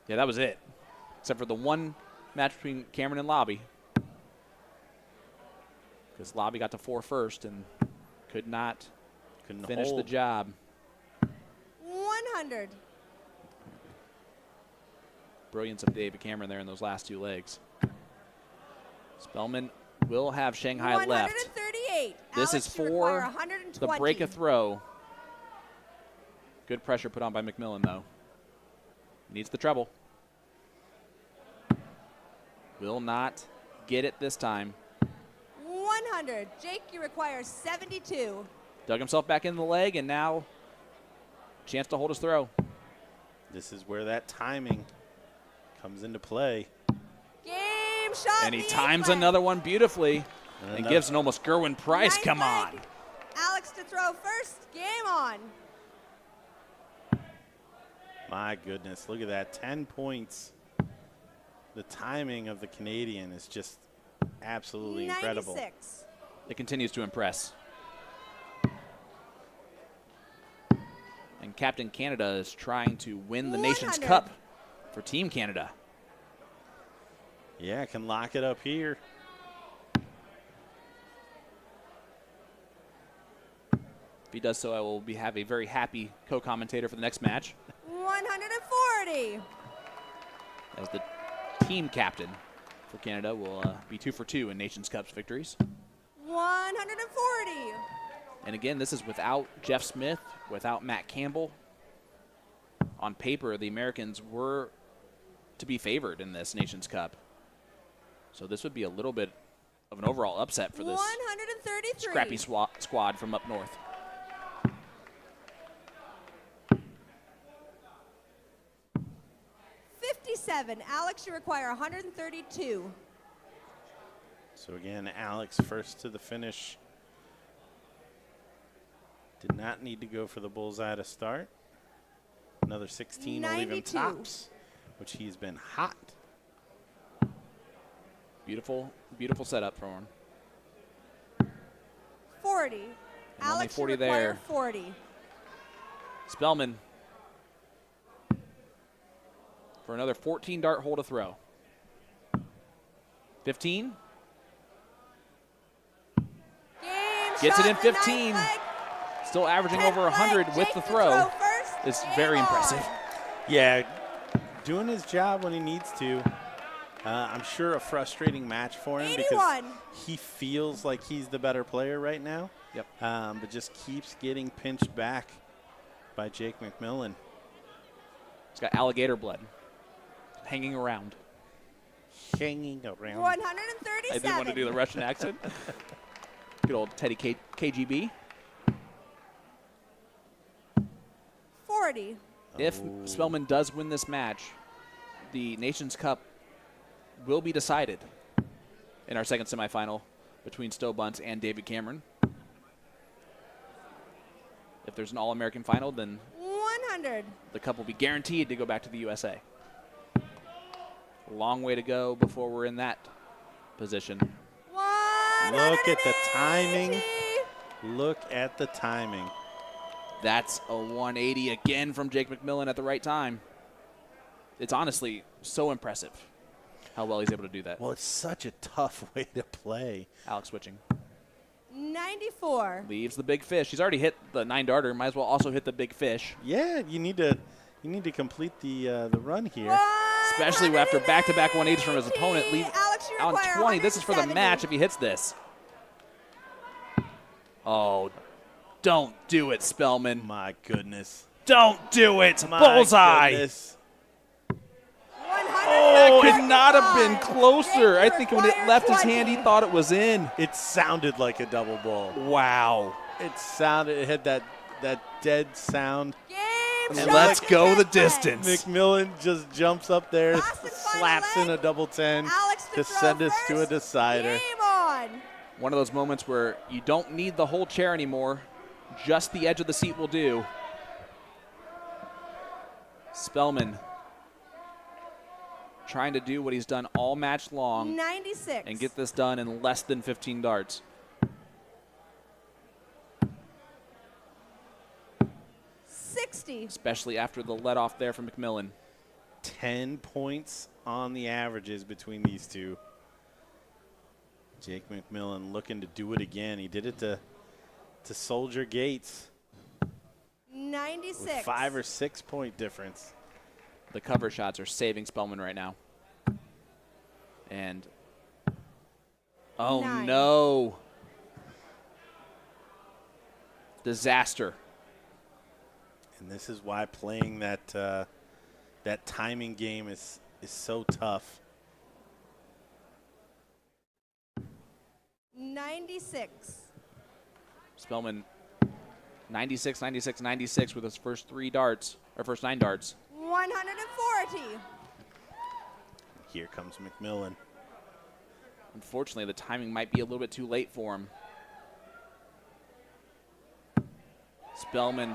Yeah, that was it, except for the one match between Cameron and Lobby. Because Lobby got to 4 first and couldn't finish the job. 100. Brilliance of David Cameron there in those last 2 legs. Spelman will have Shanghai left. 138. This Alex, is you require for 120. the break a throw. Good pressure put on by McMillan, though. Needs the treble. Will not get it this time. 100. Jake, you require 72. Dug himself back in the leg, and now chance to hold his throw. This is where that timing comes into play. Game shot. And he times another one beautifully and gives an almost Gerwin Price. Come on. Alex to throw first. Game on. My goodness, look at that, 10 points. The timing of the Canadian is just absolutely incredible. 96. It continues to impress. And Captain Canada is trying to win the Nations Cup for Team Canada. Yeah, can lock it up here. If he does so, I will have a very happy co-commentator for the next match. 140. As the team captain for Canada will be 2 for 2 in Nations Cups victories. 140. And again, this is without Jeff Smith, without Matt Campbell. On paper, the Americans were to be favored in this Nations Cup. So this would be a little bit of an overall upset for this 133. scrappy squad from up north. Alex, you require 132. So again, Alex first to the finish. Did not need to go for the bullseye to start. Another 16 will leave him tops, which he's been hot. Beautiful, beautiful setup for him. 40. And Alex, 40 you require there. 40. Spelman for another 14 dart hole to throw. 15. Gets it in 15. Still averaging over 100 with the throw. It's very impressive. Yeah, doing his job when he needs to. I'm sure a frustrating match for him 81. because he feels like he's the better player right now. Yep. But just keeps getting pinched back by Jake McMillan. He's got alligator blood hanging around. Hanging around. 137. I didn't want to do the Russian accent. Good old Teddy KGB. 40. If Spelman does win this match, the Nations Cup will be decided in our second semifinal between Stowe Bunts and David Cameron. If there's an All-American final, then 100. the cup will be guaranteed to go back to the USA. A long way to go before we're in that position. Look at the timing. Look at the timing. That's a 180 again from Jake McMillan at the right time. It's honestly so impressive how well he's able to do that. Well, it's such a tough way to play. Alex switching. 94. Leaves the big fish. He's already hit the 9-darter. Might as well also hit the big fish. Yeah, you need to complete the run here. especially after back-to-back 180s from his opponent. Lead Alex, you on require 20. This is for the 170. match if he hits this. Oh, don't do it, Spelman. My goodness. Don't do it. My Bullseye. goodness. Oh, it could not have been closer. I think when it left his hand, he thought it was in. It sounded like a double ball. Wow. It had that dead sound. Game And shot let's to go the 10. distance. McMillan just jumps up there, Last and final slaps in a leg. double 10 Alex to throw send us to a first. decider. Game on. One of those moments where you don't need the whole chair anymore. Just the edge of the seat will do. Spelman trying to do what he's done all match long 96. and get this done in less than 15 darts. 60. Especially after the let off there from McMillan. 10 points on the averages between these two. Jake McMillan looking to do it again. He did it to Soldier Gates 96. with 5 or 6 point difference. The cover shots are saving Spelman right now. And, oh 9. no. Disaster. And this is why playing that timing game is so tough. 96. Spelman 96, 96, 96 with his first 9 darts. 140. Here comes McMillan. Unfortunately, the timing might be a little bit too late for him. Spelman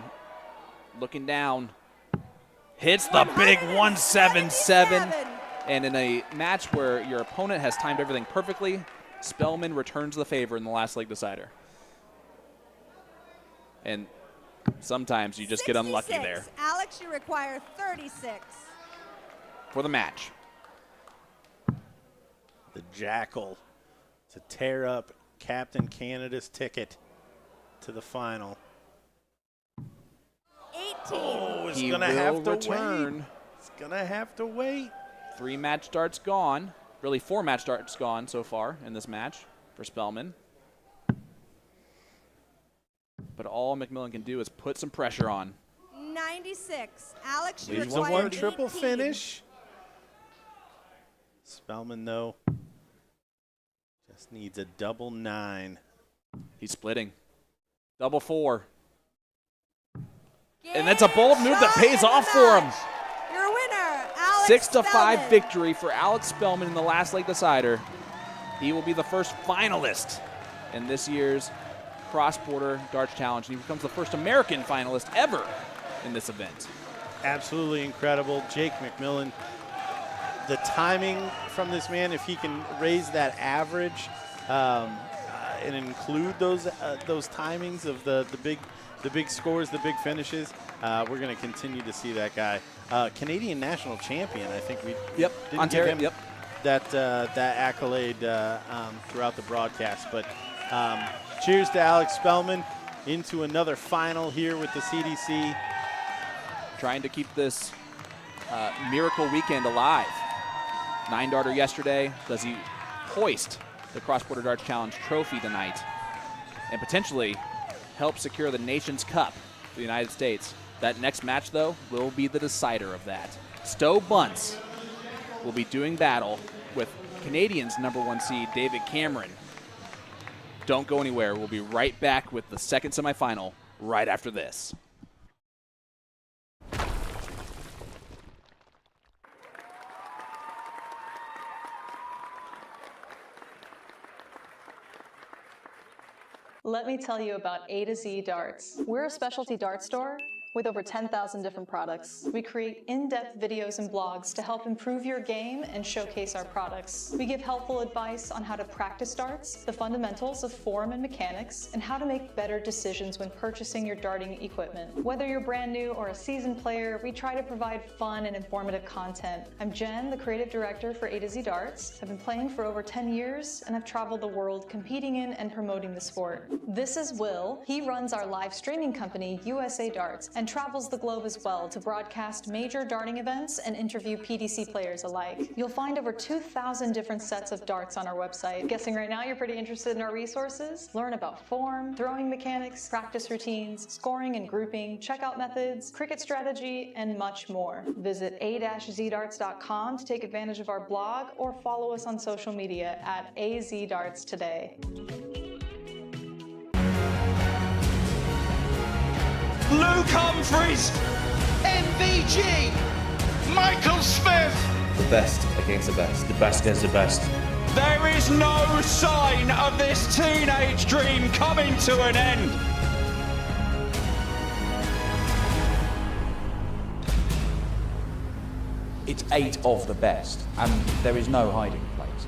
looking down. Hits the big 177. And in a match where your opponent has timed everything perfectly, Spelman returns the favor in the last leg decider. And sometimes you just get unlucky 66. there. Alex, you require 36. For the match. The Jackal to tear up Captain Canada's ticket to the final. 18. Oh, it's He going to will have to return. wait. It's going to have to wait. 3 match darts gone. Really 4 match darts gone so far in this match for Spelman. But all McMillan can do is put some pressure on. 96. Alex, you Leaves a require 1 triple 18. finish. Spelman, though, just needs a double 9. He's splitting. Double 4. Game And that's a bold move that shot pays in the off for him. match. Your winner, Alex 6-5 Spelman. victory for Alex Spelman in the last leg decider. He will be the first finalist in this year's Cross-Border Darts Challenge. And he becomes the first American finalist ever in this event. Absolutely incredible. Jake McMillan, the timing from this man, if he can raise that average and include those timings of the big scores, the big finishes, we're going to continue to see that guy. Canadian national champion, I think we didn't Ontario, give him that accolade throughout the broadcast. But cheers to Alex Spelman into another final here with the CDC. Trying to keep this miracle weekend alive. 9-darter yesterday. Does he hoist the Cross-Border Darts Challenge trophy tonight and potentially help secure the Nations Cup for the United States? That next match, though, will be the decider of that. Stowe Bunts will be doing battle with Canadians' #1 seed, David Cameron. Don't go anywhere. We'll be right back with the second semifinal right after this. Let me tell you about A to Z Darts. We're a specialty dart store with over 10,000 different products. We create in-depth videos and blogs to help improve your game and showcase our products. We give helpful advice on how to practice darts, the fundamentals of form and mechanics, and how to make better decisions when purchasing your darting equipment. Whether you're brand new or a seasoned player, we try to provide fun and informative content. I'm Jen, the creative director for A to Z Darts. I've been playing for over 10 years, and I've traveled the world competing in and promoting the sport. This is Will. He runs our live streaming company, USA Darts, and and travels the globe as well to broadcast major darting events and interview PDC players alike. You'll find over 2,000 different sets of darts on our website. Guessing right now you're pretty interested in our resources? Learn about form, throwing mechanics, practice routines, scoring and grouping, checkout methods, cricket strategy, and much more. Visit a-zdarts.com to take advantage of our blog or follow us on social media at AZDarts today. Luke Humphries, MVG, Michael Smith. The best against the best. The best against the best. There is no sign of this teenage dream coming to an end. It's 8 of the best, and there is no hiding place.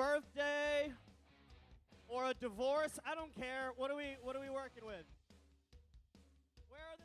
birthday, or a divorce. I don't care. What are we working with? Where are the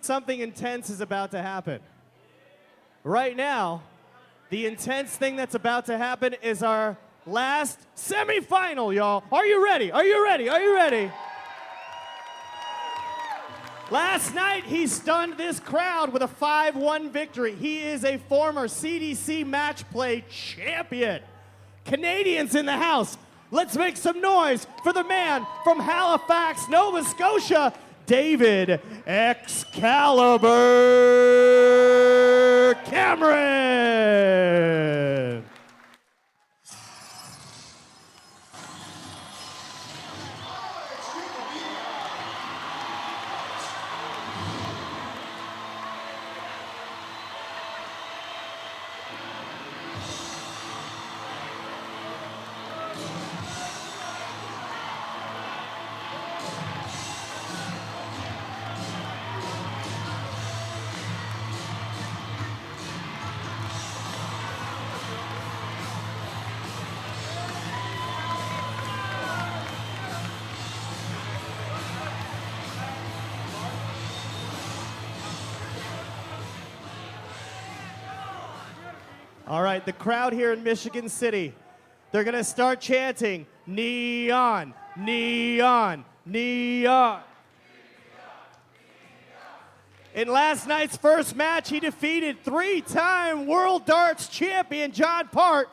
Something intense is about to happen. Right now, the intense thing that's about to happen is our last semifinal, y'all. Are you ready? Are you ready? Are you ready? Last night, he stunned this crowd with a 5-1 victory. He is a former CDC match play champion. Canadians in the house, let's make some noise for the man from Halifax, Nova Scotia, David Excalibur Cameron. All right, the crowd here in Michigan City, they're going to start chanting, neon, neon, neon. In last night's first match, he defeated 3-time World Darts champion John Part,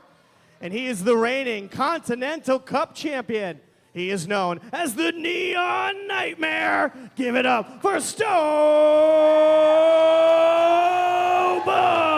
and he is the reigning Continental Cup champion. He is known as the Neon Nightmare. Give it up for Stowe Bunts.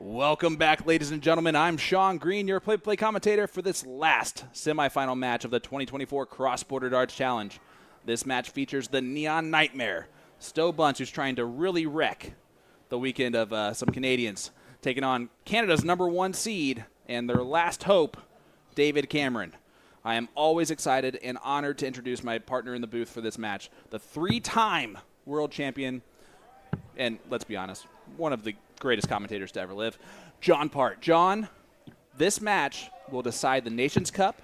Welcome back, ladies and gentlemen. I'm Sean Green, your play-by-play commentator for this last semifinal match of the 2024 Cross Border Darts Challenge. This match features the Neon Nightmare, Stowe Bunts, who's trying to really wreck the weekend of some Canadians, taking on Canada's #1 seed and their last hope, David Cameron. I am always excited and honored to introduce my partner in the booth for this match, the 3-time world champion, and let's be honest, one of the greatest commentators to ever live, John Part. John, this match will decide the Nations Cup.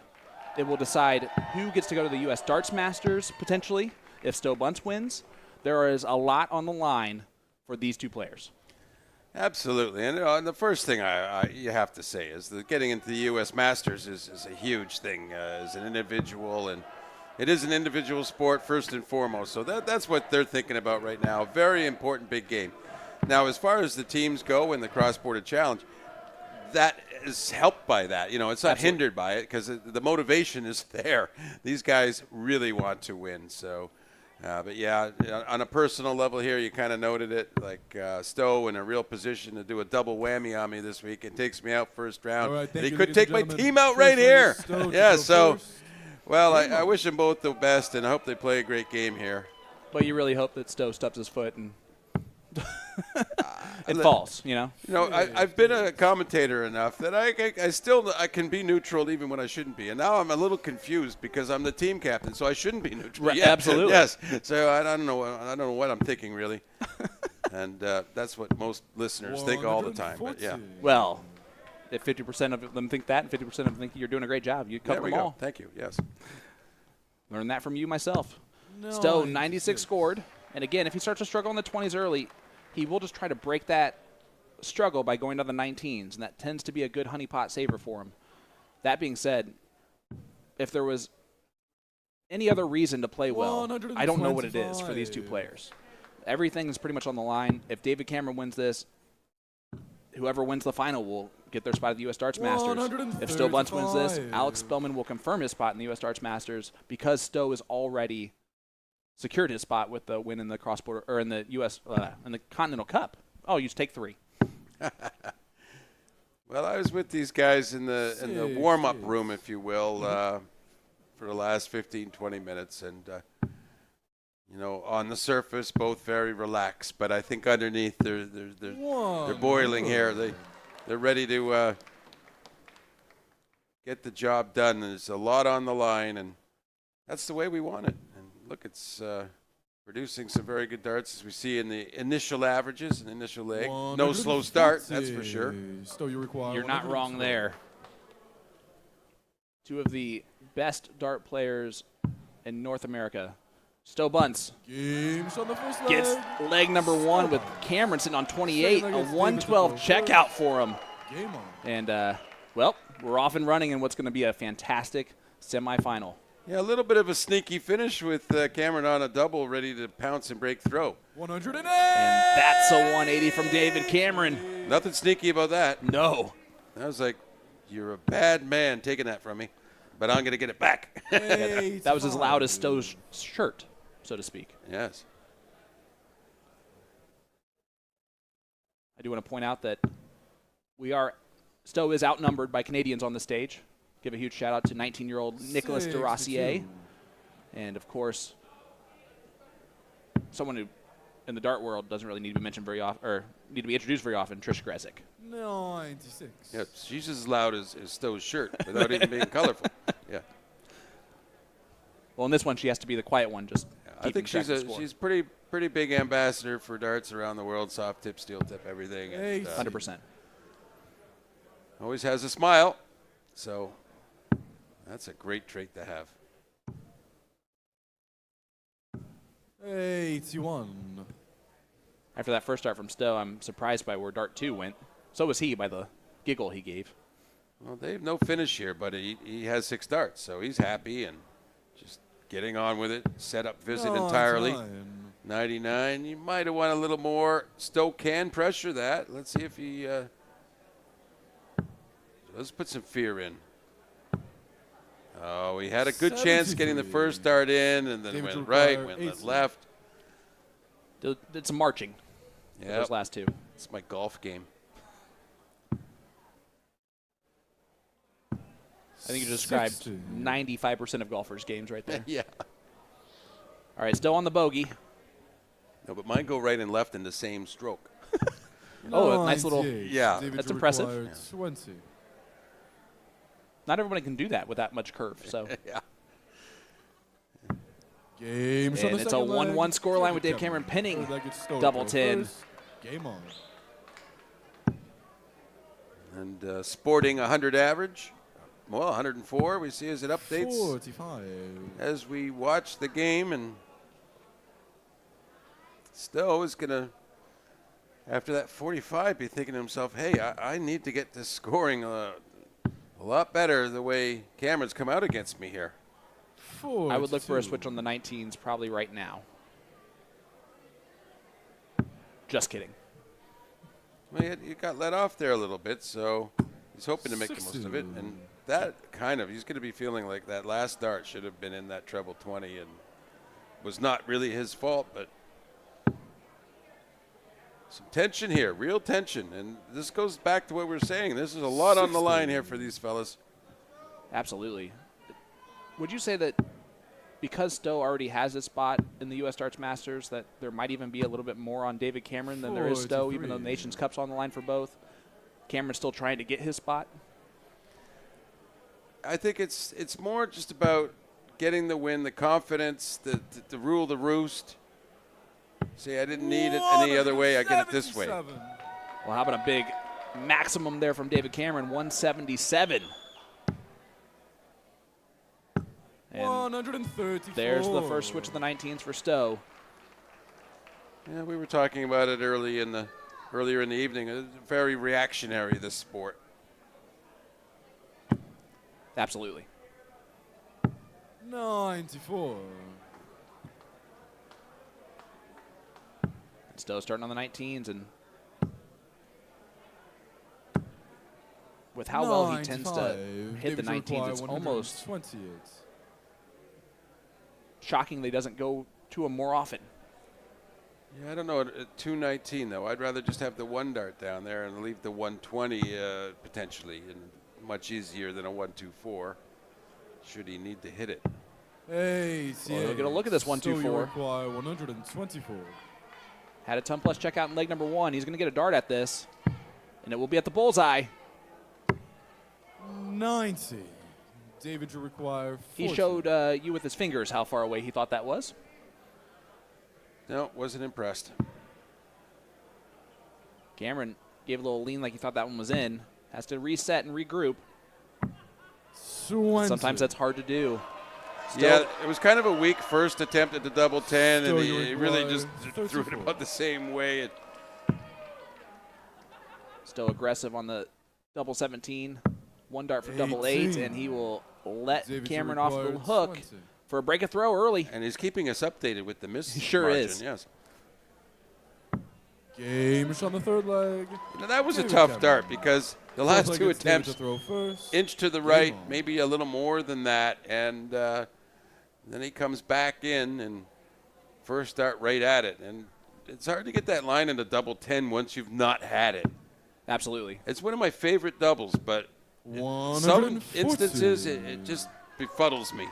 It will decide who gets to go to the U.S. Darts Masters, potentially, if Stowe Bunts wins. There is a lot on the line for these two players. Absolutely. And the first thing you have to say is that getting into the U.S. Masters is a huge thing as an individual, and it is an individual sport first and foremost. So that's what they're thinking about right now. Very important big game. Now, as far as the teams go in the cross-border challenge, that is helped by that. You know, it's not Absolutely. hindered by it because the motivation is there. These guys really want to win. So, but yeah, on a personal level here, you kind of noted it. Like Stowe in a real position to do a double whammy on me this week. It takes me out first round. All right, he you, could take my team out right here. Yeah, so, well, I wish them both the best, and I hope they play a great game here. But you really hope that Stowe steps his foot and it falls, you know? You know, I've been a commentator enough that I can be neutral even when I shouldn't be. And now I'm a little confused because I'm the team captain, so I shouldn't be neutral. Right, absolutely. Yes. So I don't know what I'm thinking really. And that's what most listeners think all the time. But yeah. Well, if 50% of them think that and 50% of them think you're doing a great job, you cover them all. Thank you. Yes. Learned that from you myself. Stowe, 96 scored. And again, if he starts to struggle in the 20s early, he will just try to break that struggle by going to the 19s, and that tends to be a good honeypot saver for him. That being said, if there was any other reason to play well, I don't know what it is for these two players. Everything is pretty much on the line. If David Cameron wins this, whoever wins the final will get their spot at the U.S. Darts Masters. If Stowe Bunts wins this, Alex Spelman will confirm his spot in the U.S. Darts Masters because Stowe has already secured his spot with the win in the cross-border or in the U.S. In the Continental Cup. Oh, you just take 3. Well, I was with these guys in the warm-up room, if you will, for the last 15, 20 minutes, and you know, on the surface, both very relaxed, but I think underneath they're boiling here. They're ready to get the job done. There's a lot on the line, and that's the way we want it. And look, it's producing some very good darts, as we see in the initial averages and initial leg. No slow start, that's for sure. You're not wrong there. Two of the best dart players in North America. Stowe Bunts gets leg number 1 with Cameron sitting on 28, a 112 checkout for him. And, well, we're off and running in what's going to be a fantastic semifinal. Yeah, a little bit of a sneaky finish with Cameron on a double, ready to pounce and break throw. 108! And that's a 180 from David Cameron. Nothing sneaky about that. No. I was like, you're a bad man taking that from me, but I'm going to get it back. That was as loud as Stowe's shirt, so to speak. Yes. I do want to point out that Stowe is outnumbered by Canadians on the stage. Give a huge shout out to 19-year-old Nicolas de Rossier. And, of course, someone who in the dart world doesn't really need to be mentioned very often, or need to be introduced very often, Trish Gresick. 96. Yeah, she's as loud as Stowe's shirt without even being colorful. Yeah. Well, in this one, she has to be the quiet one. Just I think she's pretty big ambassador for darts around the world. Soft tip, steel tip, everything. And, 100%. Always has a smile. So that's a great trait to have. 81. After that first start from Stowe, I'm surprised by where Dart 2 went. So was he by the giggle he gave. Well, they have no finish here, but he has 6 darts, so he's happy and just getting on with it. Set up visit entirely. 99. You might have won a little more. Stowe can pressure that. Let's see if he let's put some fear in. Oh, he had a good chance getting the first dart in, and then went right, went left. It's marching. Yeah, those last 2. It's my golf game. I think you described 95% of golfers' games right there. Yeah. All right, still on the bogey. No, but mine go right and left in the same stroke. Oh, a nice little. Yeah, that's impressive. Yeah. 20. Not everybody can do that with that much curve. So. Yeah. Game. And it's a 1-1 scoreline with Dave Cameron pinning double 10. Game on. And sporting 100 average. Well, 104 we see as it updates 45. as we watch the game, and Stowe is going to, after that 45, be thinking to himself, hey, I need to get this scoring a lot better the way Cameron's come out against me here. 42. I would look for a switch on the 19s probably right now. Just kidding. Well, you got let off there a little bit, so he's hoping to make the most of it. And that he's going to be feeling like that last dart should have been in that treble 20 and was not really his fault, but some tension here, real tension. And this goes back to what we were saying. This is a lot on the line here for these fellas. Absolutely. Would you say that because Stowe already has a spot in the U.S. Darts Masters that there might even be a little bit more on David Cameron than there is Stowe, even though the Nations Cup's on the line for both? Cameron's still trying to get his spot? I think it's more just about getting the win, the confidence, the rule the roost. Say, I didn't need it any other way. I get it this way. Well, how about a big maximum there from David Cameron, 177. And 134. there's the first switch of the 19s for Stowe. Yeah, we were talking about it earlier in the evening. It's very reactionary, this sport. Absolutely. 94. Stowe starting on the 19s, and with how well he tends to hit the 19s, it's almost 28. shocking that he doesn't go to him more often. Yeah, I don't know. At 219, though, I'd rather just have the one dart down there and leave the 120 potentially, and much easier than a 124. Should he need to hit it? Hey, we'll get a look at this 124. Require 124. Had a ton plus check out in leg number 1. He's going to get a dart at this, and it will be at the bullseye. 90. David, you require 40. He showed you with his fingers how far away he thought that was. No, wasn't impressed. Cameron gave a little lean like he thought that one was in. Has to reset and regroup. 20. Sometimes that's hard to do. Yeah, it was kind of a weak first attempt at the double 10, and he really just threw it about the same way. Still aggressive on the double 17. One dart for double 8, and he will let Cameron off the hook 20. for a break of throw early. And he's keeping us updated with the miss. He sure margin, is. Yes. Game on the third leg. You know, that was a tough dart because the last two attempts, inch to the right, maybe a little more than that, and then he comes back in and first dart right at it. And it's hard to get that line in a double 10 once you've not had it. Absolutely. It's one of my favorite doubles, but in some instances it just befuddles me.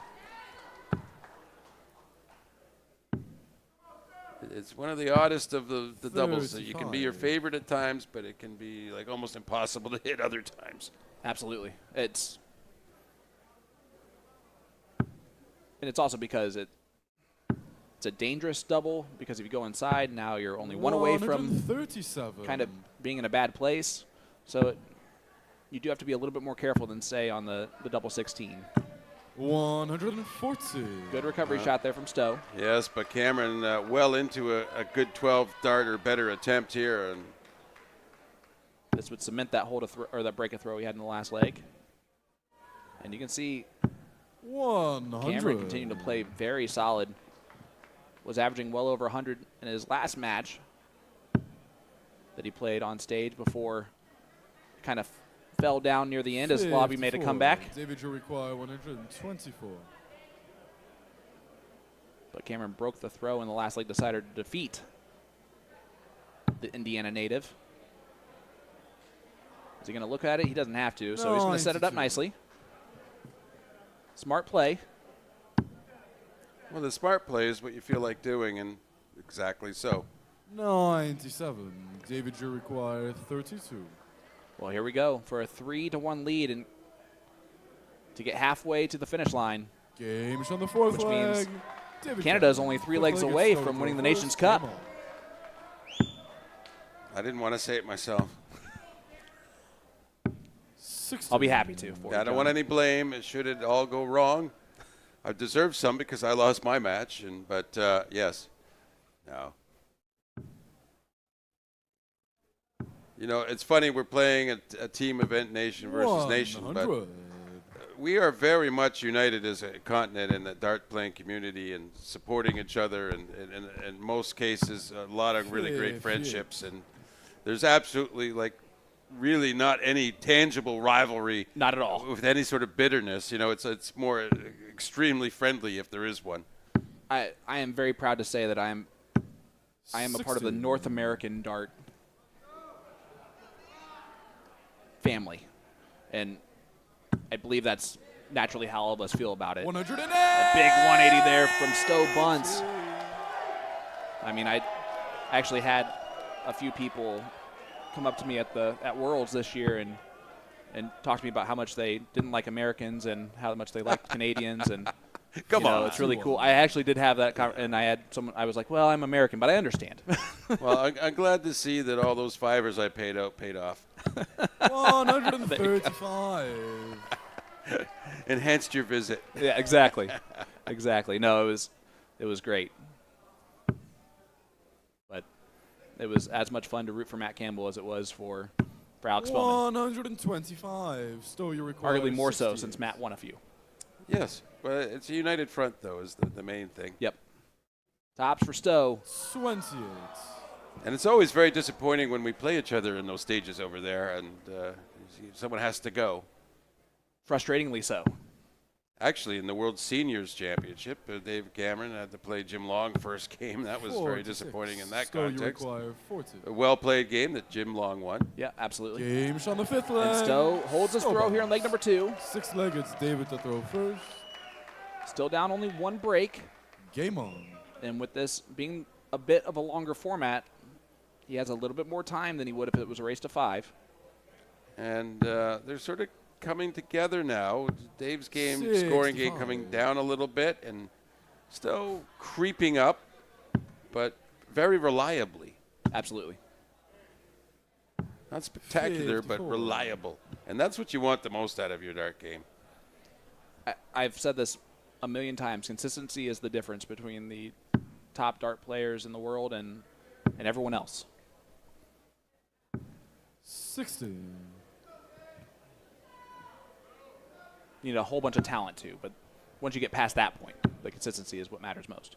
It's one of the oddest of the doubles. That you can be your favorite at times, but it can be like almost impossible to hit other times. Absolutely. It's also because it's a dangerous double, because if you go inside, now you're only one away from kind of being in a bad place. So you do have to be a little bit more careful than, say, on the double 16. 140. Good recovery shot there from Stowe. Yes, but Cameron well into a good 12 dart or better attempt here, and this would cement that hold or that break of throw he had in the last leg. And you can see 100. Cameron continuing to play very solid. Was averaging well over 100 in his last match that he played on stage before kind of fell down near the end as Lobby made a comeback. David, you require 124. But Cameron broke the throw in the last leg decider to defeat the Indiana native. Is he going to look at it? He doesn't have to, so he's going to set it up nicely. Smart play. Well, the smart play is what you feel like doing, and exactly so. 97. David, you require 32. Well, here we go for a 3-1 lead and to get halfway to the finish line. Game on the fourth which leg. means Canada is only 3 legs away from winning the Nations Cup. I didn't want to say it myself. I'll be happy to. I don't want any blame. Should it all go wrong, I deserve some because I lost my match. But yes, no. You know, it's funny, we're playing a team event, nation versus nation, but we are very much united as a continent in the dart playing community and supporting each other, and in most cases a lot of really great friendships, and there's absolutely really not any tangible rivalry, not at all, with any sort of bitterness. You know, it's more extremely friendly if there is one. I am very proud to say that I am a part of the North American dart family, and I believe that's naturally how all of us feel about it. 108. A big 180 there from Stowe Bunts. I mean, I actually had a few people come up to me at Worlds this year and talk to me about how much they didn't like Americans and how much they liked Canadians, and Come on. it's really cool. I actually did have that, and I had someone. I was like, "Well, I'm American, but I understand." Well, I'm glad to see that all those fivers I paid off. 135. Enhanced your visit. Yeah, exactly, exactly. No, it was great, but it was as much fun to root for Matt Campbell as it was for Alex Spelman. 125. Stowe, you require Arguably more so 68. since Matt won a few. Yes, well, it's a united front, though, is the main thing. Yep. Tops for Stowe. 28. And it's always very disappointing when we play each other in those stages over there, and someone has to go. Frustratingly so. Actually, in the World Seniors Championship, Dave Cameron had to play Jim Long first game. That was very disappointing in that Stowe, context. you require 40. A well-played game that Jim Long won. Yeah, absolutely. Game on the 5th leg. And Stowe holds his throw here in leg number 2. 6th leg, it's David to throw first. Still down only 1 break. Game on. And with this being a bit of a longer format, he has a little bit more time than he would if it was a race to 5. And they're sort of coming together now. Dave's scoring game coming down a little bit, and Stowe creeping up, but very reliably. Absolutely. Not spectacular, but reliable. And that's what you want the most out of your dart game. I've said this a million times. Consistency is the difference between the top dart players in the world and everyone else. 60. You need a whole bunch of talent too, but once you get past that point, the consistency is what matters most.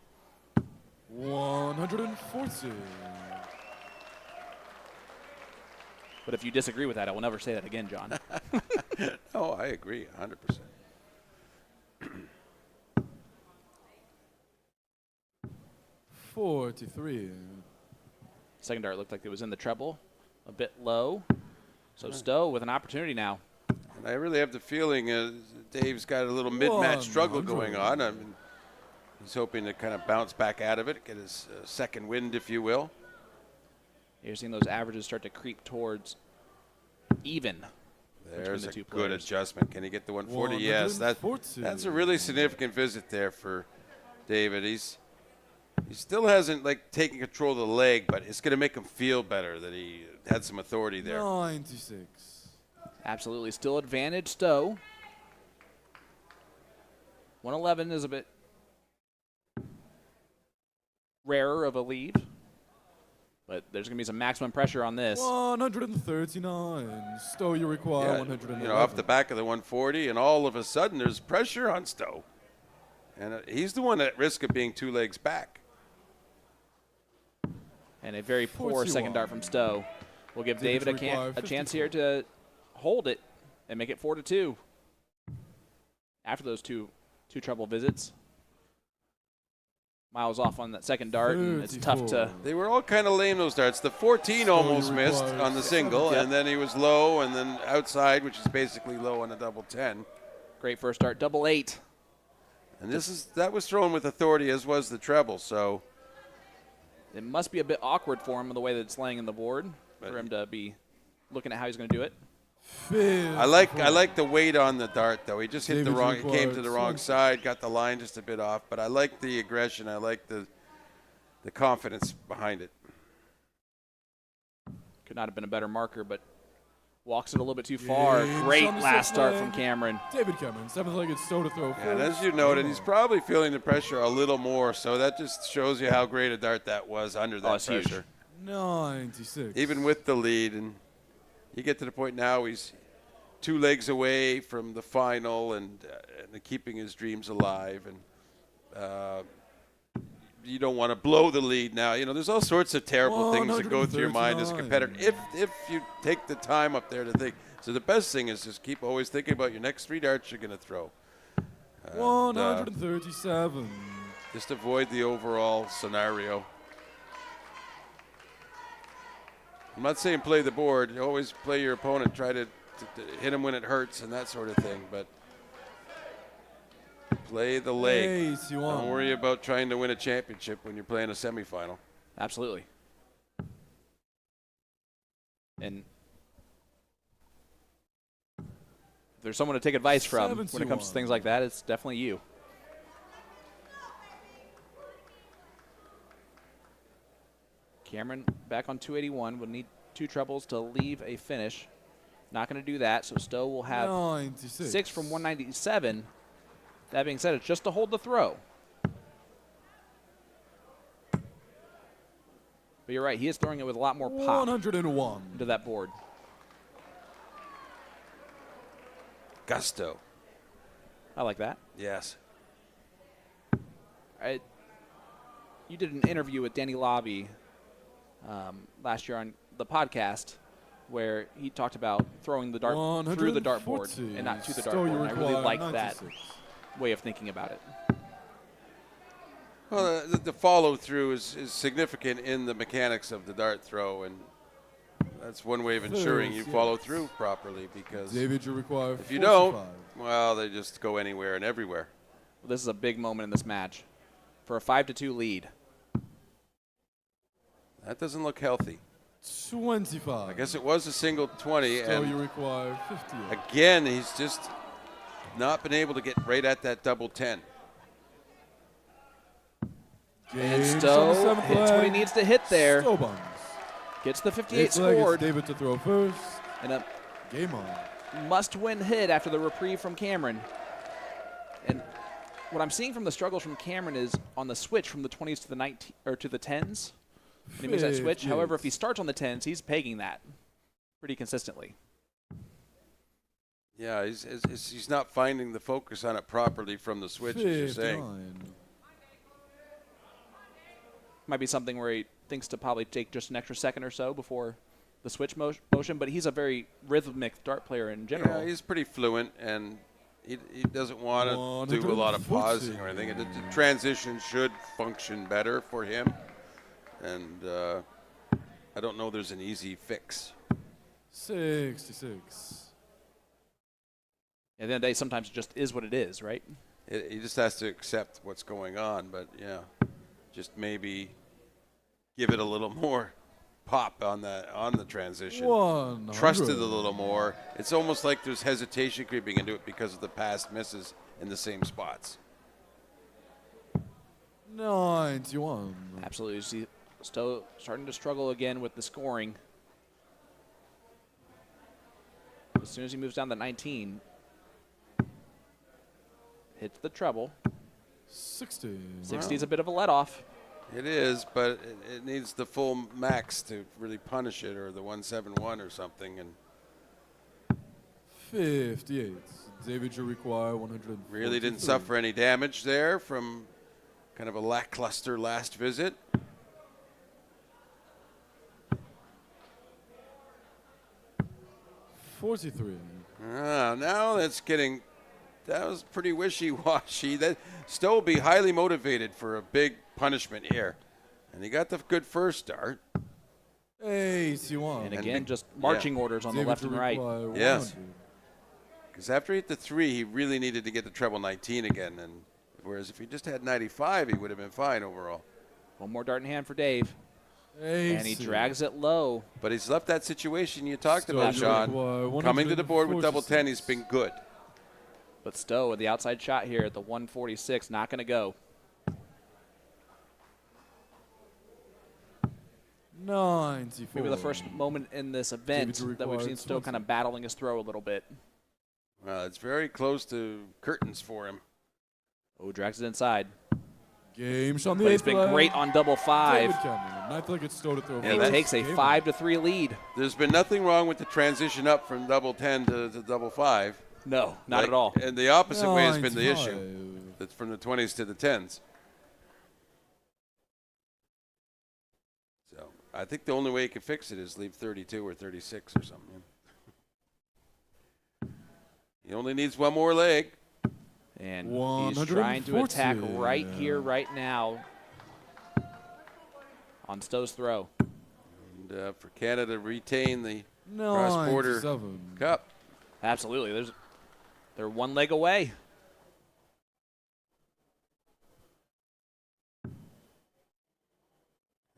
140. But if you disagree with that, I will never say that again, John. No, I agree 100%. 43. Second dart looked like it was in the treble, a bit low. So Stowe with an opportunity now. And I really have the feeling Dave's got a little mid-match struggle going on. I mean, he's hoping to kind of bounce back out of it, get his second wind, if you will. You're seeing those averages start to creep towards even. There's the a two good players. adjustment. Can he get the 140? Yes, that's a really significant visit there for David. He still hasn't taken control of the leg, but it's going to make him feel better that he had some authority there. 96. Absolutely. Still advantage Stowe. 111 is a bit rarer of a lead, but there's going to be some maximum pressure on this. 139. Stowe, you require 111. Off the back of the 140, and all of a sudden there's pressure on Stowe. And he's the one at risk of being 2 legs back. And a very poor 41. second dart from Stowe will give David a chance here to hold it and make it 4-2 after those two treble visits. Miles off on that second dart, and it's tough to. They were all kind of lame, those darts. The 14 almost missed on the single, and then he was low, and then outside, which is basically low on a double 10. Great first dart, double 8. And that was thrown with authority, as was the treble. So it must be a bit awkward for him the way that it's laying in the board for him to be looking at how he's going to do it. I like the weight on the dart, though. He just hit the wrong. He came to the wrong side, got the line just a bit off. But I like the aggression. I like the confidence behind it. Could not have been a better marker, but walks it a little bit too far. Great last start from Cameron. David Cameron, 7th leg, it's Stowe to throw first. And as you noted, he's probably feeling the pressure a little more. So that just shows you how great a dart that was under that pressure. Huge. 96. Even with the lead, and you get to the point now he's 2 legs away from the final and keeping his dreams alive. And you don't want to blow the lead now. There's all sorts of terrible things that go through your mind as a competitor if you take the time up there to think. So the best thing is just keep always thinking about your next 3 darts you're going to throw. 137. Just avoid the overall scenario. I'm not saying play the board. You always play your opponent. Try to hit him when it hurts and that sort of thing. But play the leg. Don't worry about trying to win a championship when you're playing a semifinal. Absolutely. And if there's someone to take advice from when it comes to things like that, it's definitely you. Cameron back on 281. Will need 2 trebles to leave a finish. Not going to do that, so Stowe will have 96. 6 from 197. That being said, it's just to hold the throw. But you're right, he is throwing it with a lot more pop 101. into that board. Gusto. I like that. Yes. You did an interview with Danny Lobby last year on the podcast where he talked about throwing the dart through the dartboard and not to the dartboard. And I really like that way of thinking about it. Well, the follow-through is significant in the mechanics of the dart throw, and that's one way of ensuring you follow through properly, because David, you require if you don't, well, they just go anywhere and everywhere. Well, this is a big moment in this match for a 5-2 lead. That doesn't look healthy. 25. I guess it was a single 20. So and you require 50. again, he's just not been able to get right at that double 10. And Stowe hits what he needs to hit there. Stowe Bunts. Gets the 58 scored. scored. David to throw first. And a game on. Must-win hit after the reprieve from Cameron. And what I'm seeing from the struggles from Cameron is on the switch from the 20s to the 19 or to the 10s. And he makes that switch. However, if he starts on the 10s, he's pegging that pretty consistently. Yeah, he's not finding the focus on it properly from the switch, as you're saying. Might be something where he thinks to probably take just an extra second or so before the switch motion, but he's a very rhythmic dart player in general. Yeah, he's pretty fluent, and he doesn't want to do a lot of pausing or anything. The transition should function better for him, and I don't know there's an easy fix. 66. At the end of the day, sometimes it just is what it is, right? He just has to accept what's going on, but yeah, just maybe give it a little more pop on the transition. 100. Trust it a little more. It's almost like there's hesitation creeping into it because of the past misses in the same spots. 91. Absolutely. You see Stowe starting to struggle again with the scoring. As soon as he moves down to 19, hits the treble. 60. 60 is a bit of a let-off. It is, but it needs the full max to really punish it, or the 171 or something. And 58. David, you require 100. Really didn't suffer any damage there from kind of a lackluster last visit. $43. Now that was pretty wishy-washy. That Stowe will be highly motivated for a big punishment here. And he got the good first dart. 81. And again, just marching orders on the left and right. Yes. Because after he hit the 3, he really needed to get the treble 19 again. And whereas if he just had 95, he would have been fine overall. One more dart in hand for Dave. 80. And he drags it low. But he's left that situation you talked about, Sean. Coming to the board with double 10, he's been good. But Stowe with the outside shot here at the 146, not going to go. 94. Maybe the first moment in this event that we've seen Stowe kind of battling his throw a little bit. Well, it's very close to curtains for him. Oh, drags it inside. Game shot. But he's been great on double 5. Ninth leg, it's Stowe to throw. And he takes a 5-3 lead. There's been nothing wrong with the transition up from double 10 to double 5. No, not at all. And the opposite way has been the issue. That's from the 20s to the 10s. So I think the only way you can fix it is leave 32 or 36 or something. He only needs one more leg. And he's trying to attack right here, right now on Stowe's throw. And for Canada to retain the cross-border cup. Absolutely. They're one leg away.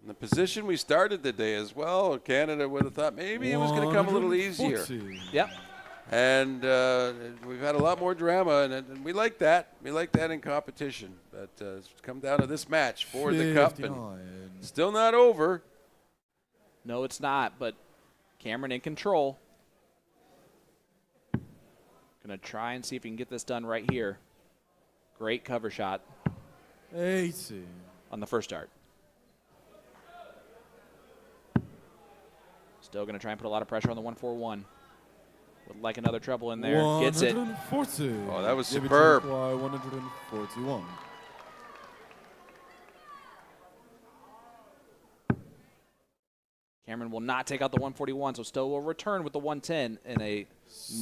In the position we started the day as well, Canada would have thought maybe it was going to come a little easier. Yep. And we've had a lot more drama, and we like that. We like that in competition. But it's come down to this match for the cup, and still not over. No, it's not, but Cameron in control. Going to try and see if he can get this done right here. Great cover shot. 80. On the first dart. Still going to try and put a lot of pressure on the 141. Would like another treble in there. Gets it. 140. Oh, that was David superb. Jurquai, 141. Cameron will not take out the 141, so Stowe will return with the 110 in a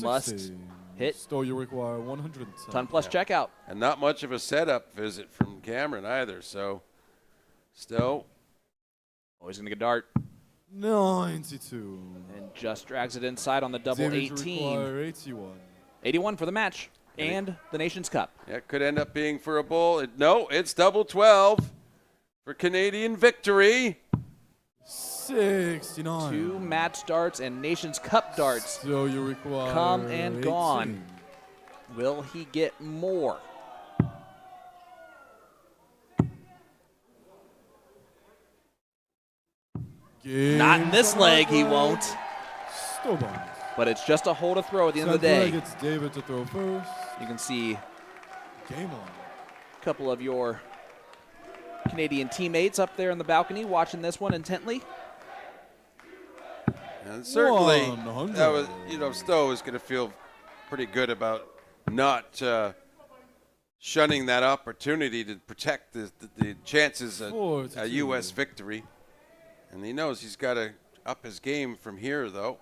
must 60. hit. Stowe, you require 110. Ton plus checkout. And not much of a setup visit from Cameron either. So, Stowe. Oh, he's going to get a dart. 92. And just drags it inside on the double David, you 18. require 81. 81 for the match and the Nations Cup. Yeah, could end up being for a bull. No, it's double 12 for Canadian victory. 69. 2 match darts and Nations Cup darts So you require come and 18. gone. Will he get more? Not in this leg, he won't. Stowe Bunts. But it's just a hole to throw at the end of the Center day. leg, it's David to throw first. You can see Game on. a couple of your Canadian teammates up there in the balcony watching this one intently. And certainly, 100. that was, Stowe is going to feel pretty good about not shunning that opportunity to protect the chances of a 42. U.S. victory. And he knows he's got to up his game from here, though.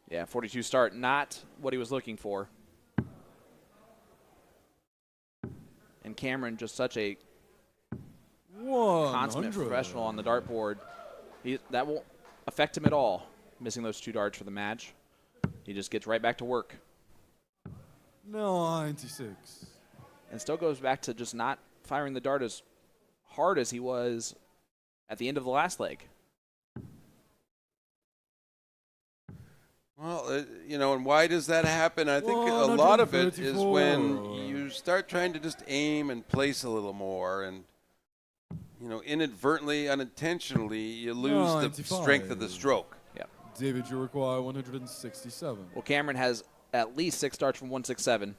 Yeah, 42 start, not what he was looking for. And Cameron, just such a 100. consummate professional on the dartboard. That won't affect him at all, missing those 2 darts for the match. He just gets right back to work. 96. And still goes back to just not firing the dart as hard as he was at the end of the last leg. Well, and why does that happen? I think a lot of it is when you start trying to just aim and place a little more, and inadvertently, unintentionally, you lose 95. the strength of the stroke. Yeah. David, you require 167. Well, Cameron has at least 6 darts from 167.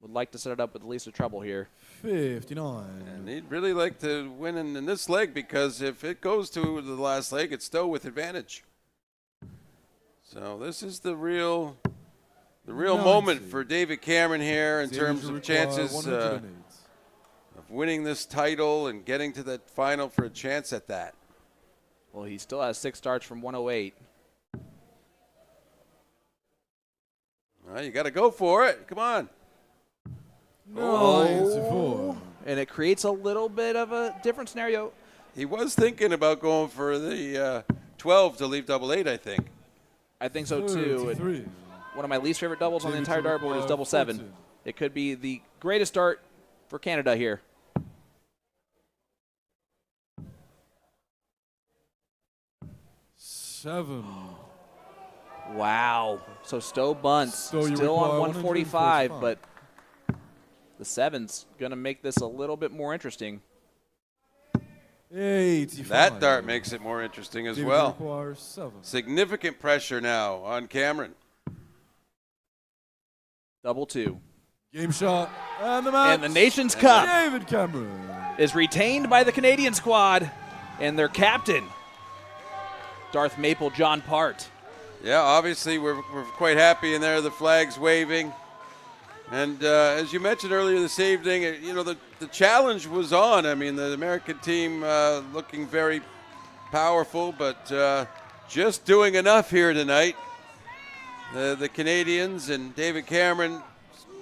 Would like to set it up with at least a treble here. 59. And he'd really like to win in this leg, because if it goes to the last leg, it's Stowe with advantage. So this is the real 90. moment for David Cameron here in David, terms you of require chances 108. of winning this title and getting to that final for a chance at that. Well, he still has 6 darts from 108. Well, you got to go for it. Come on. 94. And it creates a little bit of a different scenario. He was thinking about going for the 12 to leave double 8, I think. I think so, too. 33. One of my least favorite doubles on the David, entire you dartboard is require double 7. 14. It could be the greatest dart for Canada here. Seven. Wow. So Stowe Bunts So you still on require 145, 145. but the 7's going to make this a little bit more interesting. 85. That dart makes it more interesting as David well. requires 7. Significant pressure now on Cameron. Double 2. Game shot. And the match. And the Nations Cup David Cameron. is retained by the Canadian squad and their captain, Darth Maple John Part. Yeah, obviously we're quite happy in there. The flag's waving. And as you mentioned earlier this evening, the challenge was on. I mean, the American team looking very powerful, but just doing enough here tonight. The Canadians and David Cameron,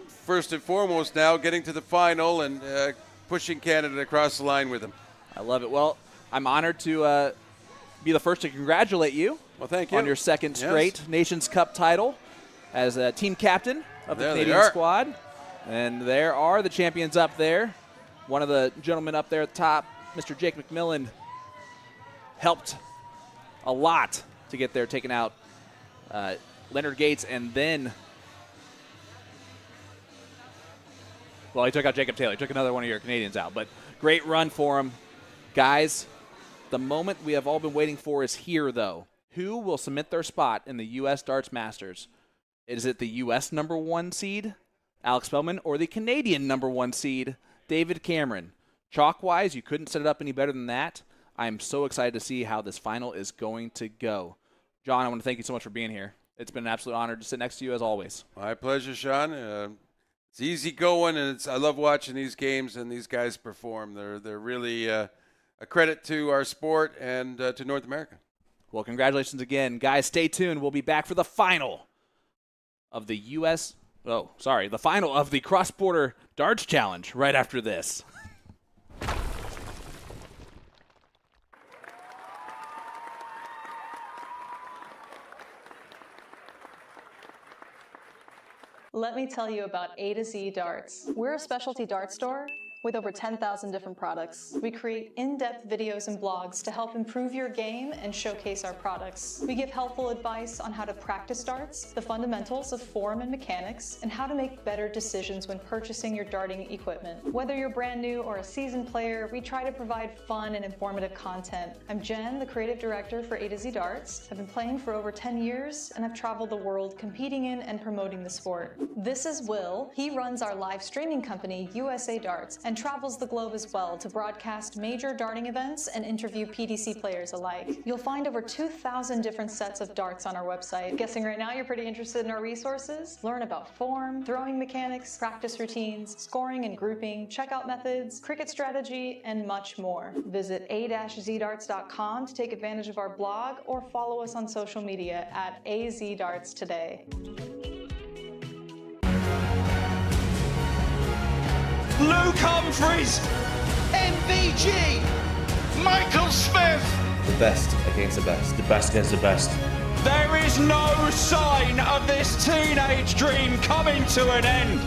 first and foremost now, getting to the final and pushing Canada across the line with them. I love it. Well, I'm honored to be the first to congratulate you. Well, thank you. On your second Yes. straight Nations Cup title as a team captain of the There they Canadian are. squad. And there are the champions up there. One of the gentlemen up there at the top, Mr. Jake McMillan, helped a lot to get there, taking out Leonard Gates, and then, well, he took out Jacob Taylor. He took another one of your Canadians out, but great run for him. Guys, the moment we have all been waiting for is here, though. Who will cement their spot in the U.S. Darts Masters? Is it the U.S. number 1 seed, Alex Spelman, or the Canadian number 1 seed, David Cameron? Chalk-wise, you couldn't set it up any better than that. I am so excited to see how this final is going to go. John, I want to thank you so much for being here. It's been an absolute honor to sit next to you as always. My pleasure, Sean. It's easy going, and I love watching these games and these guys perform. They're really a credit to our sport and to North America. Well, congratulations again. Guys, stay tuned. We'll be back for the final of the the final of the Cross-Border Darts Challenge right after this. Let me tell you about A to Z Darts. We're a specialty dart store with over 10,000 different products. We create in-depth videos and blogs to help improve your game and showcase our products. We give helpful advice on how to practice darts, the fundamentals of form and mechanics, and how to make better decisions when purchasing your darting equipment. Whether you're brand new or a seasoned player, we try to provide fun and informative content. I'm Jen, the creative director for A to Z Darts. I've been playing for over 10 years, and I've traveled the world competing in and promoting the sport. This is Will. He runs our live streaming company, USA Darts, and travels the globe as well to broadcast major darting events and interview PDC players alike. You'll find over 2,000 different sets of darts on our website. Guessing right now you're pretty interested in our resources? Learn about form, throwing mechanics, practice routines, scoring and grouping, checkout methods, cricket strategy, and much more. Visit a-zdarts.com to take advantage of our blog or follow us on social media at AZDarts today. Luke Humphries, MVG, Michael Smith. The best against the best. The best against the best. There is no sign of this teenage dream coming to an end.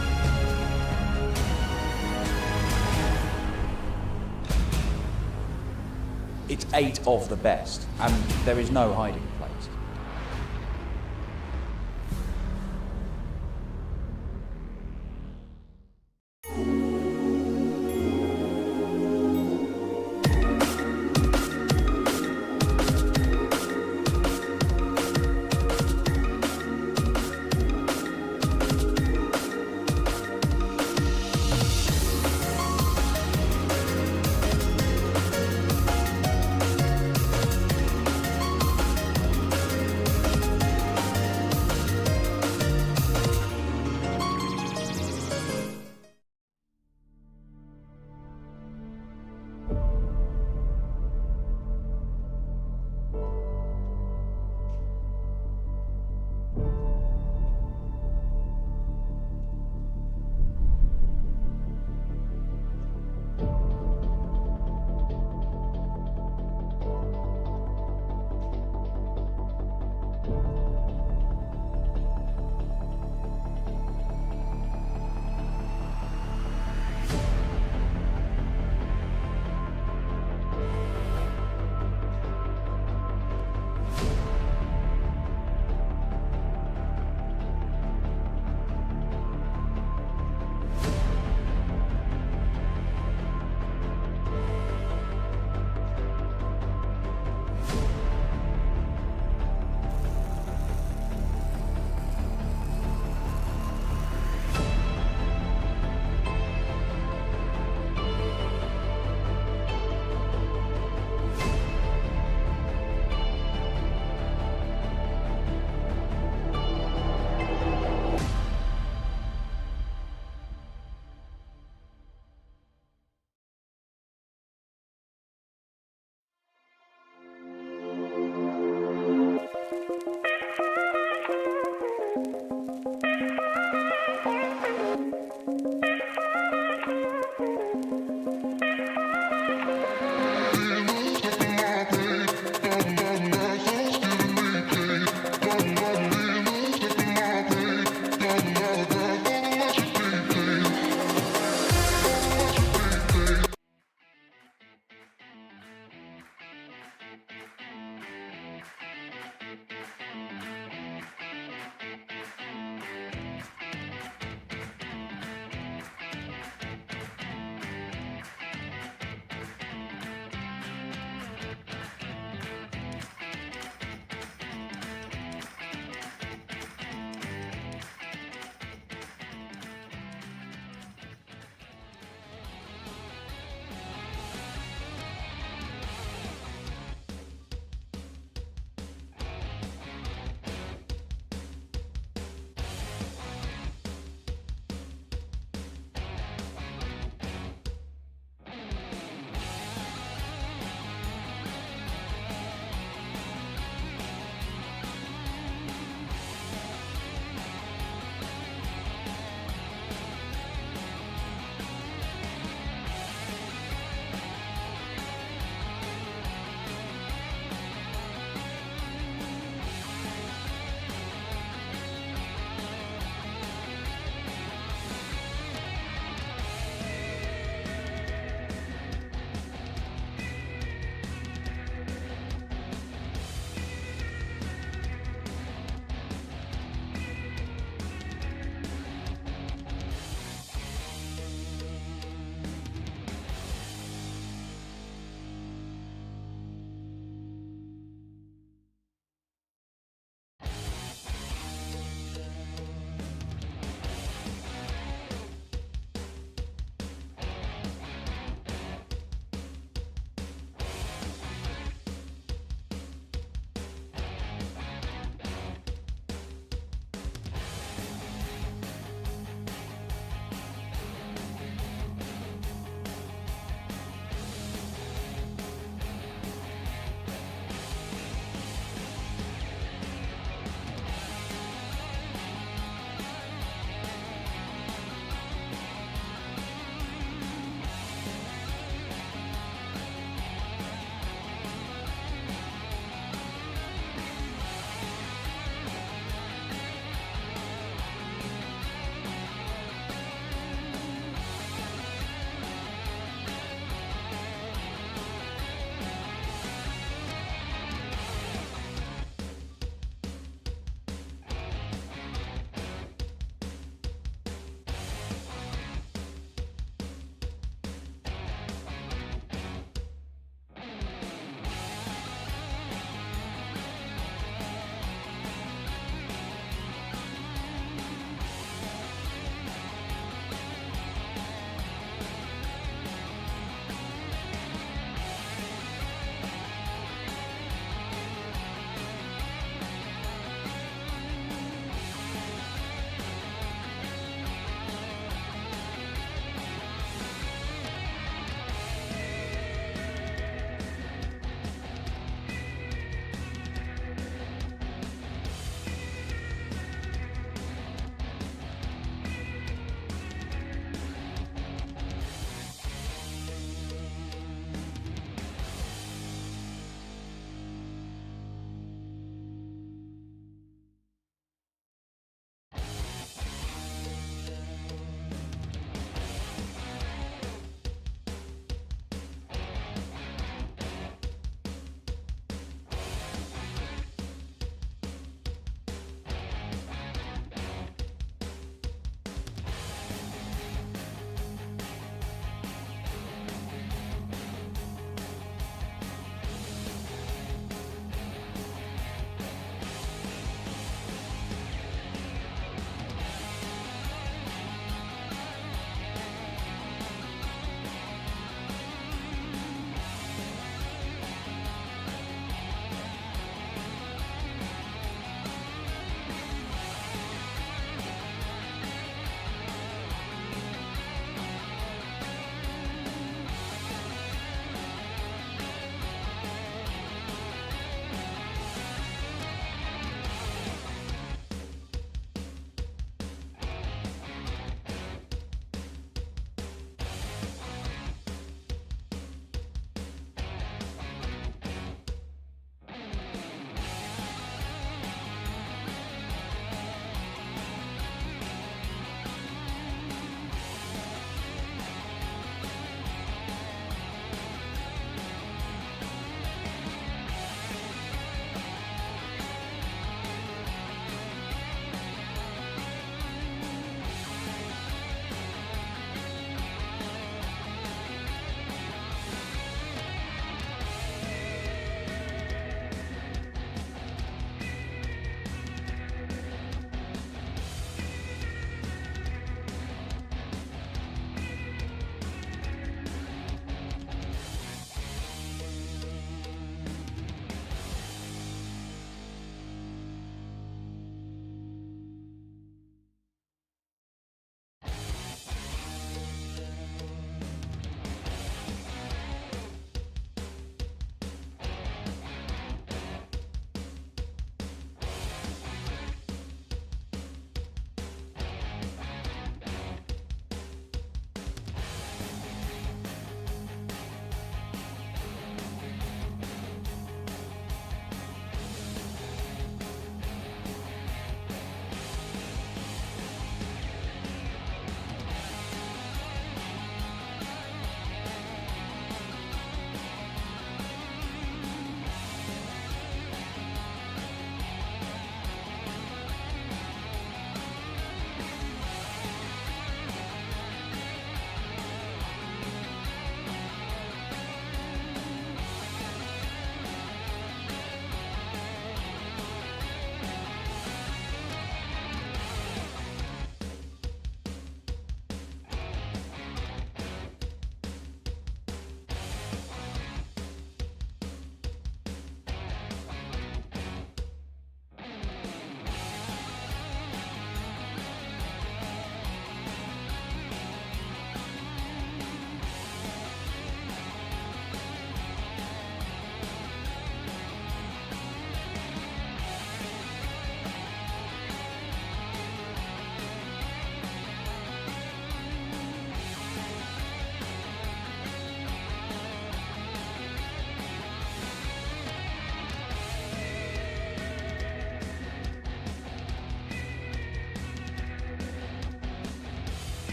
It's 8 of the best, and there is no hiding place.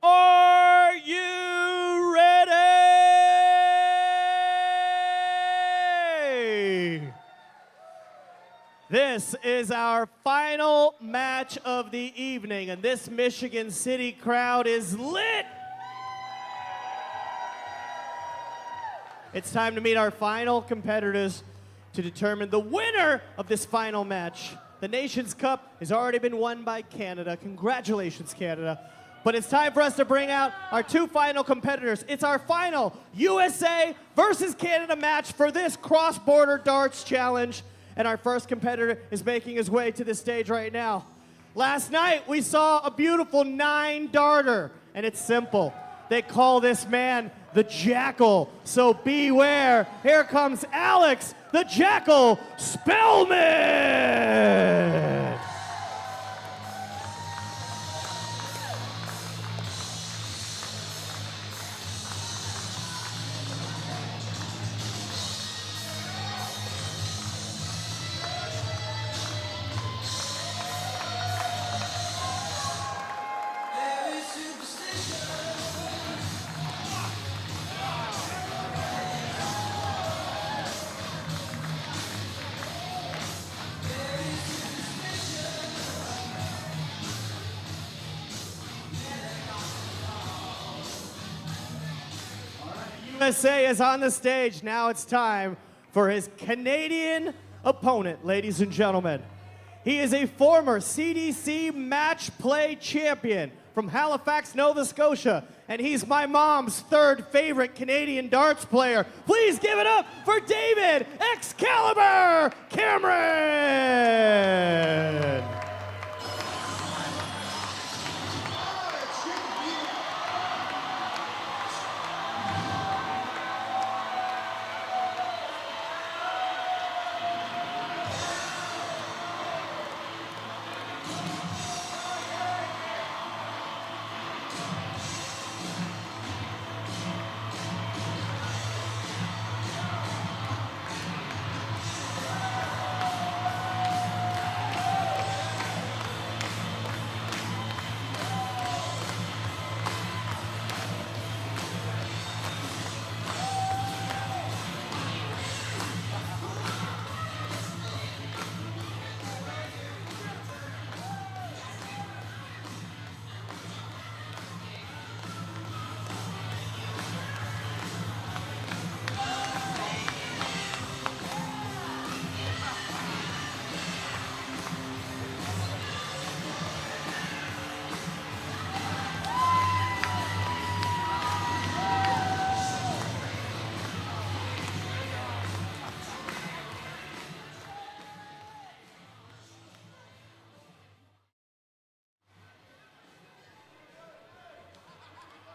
Are you ready? This is our final match of the evening, and this Michigan City crowd is lit. It's time to meet our final competitors to determine the winner of this final match. The Nations Cup has already been won by Canada. Congratulations, Canada. But it's time for us to bring out our two final competitors. It's our final USA versus Canada match for this cross-border darts challenge. And our first competitor is making his way to the stage right now. Last night, we saw a beautiful 9-darter, and it's simple. They call this man the Jackal, so beware. Here comes Alex, the Jackal Spelman. USA is on the stage. Now it's time for his Canadian opponent, ladies and gentlemen. He is a former CDC match play champion from Halifax, Nova Scotia, and he's my mom's third favorite Canadian darts player. Please give it up for David Excalibur Cameron.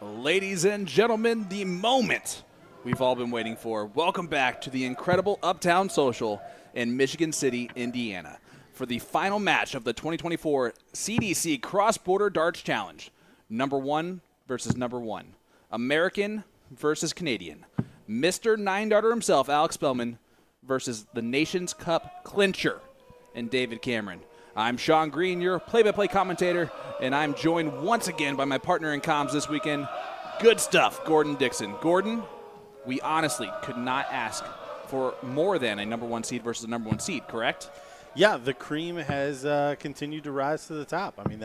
Ladies and gentlemen, the moment we've all been waiting for. Welcome back to the incredible Uptown Social in Michigan City, Indiana, for the final match of the 2024 CDC Cross-Border Darts Challenge. Number 1 versus number 1. American versus Canadian. Mr. 9-darter himself, Alex Spelman, versus the Nations Cup clincher and David Cameron. I'm Sean Green, your play-by-play commentator, and I'm joined once again by my partner in comms this weekend, good stuff, Gordon Dixon. Gordon, we honestly could not ask for more than a number 1 seed versus a number 1 seed, correct? Yeah, the cream has continued to rise to the top. I mean,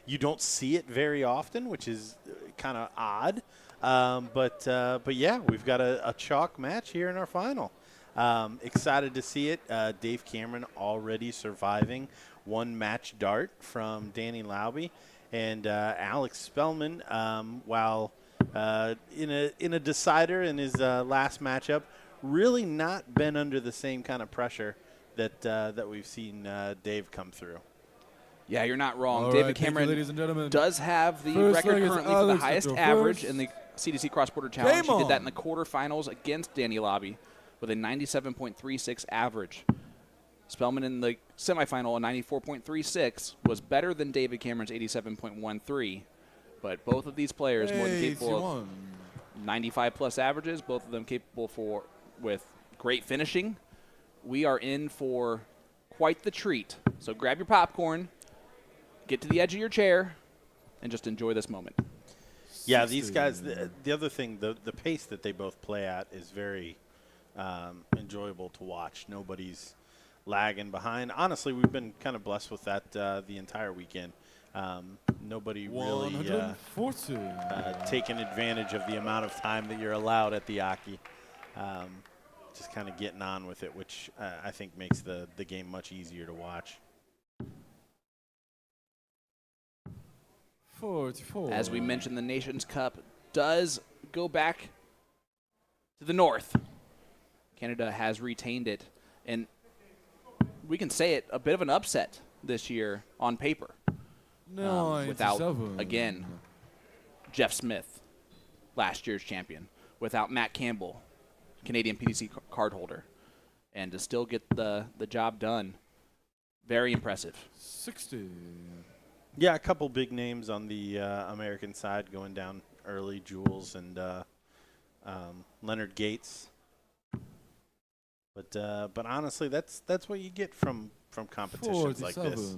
you don't see it very often, which is kind of odd. But yeah, we've got a chalk match here in our final. Excited to see it. Dave Cameron already surviving one match dart from Danny Lauby, and Alex Spelman, while in a decider in his last matchup, really not been under the same kind of pressure that we've seen Dave come through. Yeah, you're not wrong. All David right, Cameron ladies and gentlemen. does have the First record leg is currently for the Alex highest Dixon average first. in the CDC Cross-Border Challenge. Game He did that on. in the quarterfinals against Danny Lauby with a 97.36 average. Spelman in the semifinal, a 94.36, was better than David Cameron's 87.13. But both of these players more than capable of 95-plus averages, both of them capable with great finishing. We are in for quite the treat. So grab your popcorn, get to the edge of your chair, and just enjoy this moment. Yeah, these guys, the other thing, the pace that they both play at is very enjoyable to watch. Nobody's lagging behind. Honestly, we've been kind of blessed with that the entire weekend. Nobody really taking advantage of the amount of time that you're allowed at the Aki. Just kind of getting on with it, which I think makes the game much easier to watch. 44. As we mentioned, the Nations Cup does go back to the north. Canada has retained it, and we can say it, a bit of an upset this year on paper. Without, again, Jeff Smith, last year's champion, without Matt Campbell, Canadian PDC card holder, and to still get the job done, very impressive. 60. Yeah, a couple big names on the American side going down early, Jules and Leonard Gates. But honestly, that's what you get from competitions 47. like this.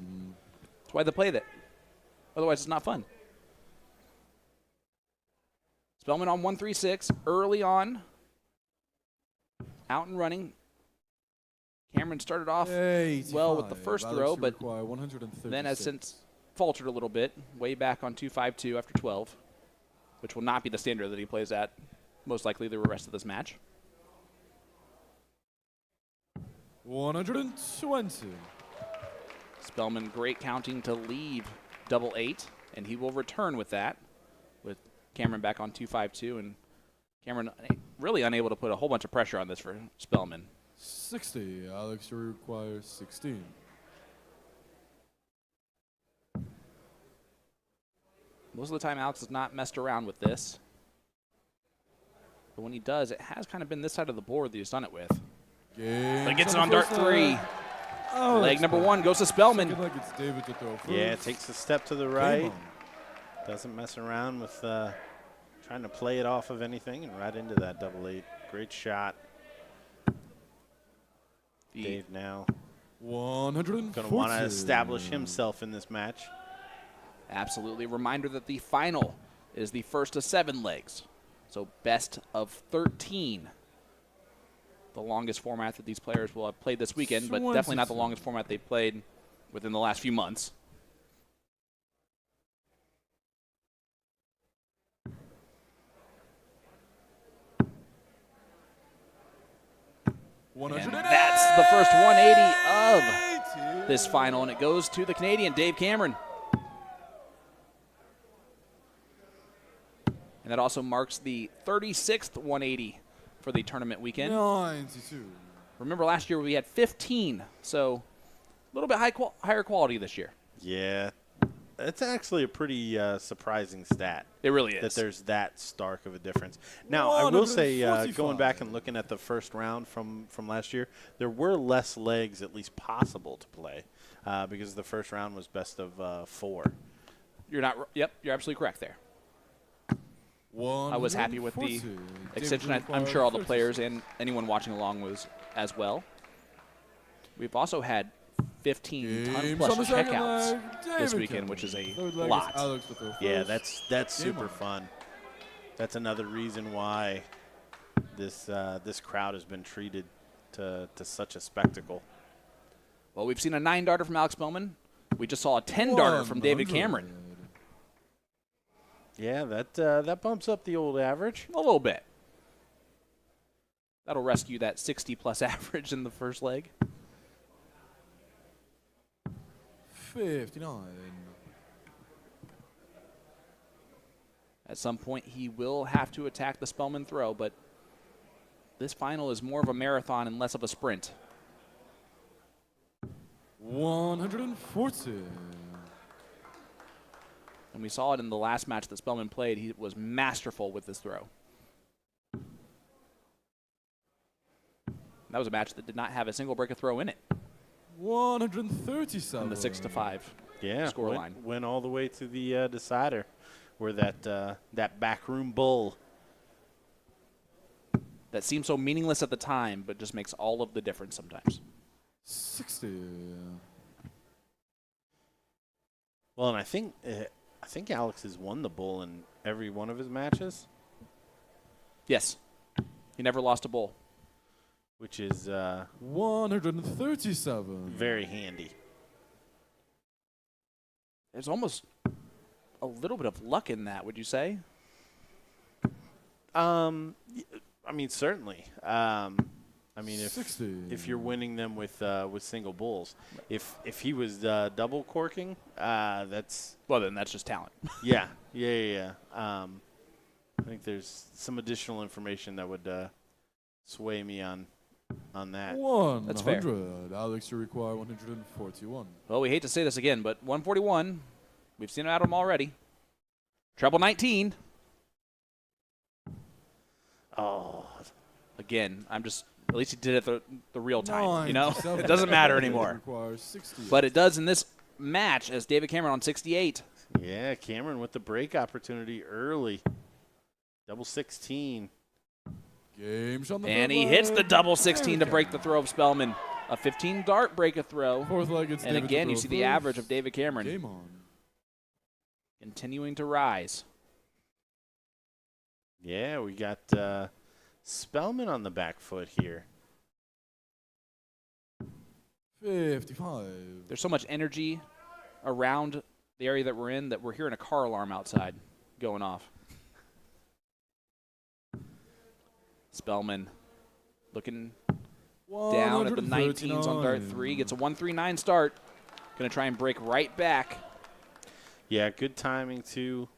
That's why they play that. Otherwise, it's not fun. Spelman on 136 early on, out and running. Cameron started off well with the first throw, but then has since faltered a little bit, way back on 252 after 12, which will not be the standard that he plays at most likely the rest of this match. 120. Spelman great counting to leave double 8, and he will return with that, with Cameron back on 252, and Cameron really unable to put a whole bunch of pressure on this for Spelman. 60. Alex, you require 16. Most of the time, Alex has not messed around with this. But when he does, it has kind of been this side of the board that he's done it with. But gets it on dart 3. Leg number 1 goes to Spelman. Like it's David to throw first. Yeah, takes a step to the right. Doesn't mess around with trying to play it off of anything and right into that double 8. Great shot. Dave now 140. going to want to establish himself in this match. Absolutely. Reminder that the final is the first of 7 legs. So best of 13. The longest format that these players will have played this weekend, but definitely not the longest format they've played within the last few months. And that's the first 180 of this final, and it goes to the Canadian, Dave Cameron. And that also marks the 36th 180 for the tournament weekend. 92. Remember last year we had 15, so a little bit higher quality this year. Yeah, it's actually a pretty surprising stat. It really is. That there's that stark of a difference. Now, I will say, going back and looking at the first round from last year, there were less legs at least possible to play because the first round was best of 4. You're absolutely correct there. I was happy with the extension. I'm sure all the players and anyone watching along was as well. We've also had 15-ton-plus checkouts this weekend, which is a lot. Yeah, that's super fun. That's another reason why this crowd has been treated to such a spectacle. Well, we've seen a 9-darter from Alex Spelman. We just saw a 10-darter from David Cameron. Yeah, that bumps up the old average. A little bit. That'll rescue that 60-plus average in the first leg. 59. At some point, he will have to attack the Spelman throw, but this final is more of a marathon and less of a sprint. 140. And we saw it in the last match that Spelman played. He was masterful with this throw. That was a match that did not have a single break of throw in it. 137. In the 6-5 scoreline. Went all the way to the decider, where that backroom bull. That seemed so meaningless at the time, but just makes all of the difference sometimes. 60. Well, and I think I think Alex has won the bull in every one of his matches. Yes. He never lost a bull. Which is 137. very handy. There's almost a little bit of luck in that, would you say? I mean, certainly. I mean, if you're winning them with single bulls, if he was double corking, that's then that's just talent. yeah. I think there's some additional information that would sway me on that. 100. That's fair. Alex, you require 141. Well, we hate to say this again, but 141, we've seen it out of them already. Treble 19. Oh. Again, at least he did it the real time, you know? It doesn't matter anymore. But it does in this match as David Cameron on 68. Yeah, Cameron with the break opportunity early. Double 16. And he hits the double 16 to break the throw of Spelman. A 15 dart break a throw. And again, you see the average of David Cameron. Game on. Continuing to rise. Yeah, we got Spelman on the back foot here. 55. There's so much energy around the area that we're in that we're hearing a car alarm outside going off. Spelman looking down at the 19s on dart 3. Gets a 139 start. Going to try and break right back. Yeah, good timing, too.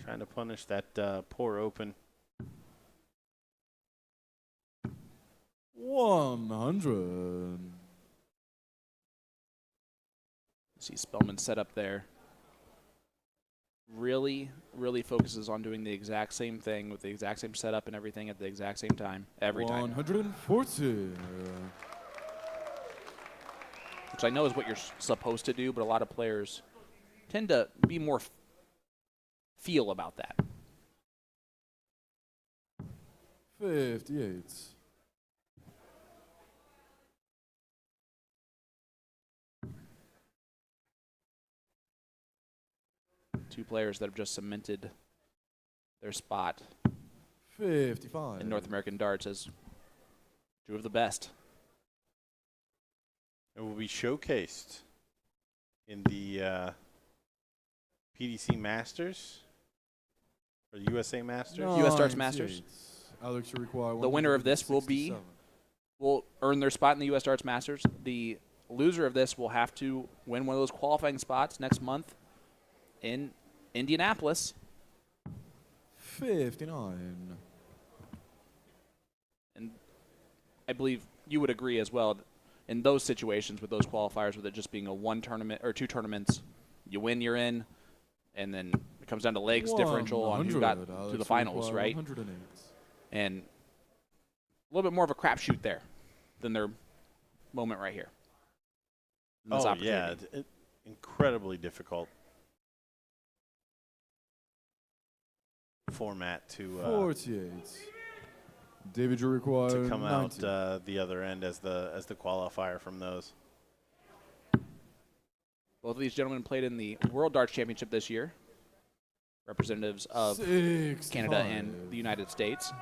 Trying to punish that poor open. 100. See Spelman set up there. Really, really focuses on doing the exact same thing with the exact same setup and everything at the exact same time, every time. 140. Which I know is what you're supposed to do, but a lot of players tend to be more feel about that. 58. Two players that have just cemented their spot 55. in North American darts as two of the best. It will be showcased in the PDC Masters or the USA Masters. US Darts Masters. Alex, you require The winner of this will earn their spot in the US Darts Masters. The loser of this will have to win one of those qualifying spots next month in Indianapolis. 59. And I believe you would agree as well. In those situations with those qualifiers, with it just being a one tournament or two tournaments, you win, you're in, and then it comes down to legs differential on who got to the finals, right? 108. And a little bit more of a crapshoot there than their moment right here. Oh, yeah. Incredibly difficult format to 48. David, you require to come 90. out the other end as the qualifier from those. Both of these gentlemen played in the World Darts Championship this year, representatives of 65. Canada and the United States,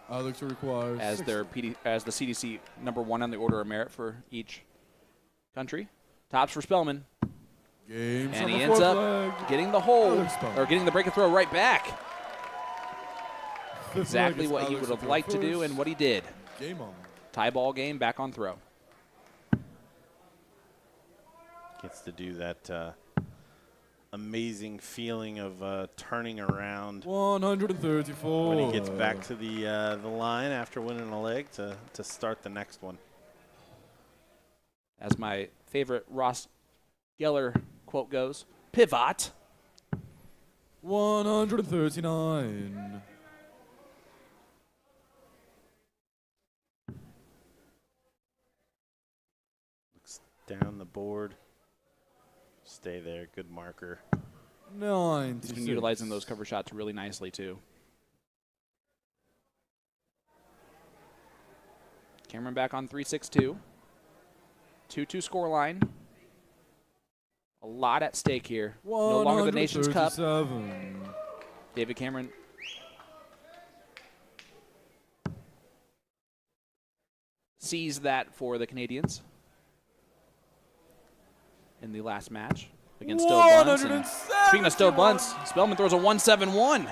Alex, you require as 60. their as the CDC #1 on the order of merit for each country. Tops for Spelman, Games and on he the ends fourth up leg. getting the hold Alex Spelman. or getting the break and throw right back. Fifth Exactly leg is what he Alex would have on liked to do first. and what he did. Game on. Tie ball game, back on throw. Gets to do that amazing feeling of turning around 134. when he gets back to the line after winning a leg to start the next one. As my favorite Ross Geller quote goes, pivot. 139. Looks down the board. Stay there. Good marker. 96. He's been utilizing those cover shots really nicely, too. Cameron back on 3-6-2. 2-2 scoreline. A lot at stake here. No longer the Nations Cup. 137. David Cameron. Sees that for the Canadians in the last match against Stowe Bunts. And speaking of Stowe Bunts, Spelman throws a 171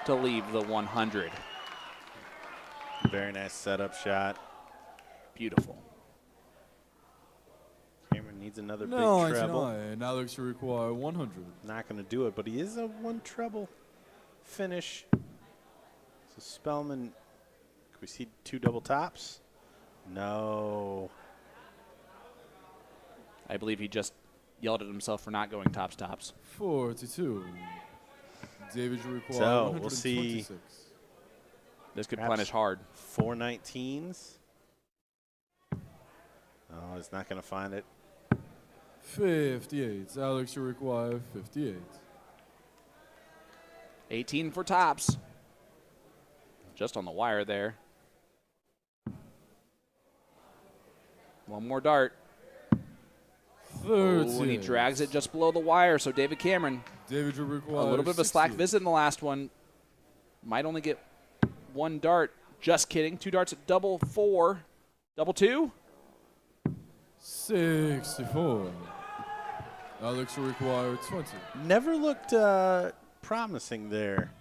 to leave the 100. Very nice setup shot. Beautiful. Cameron needs another big treble. Alex, you require 100. Not going to do it, but he is a one treble finish. So Spelman, can we see 2 double tops? No. I believe he just yelled at himself for not going tops. 42. David, you require So 126. we'll see. This could Perhaps punish hard. 4 19s. Oh, he's not going to find it. 58. Alex, you require 58. 18 for tops. Just on the wire there. One more dart. 30. Oh, and he drags it just below the wire, so David Cameron, David, you require a little bit of a slack 68. visit in the last one. Might only get 1 dart. Just kidding. 2 darts at double 4. Double 2. 64. Alex, you require 20. Never looked promising there.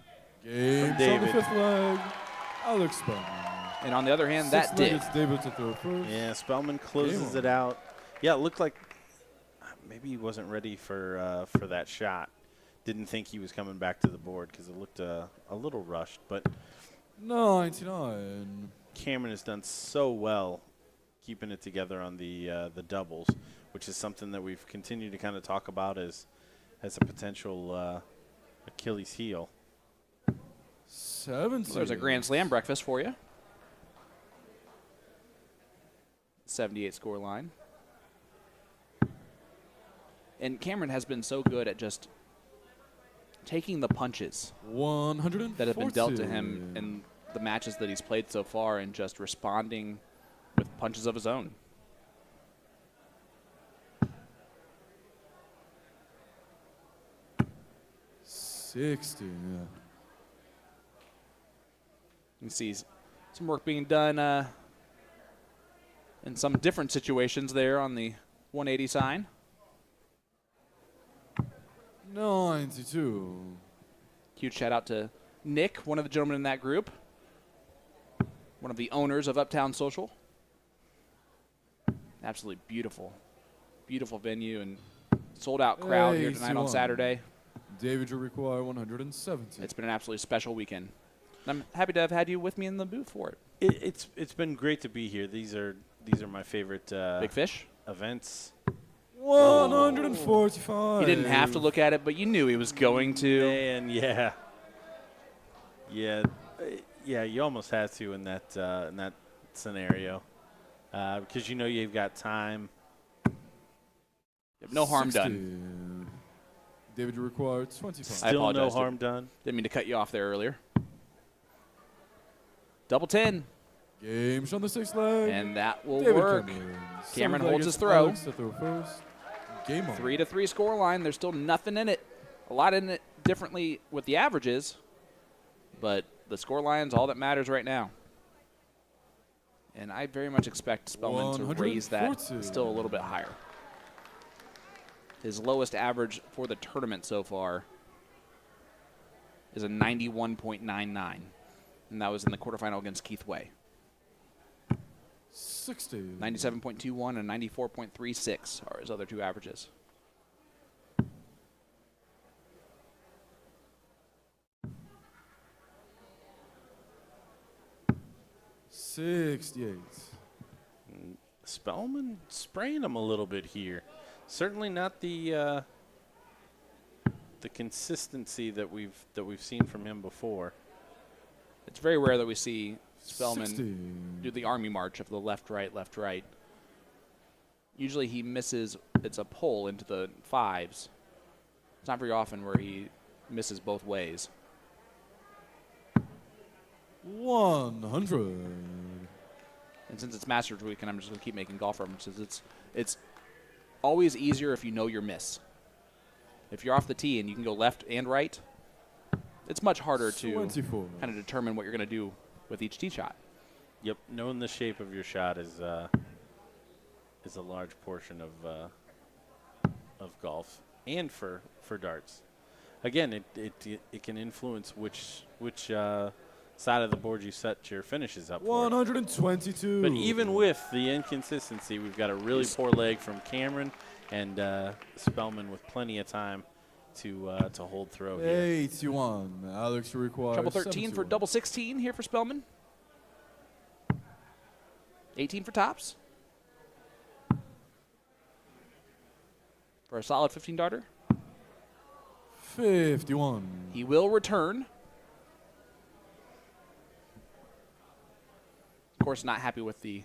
Games on the David. 5th leg. Alex Spelman. And on the other hand, that 6th leg, did. it's David to throw first. Yeah, Spelman closes Game it out. Yeah, it looked like maybe he wasn't ready for that shot. Didn't think he was coming back to the board because it looked a little rushed. But 99. Cameron has done so well keeping it together on the doubles, which is something that we've continued to kind of talk about as a potential Achilles heel. 70. There's a Grand Slam breakfast for you. 78 score line. And Cameron has been so good at just taking the punches 140 that have been dealt to him in the matches that he's played so far and just responding with punches of his own. $60. Yeah. You can see some work being done in some different situations there on the 180 sign. 92. Huge shout out to Nick, one of the gentlemen in that group, one of the owners of Uptown Social. Absolutely beautiful, beautiful venue and sold out crowd here tonight on 81. Saturday. David, you require 170. It's been an absolutely special weekend. And I'm happy to have had you with me in the booth for it. It's been great to be here. These are my favorite Big Fish events. 145. He didn't have to look at it, but you knew he was going to. And yeah, you almost had to in that scenario because you know you've got time. No harm 60. done. David, you require 25. I Still no apologize. harm done. Didn't mean to cut you off there earlier. Double 10. Games on the 6th leg. And that will David work. Cameron holds his throw. Alex to throw first. Game on. 3-3 score line. There's still nothing in it. A lot in it differently with the averages, but the score line's all that matters right now. And I very much expect Spelman to raise that 140. still a little bit higher. His lowest average for the tournament so far is a 91.99, and that was in the quarterfinal against Keith Way. 60. 97.21 and 94.36 are his other two averages. $68. Spelman spraying him a little bit here. Certainly not the consistency that we've seen from him before. It's very rare that we see Spelman 60. do the army march of the left, right. Usually he misses, it's a pull into the fives. It's not very often where he misses both ways. 100. And since it's Masters Week and I'm just going to keep making golf references, it's always easier if you know your miss. If you're off the tee and you can go left and right, it's much harder to 24. kind of determine what you're going to do with each tee shot. Yep, knowing the shape of your shot is a large portion of golf and for darts. Again, it can influence which side of the board you set your finishes up for. 122. But even with the inconsistency, we've got a really poor leg from Cameron and Spelman with plenty of time to hold throw here. 81. Alex requires Trouble 13 for 71. double 16 here for Spelman. 18 for tops. For a solid 15 darter. 51. He will return. Of course, not happy with the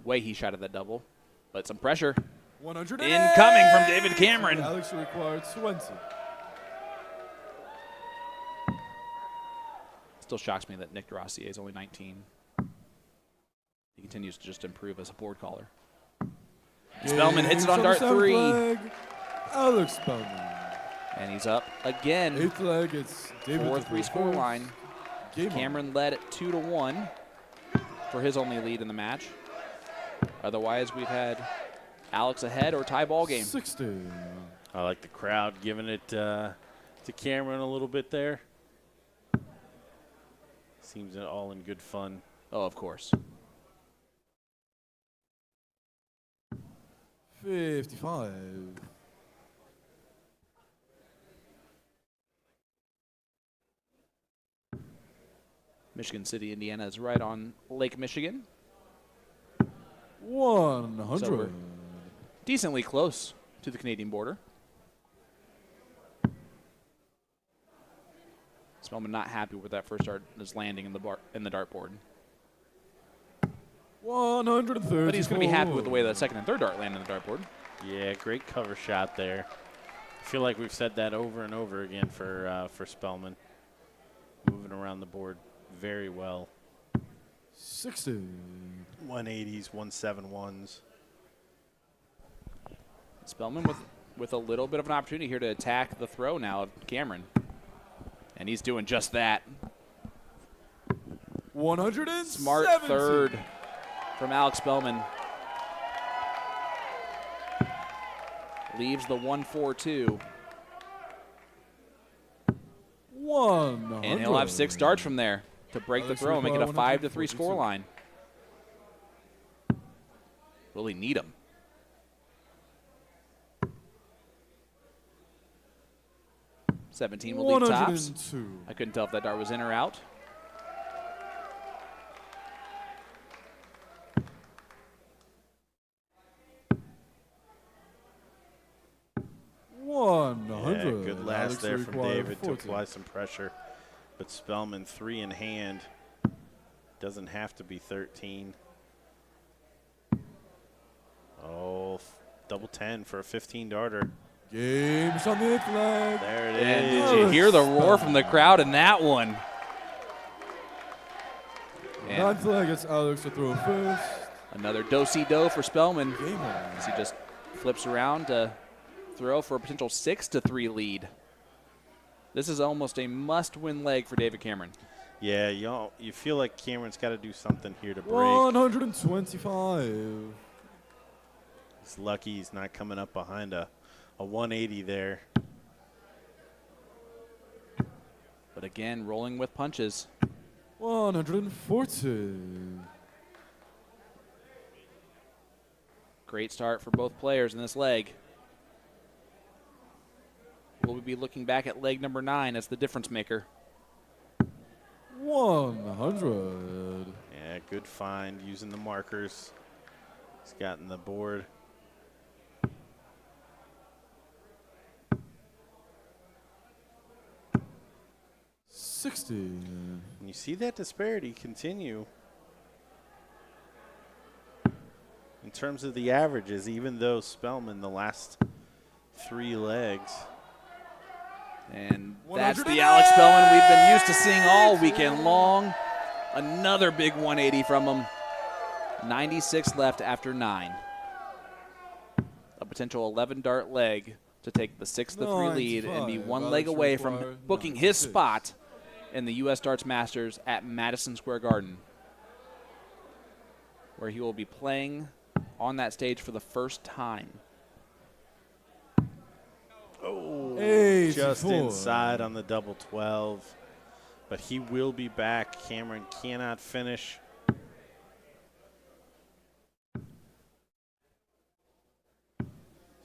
way he shot at that double, but some pressure. 100 incoming from David Cameron. Alex required 20. Still shocks me that Nick Rossier is only 19. He continues to just improve as a board caller. Spelman hits it on dart 3. Flag, Alex Spelman. And he's up again. 8th leg, it's David 4-3 score line. Game Cameron led at 2-1 for his only lead in the match. Otherwise, we've had Alex ahead or tie ball game. 60. I like the crowd giving it to Cameron a little bit there. Seems all in good fun. Oh, of course. 55. Michigan City, Indiana is right on Lake Michigan. 100. So we're decently close to the Canadian border. Spelman not happy with that first dart is landing in the dartboard. 130. But he's going to be happy with the way that second and third dart land in the dartboard. Yeah, great cover shot there. I feel like we've said that over and over again for Spelman. Moving around the board very well. 60. 180s, 171s. Spelman with a little bit of an opportunity here to attack the throw now of Cameron. And he's doing just that. 170. Smart third from Alex Spelman. Leaves the 1-4-2. 100. And he'll have 6 darts from there to break the throw and make it a 5-3 scoreline. Will he need him? $17 will leave tops. I couldn't tell if that dart was in or out. Yeah, good last there from David to apply some pressure. But Spelman 3 in hand. Doesn't have to be 13. Oh, double 10 for a 15 darter. Game's on the flag. There it And is. did you hear the roar from the crowd in that one? And 9th leg, it's Alex to throw first. another do-si-do for Spelman Game on. as he just flips around to throw for a potential 6-3 lead. This is almost a must-win leg for David Cameron. Yeah, you feel like Cameron's got to do something here to break. 125. He's lucky he's not coming up behind a 180 there. But again, rolling with punches. 140. Great start for both players in this leg. Will we be looking back at leg number 9 as the difference maker? 100. Yeah, good find using the markers he's got in the board. $60. And you see that disparity continue in terms of the averages, even though Spelman the last 3 legs. And that's the Alex Spelman we've been used to seeing all weekend long. Another big 180 from him. 96 left after 9. potential 11 dart leg to take the 6-3 lead and be 1 leg away from booking his spot in the U.S. Darts Masters at Madison Square Garden, where he will be playing on that stage for the first time. Oh, 84. just inside on the double 12. But he will be back. Cameron cannot finish.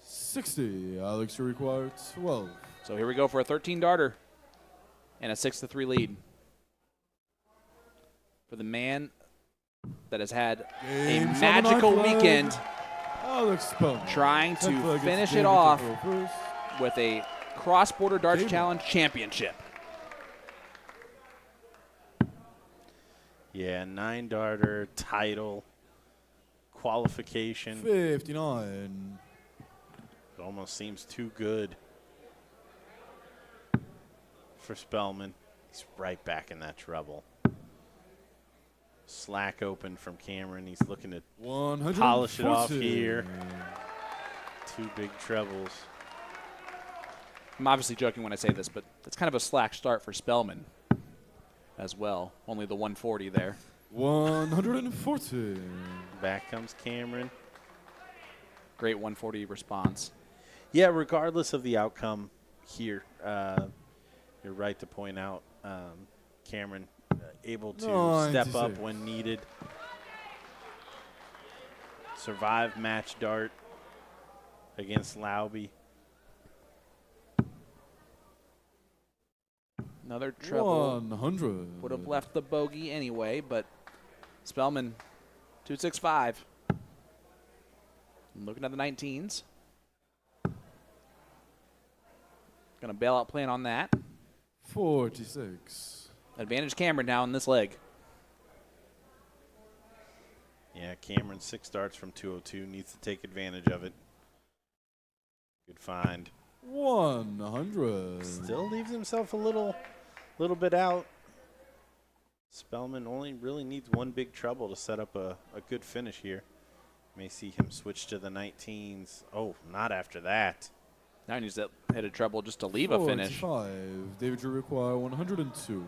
$60. Alex, you require 12. So here we go for a 13 darter and a 6-3 lead for the man that has had Game a shot magical on flag. weekend Alex Spelman. trying to 10th flag is finish it David off to throw first. with a cross-border darts David. challenge championship. Yeah, 9-darter, title, qualification. 59. It almost seems too good for Spelman. He's right back in that trouble. Slack open from Cameron. He's looking to 140. polish it off here. 2 big trebles. I'm obviously joking when I say this, but it's kind of a slack start for Spelman as well. Only the 140 there. 140. Back comes Cameron. Great 140 response. Yeah, regardless of the outcome here, you're right to point out Cameron able to step up 96. when needed. Survive match dart against Lauby. Another treble 100. would have left the bogey anyway, but Spelman 265. Looking at the 19s. Going to bail out plan on that. 46. Advantage Cameron now in this leg. Yeah, Cameron 6 darts from 202, needs to take advantage of it. Good find. 100. Still leaves himself a little bit out. Spelman only really needs 1 big treble to set up a good finish here. May see him switch to the 19s. Oh, not after that. Now he needs to hit a treble just to leave a finish. 45. David, you require 102.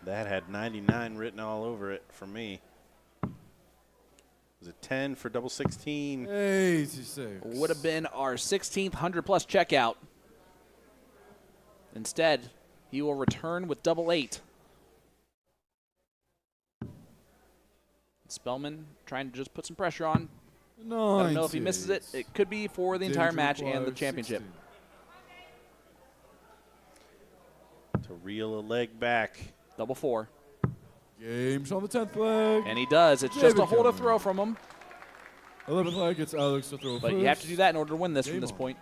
That had 99 written all over it for me. Was it 10 for double 16? 86. Would have been our 16th 100-plus checkout. Instead, he will return with double 8. Spelman trying to just put some pressure on. I don't know if he misses it. It could be for the entire match and the championship. 16. To reel a leg back. Double 4. Game's on the 10th leg. And he does. It's just a hold a throw from him. 11th leg, it's Alex to throw But first. you have to do that in order to win this from Game this on. point.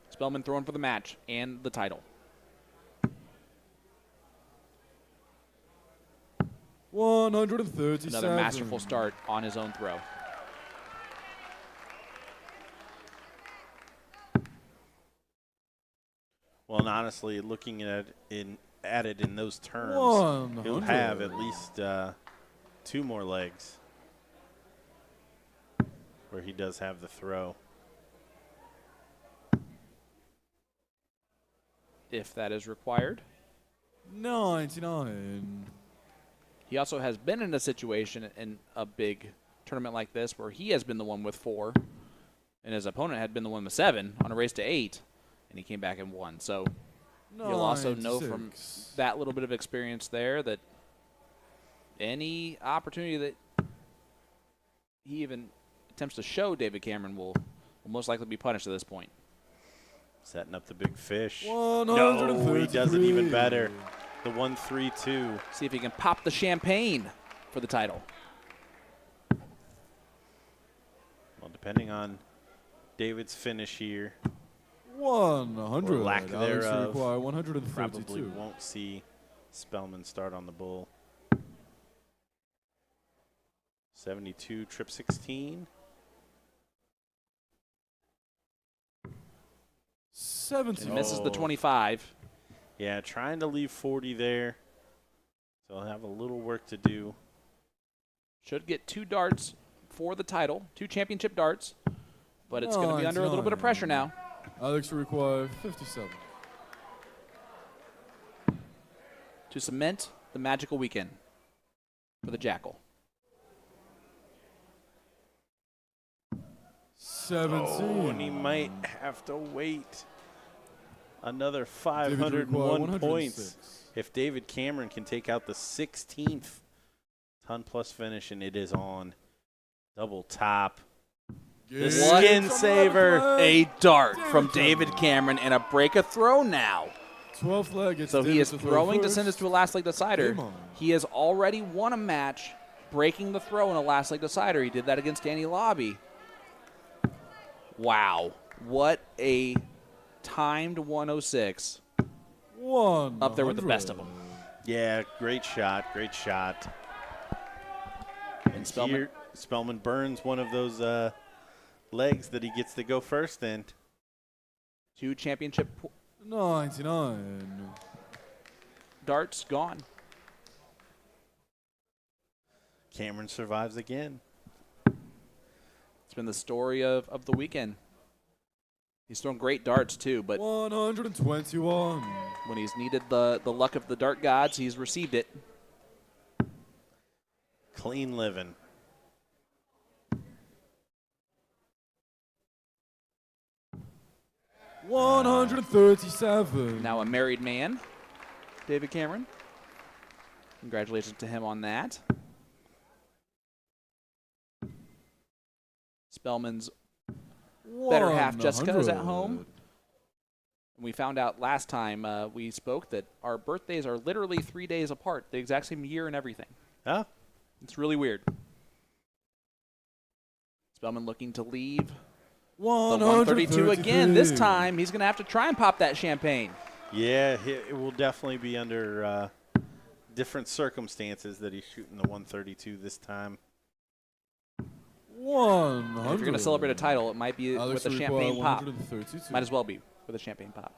Spelman throwing for the match and the title. 137. Another masterful start on his own throw. Well, and honestly, looking at it in those terms, 100. he'll have at least 2 more legs where he does have the throw. If that is required. 99. He also has been in a situation in a big tournament like this where he has been the one with 4, and his opponent had been the one with 7 on a race to 8, and he came back and won. So you'll also know from 96. that little bit of experience there that any opportunity that he even attempts to show David Cameron will most likely be punished at this point. Setting up the big fish. 133. No, he does it even better. The 1-3-2. See if he can pop the champagne for the title. Well, depending on David's finish here, 100. or lack Alex thereof, require 132. probably won't see Spelman start on the bull. 72, trip 16. 70. He misses the Oh. 25. Yeah, trying to leave 40 there. So he'll have a little work to do. Should get 2 darts for the title. 2 championship darts, but it's going to be under a little bit of pressure now. Alex will require 57. To cement the magical weekend for the Jackal. 17. Oh, and he might have to wait another 501 points if David Cameron can take out the 16th ton-plus finish, and it is on. Double top. The skin saver. A dart from David Cameron and a break of throw now. 12th leg. So he is throwing to send us to a last leg decider. He has already won a match breaking the throw in a last leg decider. He did that against Danny Lobby. Wow. What a timed 106. Up there with the best of them. Yeah, great shot. Great shot. And Spelman. Spelman burns one of those legs that he gets to go first in. 2 championship 99. Darts gone. Cameron survives again. It's been the story of the weekend. He's thrown great darts too, but 121. when he's needed the luck of the dart gods, he's received it. Clean living. $137. Now a married man, David Cameron. Congratulations to him on that. Spellman's better half, Jessica, is at home. And we found out last time we spoke that our birthdays are literally 3 days apart, the exact same year and everything. Huh? It's really weird. Spellman looking to leave. 132 again. This time, he's going to have to try and pop that champagne. Yeah, it will definitely be under different circumstances that he's shooting the 132 this time. 100. If you're going to celebrate a title, it might be Alex with a champagne pop. 132. Might as well be with a champagne pop.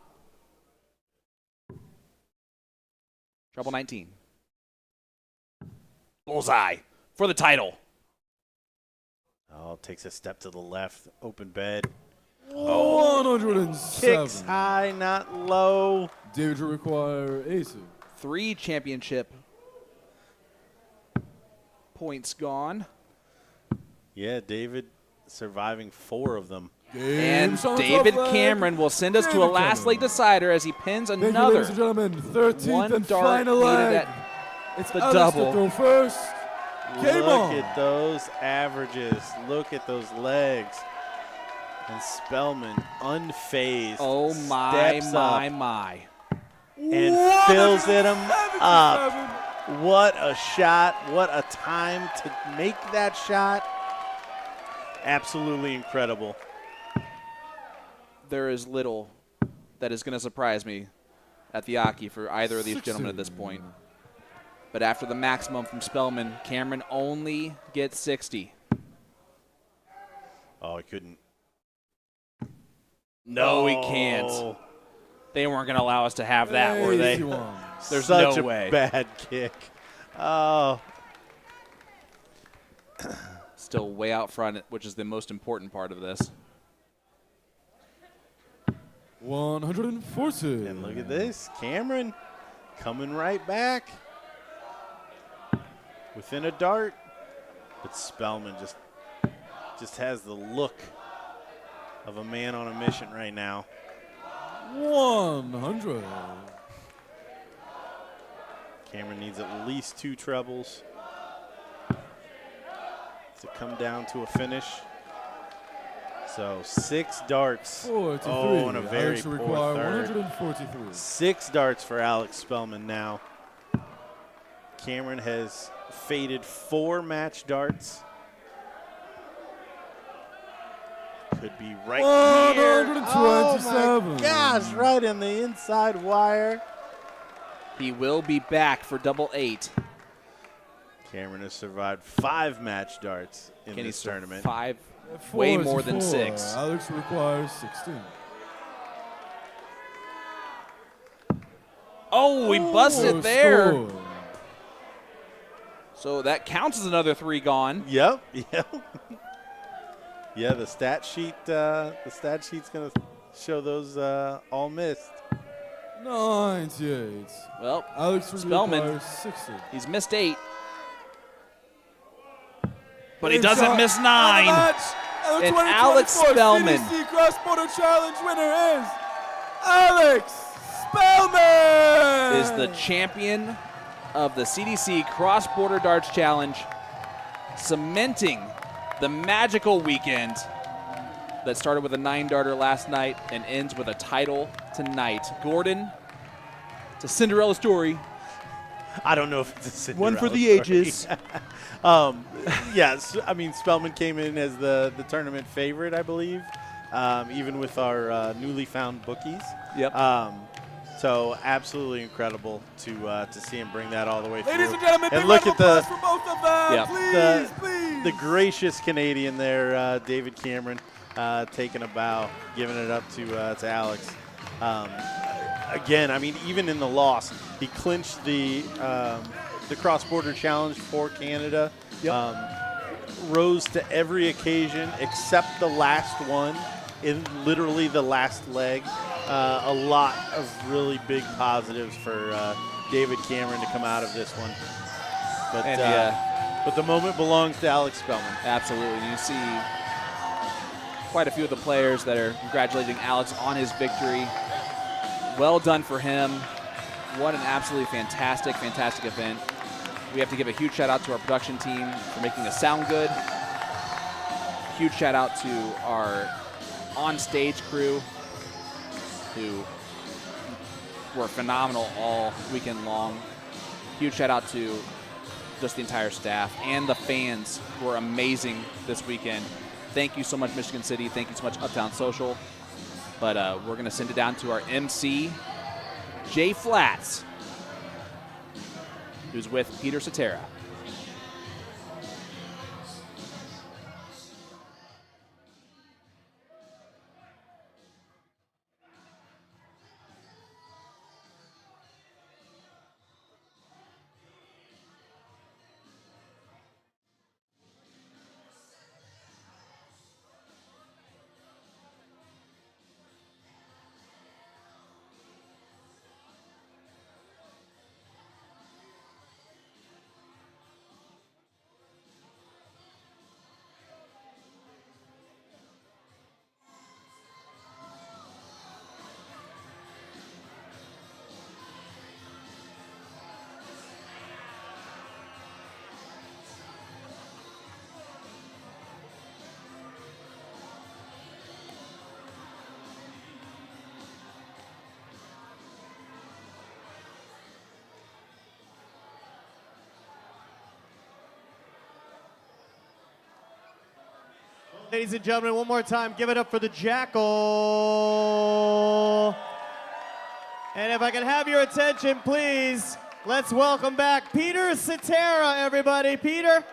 Trouble 19. Bullseye for the title. Oh, takes a step to the left. Open bed. 107. Kicks high, not low. David will require 80. 3 championship points gone. Yeah, David surviving 4 of them. And David Cameron will send us to a last leg decider as he pins Thank you, another. ladies and gentlemen. 13th One and dart final needed leg. at It's the Alex double. to throw first. Game Look on. at those averages. Look at those legs. And Spellman, unfazed, Oh my, steps my, up my. and fills it up. What a shot. What a time to make that shot. Absolutely incredible. There is little that is going to surprise me at the Aki for either of these gentlemen at this point. But after the maximum from Spellman, Cameron only gets 60. Oh, he couldn't. No, he can't. They weren't going to allow us to have that, were they? 81. There's Such no a way. bad kick. Oh. Still way out front, which is the most important part of this. 140. And look at this. Cameron coming right back. Within a dart. But Spellman just has the look of a man on a mission right now. 100. Cameron needs at least 2 trebles to come down to a finish. So 6 darts. 43. Oh, and a very Alex will poor require third. 143. 6 darts for Alex Spellman now. Cameron has faded 4 match darts. Could be right here. 127. Oh my gosh, right in the inside wire. He will be back for double 8. Cameron has survived 5 match darts in Can he this tournament. 5? Way more than 6. Alex requires 16. Oh, we busted there. Score. So that counts as another 3 gone. Yep. Yeah, the stat sheet's going to show those all missed. 98. Well, Alex Spelman, 60. he's missed 8. But he doesn't miss 9. And Alex Spelman. CDC Cross-Border Challenge winner is Alex Spelman! Is the champion of the CDC Cross-Border Darts Challenge, cementing the magical weekend that started with a 9-darter last night and ends with a title tonight. Gordon, it's a Cinderella story. I don't know if it's a Cinderella One for the story. ages. Yes, I mean, Spelman came in as the tournament favorite, I believe, even with our newly found bookies. Yep. So absolutely incredible to see him bring that all the way through. Ladies and gentlemen, and big look round at of applause for both of them. Yep. Please. the gracious Canadian there, David Cameron, taking a bow, giving it up to Alex. Again, I mean, even in the loss, he clinched the cross-border challenge for Canada. Yep. Rose to every occasion except the last one, in literally the last leg. A lot of really big positives for David Cameron to come out of this one. But the moment belongs to Alex Spelman. Absolutely. You see quite a few of the players that are congratulating Alex on his victory. Well done for him. What an absolutely fantastic event. We have to give a huge shout out to our production team for making us sound good. Huge shout out to our on-stage crew who were phenomenal all weekend long. Huge shout out to just the entire staff and the fans who were amazing this weekend. Thank you so much, Michigan City. Thank you so much, Uptown Social. But we're going to send it down to our MC, Jay Flats, who's with Peter Cetera. Ladies and gentlemen, one more time, give it up for the Jackal. And if I can have your attention, please, let's welcome back Peter Cetera, everybody. Peter.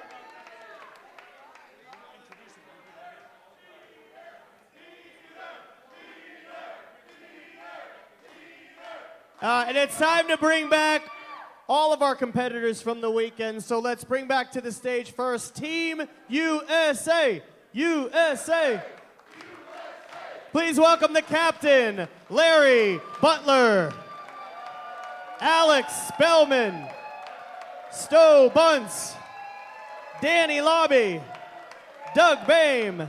And it's time to bring back all of our competitors from the weekend. So let's bring back to the stage first, Team USA. USA. Please welcome the captain, Larry Butler, Alex Spelman, Stowe Bunts, Danny Lobby, Doug Bame,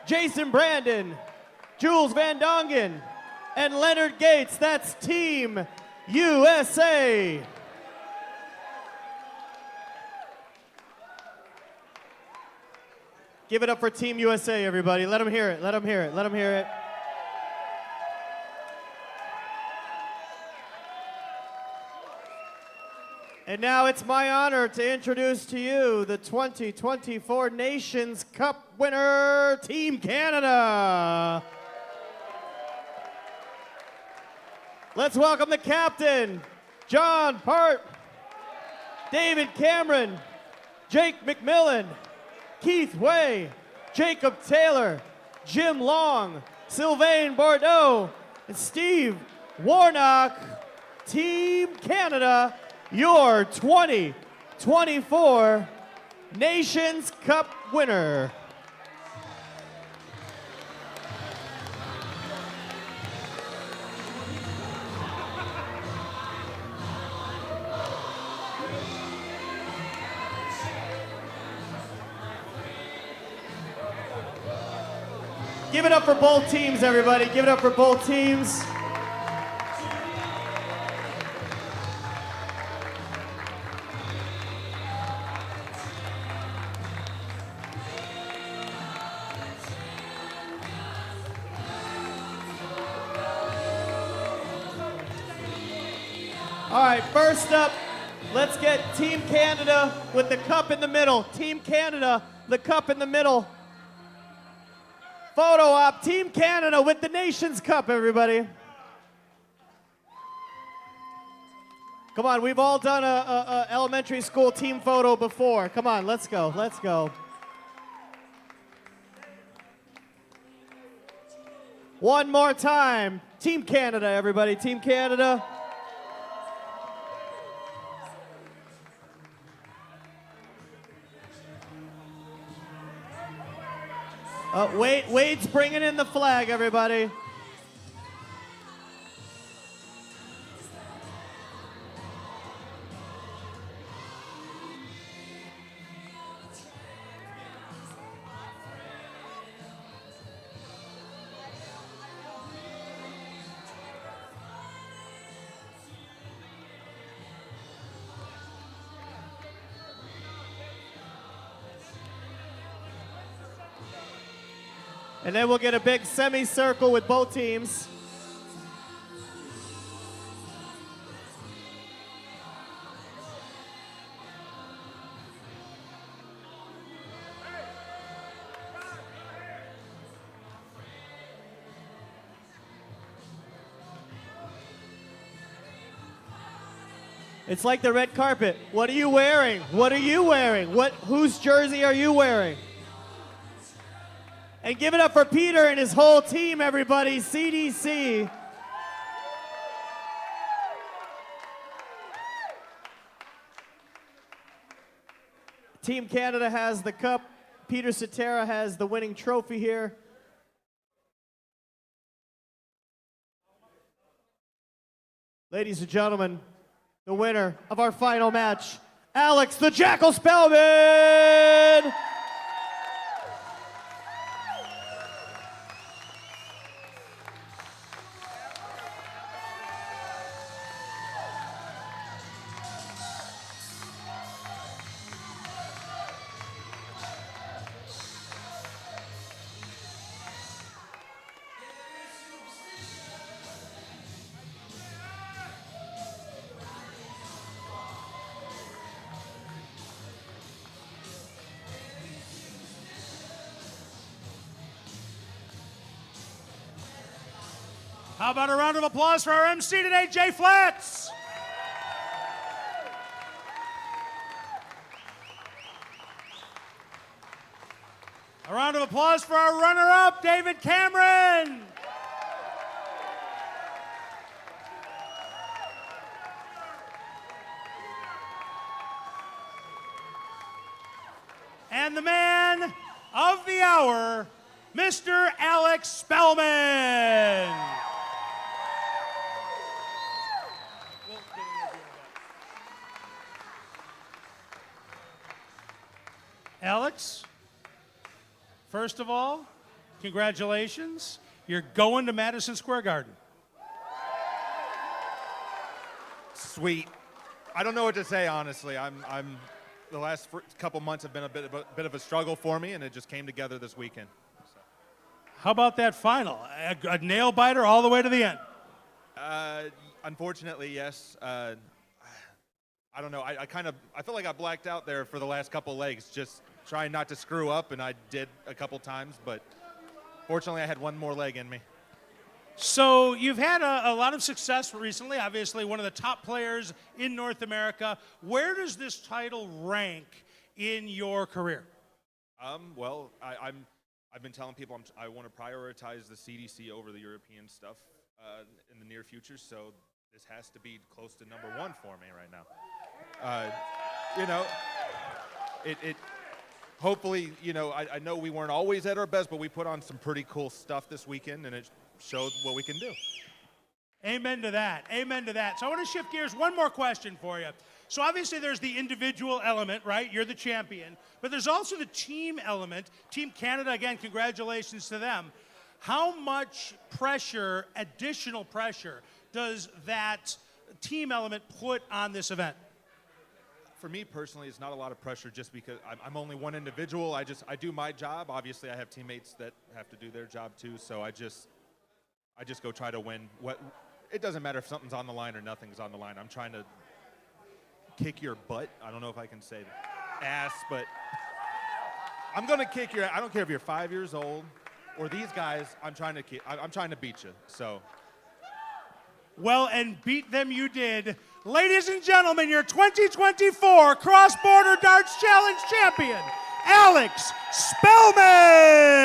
Jason Brandon, Jules Van Dongen, and Leonard Gates. That's Team USA. Give it up for Team USA, everybody. Let them hear it, let them hear it, let them hear it. And now it's my honor to introduce to you the 2024 Nations Cup winner, Team Canada. Let's welcome the captain, John Part, David Cameron, Jake McMillan, Keith Way, Jacob Taylor, Jim Long, Sylvain Bordeaux, and Steve Warnock. Team Canada, your 2024 2024 Nations Cup winner. Give it up for both teams, everybody. Give it up for both teams. All right, first up, let's get Team Canada with the cup in the middle. Team Canada, the cup in the middle. Photo op, Team Canada with the Nations Cup, everybody. Come on, we've all done a elementary school team photo before. Come on, let's go, let's go. One more time. Team Canada, everybody, Team Canada. Wade's bringing in the flag, everybody. And then we'll get a big semicircle with both teams. It's like the red carpet. What are you wearing? What are you wearing? Whose jersey are you wearing? And give it up for Peter and his whole team, everybody. CDC. Team Canada has the cup. Peter Cetera has the winning trophy here. Ladies and gentlemen, the winner of our final match, Alex the Jackal Spelman! How about a round of applause for our MC today, Jay Flats? A round of applause for our runner-up, David Cameron. And the man of the hour, Mr. Alex Spelman. Alex, first of all, congratulations. You're going to Madison Square Garden. Sweet. I don't know what to say, honestly. The last couple months have been a bit of a struggle for me, and it just came together this weekend. How about that final? A nail biter all the way to the end. Unfortunately, yes. I don't know. I feel like I blacked out there for the last couple legs, just trying not to screw up, and I did a couple times, but fortunately I had one more leg in me. So you've had a lot of success recently, obviously one of the top players in North America. Where does this title rank in your career? Well, I've been telling people I want to prioritize the CDC over the European stuff in the near future, so this has to be close to #1 for me right now. you know, it hopefully, you know, I know we weren't always at our best, but we put on some pretty cool stuff this weekend, and it showed what we can do. Amen to that. Amen to that. So I want to shift gears. One more question for you. So obviously there's the individual element, right? You're the champion. But there's also the team element. Team Canada, again, congratulations to them. How much pressure, additional pressure, does that team element put on this event? For me personally, it's not a lot of pressure just because I'm only one individual. I do my job. Obviously, I have teammates that have to do their job too. So I just go try to win. It doesn't matter if something's on the line or nothing's on the line. I'm trying to kick your butt. I don't know if I can say ass, but I'm gonna kick your. I don't care if you're 5 years old or these guys. I'm trying to beat you. So. Well, and beat them you did. Ladies and gentlemen, your 2024 Cross Border Darts Challenge champion, Alex Spelman.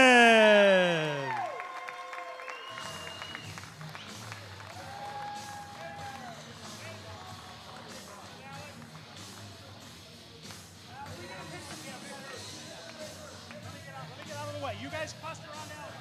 You guys cluster around Alex.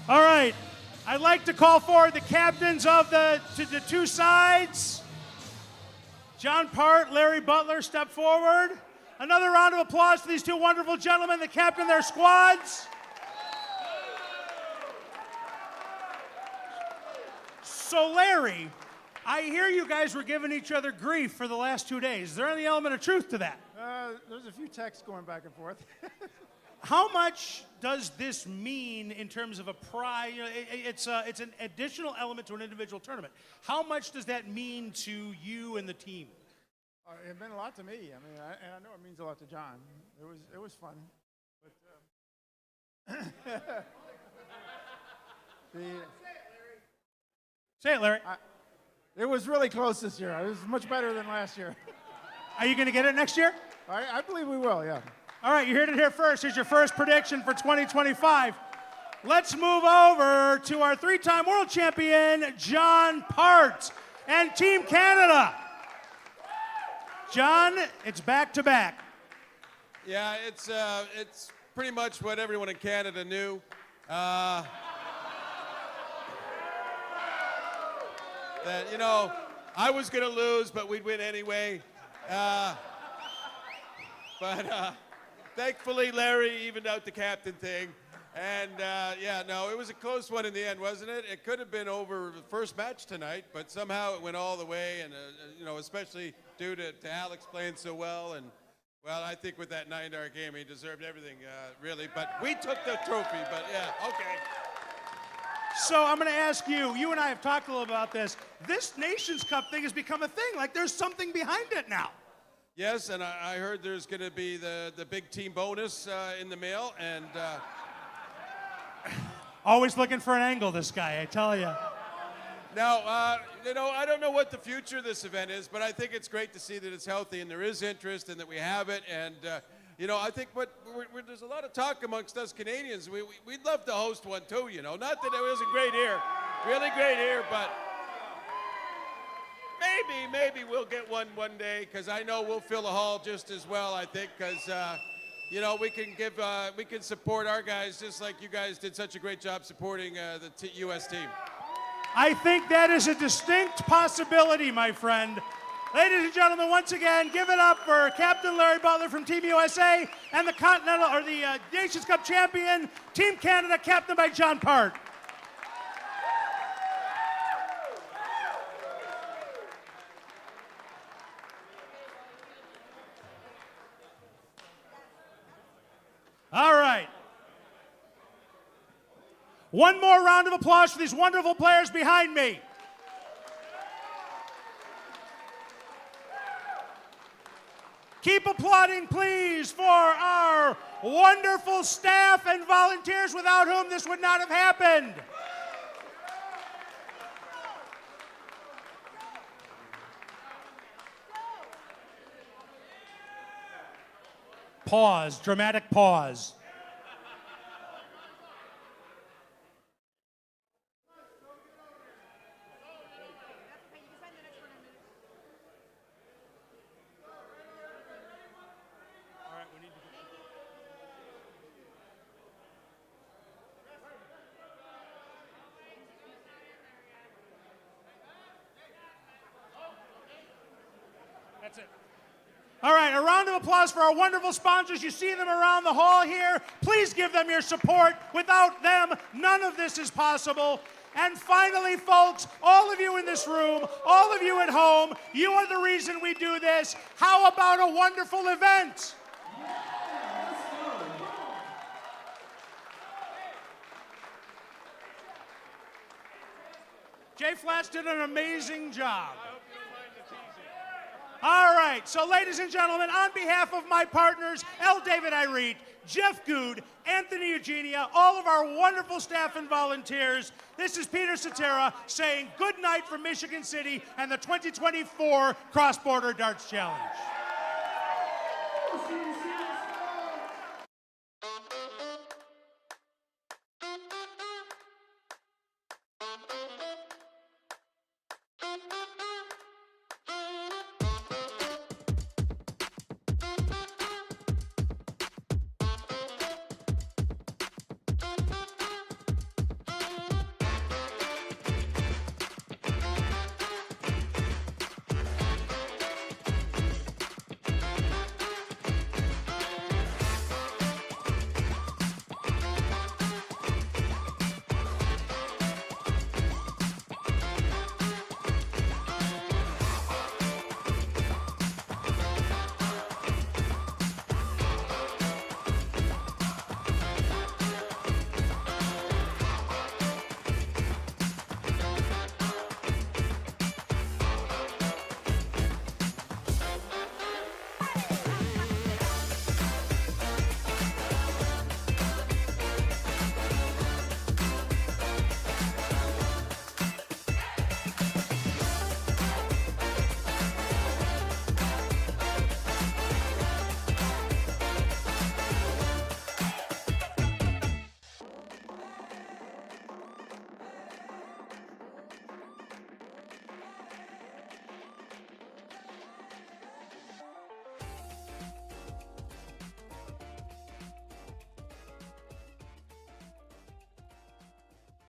All right, I'd like to call forward the captains of the two sides. John Part, Larry Butler, step forward. Another round of applause for these two wonderful gentlemen that captain their squads. So Larry, I hear you guys were giving each other grief for the last 2 days. Is there any element of truth to that? There's a few texts going back and forth. How much does this mean in terms of a prize? You know, it's an additional element to an individual tournament. How much does that mean to you and the team? It meant a lot to me. I mean, and I know it means a lot to John. It was fun. But Say it, Larry. It was really close this year. It was much better than last year. Are you going to get it next year? I believe we will, yeah. All right, you heard it here first. Here's your first prediction for 2025. Let's move over to our three-time world champion, John Part, and Team Canada. John, it's back-to-back. Yeah, it's pretty much what everyone in Canada knew. That, you know, I was going to lose, but we'd win anyway. But thankfully, Larry evened out the captain thing. And, yeah, no, it was a close one in the end, wasn't it? It could have been over the first match tonight, but somehow it went all the way, and, you know, especially due to Alex playing so well. And, well, I think with that 9-dart game, he deserved everything, really. But we took the trophy, but, yeah, okay. So I'm going to ask you, you and I have talked a little about this. This Nations Cup thing has become a thing. Like, there's something behind it now. Yes, and I heard there's going to be the big team bonus in the mail, and... Always looking for an angle, this guy, I tell you. Now, you know, I don't know what the future of this event is, but I think it's great to see that it's healthy and there is interest and that we have it. And, you know, I think there's a lot of talk amongst us Canadians. We'd love to host one too, you know. Not that it wasn't great here, really great here, but maybe we'll get one day, because I know we'll fill the hall just as well, I think, because... you know, we can support our guys just like you guys did such a great job supporting the U.S. team. I think that is a distinct possibility, my friend. Ladies and gentlemen, once again, give it up for Captain Larry Butler from Team USA and the Continental or the Nations Cup champion, Team Canada, captained by John Part. All right. One more round of applause for these wonderful players behind me. Keep applauding, please, for our wonderful staff and volunteers without whom this would not have happened. Pause, dramatic pause. That's it. All right, a round of applause for our wonderful sponsors. You see them around the hall here. Please give them your support. Without them, none of this is possible. And finally, folks, all of you in this room, all of you at home, you are the reason we do this. How about a wonderful event? Jay Flats did an amazing job. All right, so ladies and gentlemen, on behalf of my partners, L. David Irete, Jeff Good, Anthony Eugenia, all of our wonderful staff and volunteers, this is Peter Cetera saying good night from Michigan City and the 2024 Cross Border Darts Challenge.